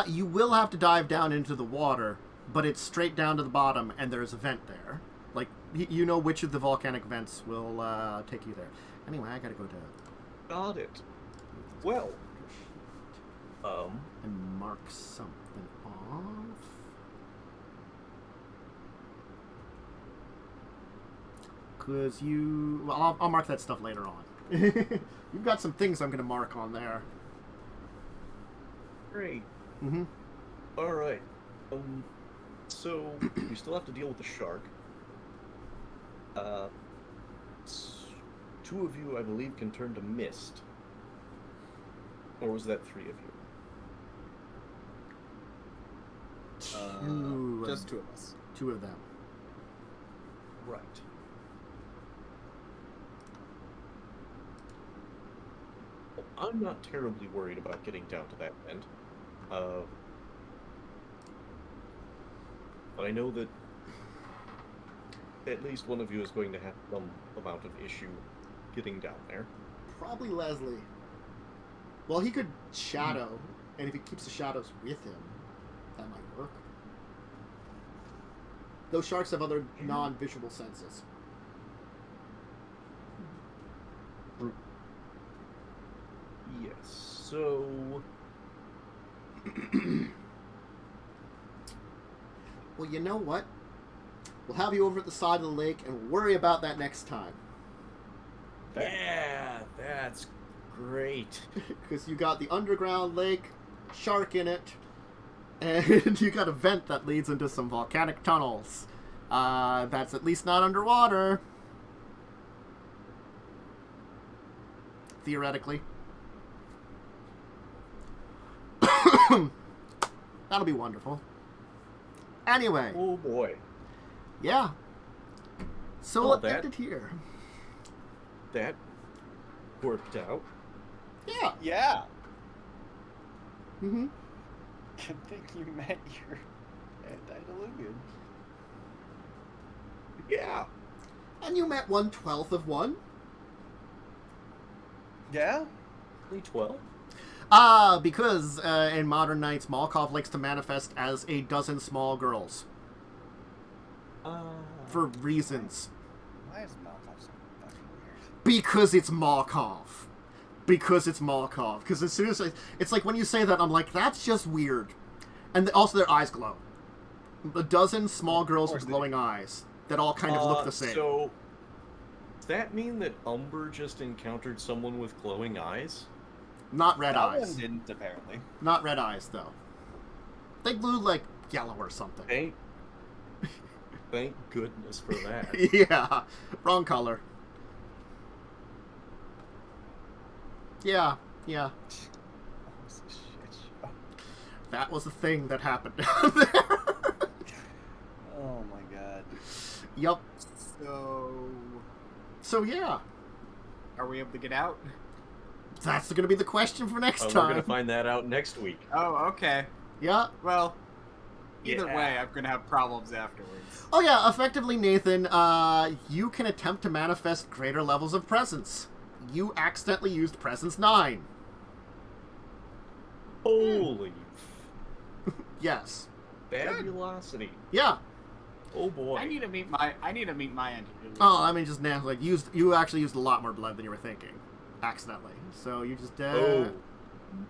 You will have to dive down into the water, but it's straight down to the bottom, and there's a vent there. Like, you know which of the volcanic vents will take you there. Anyway, I gotta go to...
Got it. Well,
and mark something off. Because you... Well, I'll mark that stuff later on. You've got some things I'm going to mark on there.
great.
Mm-hmm.
All right. So we still have to deal with the shark. Two of you, I believe, can turn to mist. Or was that three of you?
Just two of us.
Two of them.
Right. Well, I'm not terribly worried about getting down to that end. But I know that at least one of you is going to have some amount of issue getting down there.
Probably Leslie. Well, he could shadow, and if he keeps the shadows with him, that might work. Those sharks have other non-visual senses.
Yes, so...
Well, you know what? We'll have you over at the side of the lake and worry about that next time.
Yeah, that's great.
Because you got the underground lake, shark in it, and you got a vent that leads into some volcanic tunnels. That's at least not underwater. Theoretically. That'll be wonderful. Anyway.
Oh boy.
Yeah. So
Well,
it ended here.
That worked out.
Yeah.
Yeah.
Mm-hmm.
Good thing you met your antediluvian.
Yeah.
And you met 1/12 of one.
Yeah?
Only 12?
Because in Modern Knights, Malkov likes to manifest as a dozen small girls. For reasons.
Why is Malkov so fucking weird?
Because it's Malkov. Because it's Malkov. Because as soon as it's like when you say that, I'm like, that's just weird. And also their eyes glow. A dozen small girls with glowing eyes that all kind of look the same.
So, does that mean that Umber just encountered someone with glowing eyes?
Not red
That
eyes.
one didn't, apparently.
Not red eyes, though. They glue like yellow or something.
Thank goodness for that.
Yeah. Wrong color. Yeah. Yeah.
That was a shit show.
That was the thing that happened down there.
Oh my god.
Yup.
So,
yeah.
are we able to get out?
That's going to be the question for next
We're
time.
going to find that out next week.
Oh, okay.
Yeah.
Well, either
Yeah.
way, I'm gonna have problems afterwards.
Oh yeah, effectively, Nathan, you can attempt to manifest greater levels of presence. You accidentally used Presence 9.
Holy
Yes.
fabulosity.
Yeah.
Oh boy.
I need to meet my end.
Oh, I mean, just now, like, you actually used a lot more blood than you were thinking. Accidentally. So you just,
Oh.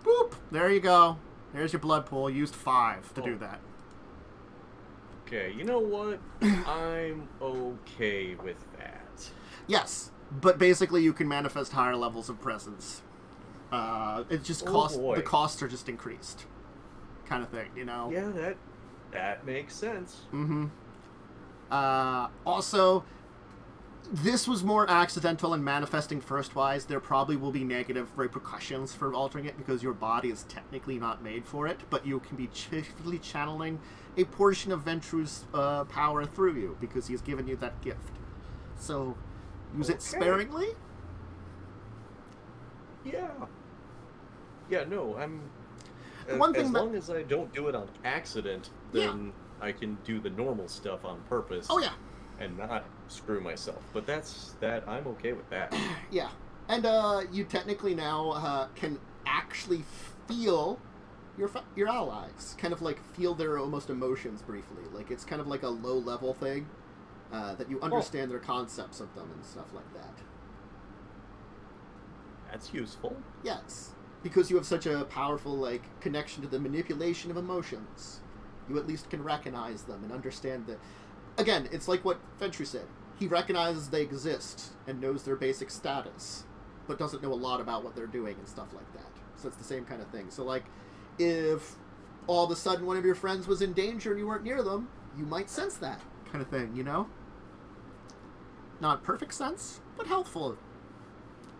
boop! There you go. There's your blood pool. You used 5 to do that.
Okay, you know what? I'm okay with that.
Yes, but basically you can manifest higher levels of presence. It just
boy.
the costs are just increased, kind of thing, you know.
Yeah, that makes sense.
Mm-hmm. Also, this was more accidental and manifesting first-wise. There probably will be negative repercussions for altering it because your body is technically not made for it, but you can be chiefly channeling a portion of Ventru's power through you because he's given you that gift. So, use it sparingly?
Yeah. Yeah, no, I'm...
One thing
as
that-
long as I don't do it on accident, then I can do the normal stuff on purpose.
Oh, yeah.
And not screw myself. But I'm okay with that.
Yeah. And you technically now can actually feel your allies. Kind of like feel their almost emotions briefly. Like it's kind of like a low-level thing that you understand their concepts of them and stuff like that.
That's useful.
Yes. Because you have such a powerful like connection to the manipulation of emotions. You at least can recognize them and understand that. Again, it's like what Ventru said. He recognizes they exist and knows their basic status, but doesn't know a lot about what they're doing and stuff like that. So it's the same kind of thing. So, like, if all of a sudden one of your friends was in danger and you weren't near them, you might sense that kind of thing, you know? Not perfect sense, but helpful.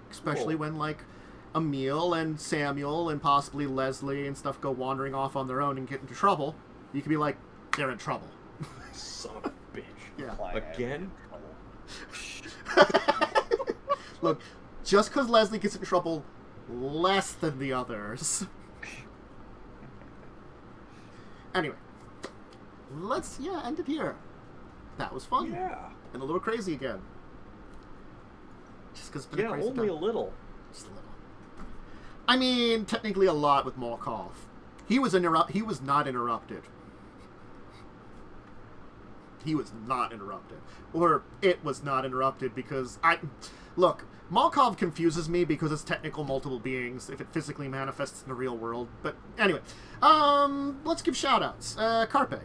Especially when, like, Emil and Samuel and possibly Leslie and stuff go wandering off on their own and get into trouble. You can be like, they're in trouble.
Son of a bitch.
Yeah.
Again?
Look, just because Leslie gets in trouble less than the others. Anyway, let's, end it here. That was fun.
Yeah.
And a little crazy again. Just because it's been a crazy
only
time.
a little.
Just a little. I mean, technically a lot with Malkov. He was not interrupted. He was not interrupted. Or it was not interrupted because Look, Malkov confuses me because it's technical multiple beings if it physically manifests in the real world. But anyway, let's give shoutouts. Carpe.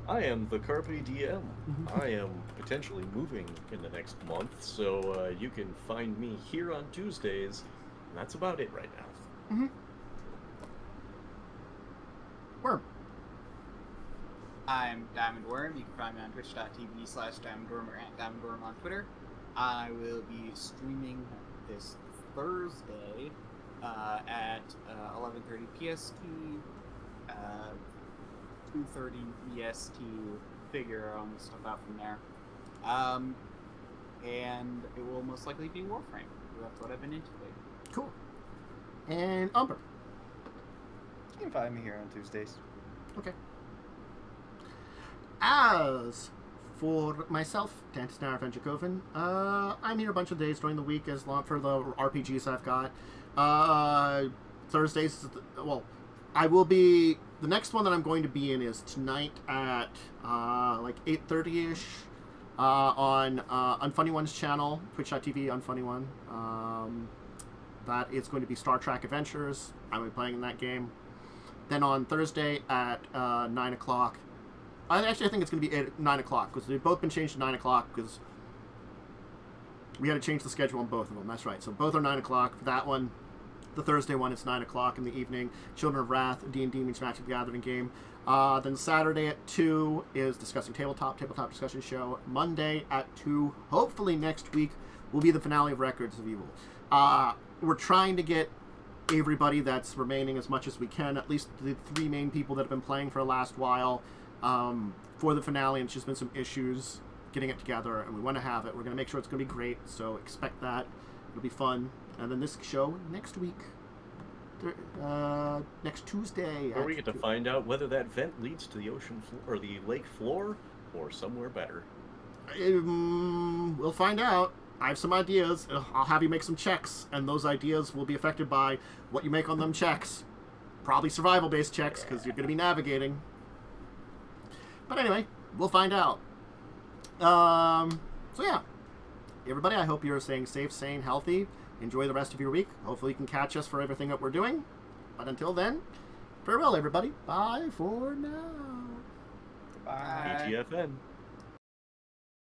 I am the Carpe DM. I am potentially moving in the next month, so you can find me here on Tuesdays. And that's about it right now.
Mm-hmm. Worm.
I'm Diamond Worm. You can find me on twitch.tv/DiamondWorm or @DiamondWorm on Twitter. I will be streaming this Thursday at 11:30 PST, 2:30 EST. Figure on stuff out from there. And it will most likely be Warframe. That's what I've been into lately.
Cool. And Umber.
You can find me here on Tuesdays.
Okay. As for myself, Dantis Naravan Dracovin, I'm here a bunch of days during the week as long for the RPGs I've got. Thursdays, well, I will be... The next one that I'm going to be in is tonight at, like 8:30ish, on Unfunny One's channel, twitch.tv Unfunny One. That is going to be Star Trek Adventures. I will be playing in that game. Then on Thursday at 9 o'clock. I think it's going to be at 9 o'clock, because they've both been changed to 9 o'clock, because we had to change the schedule on both of them. That's right. So both are 9 o'clock. For that one, the Thursday one, it's 9 o'clock in the evening. Children of Wrath, D&D means Magic the Gathering game. Then Saturday at 2 is Discussing Tabletop discussion show. Monday at 2, hopefully next week, will be the finale of Records of Evil. We're trying to get everybody that's remaining as much as we can, at least the 3 main people that have been playing for the last while, for the finale, and it's just been some issues getting it together, and we want to have it. We're going to make sure it's going to be great, so expect that. It'll be fun. And then this show next week, next Tuesday.
Where we get to find out whether that vent leads to the ocean floor, or the lake floor, or somewhere better.
We'll find out. I have some ideas. I'll have you make some checks, and those ideas will be affected by what you make on them checks. Probably survival-based checks, because you're going to be navigating. But anyway, we'll find out. So yeah. Everybody, I hope you're staying safe, sane, healthy. Enjoy the rest of your week. Hopefully you can catch us for everything that we're doing. But until then, farewell, everybody. Bye for now.
Bye.
VtFN.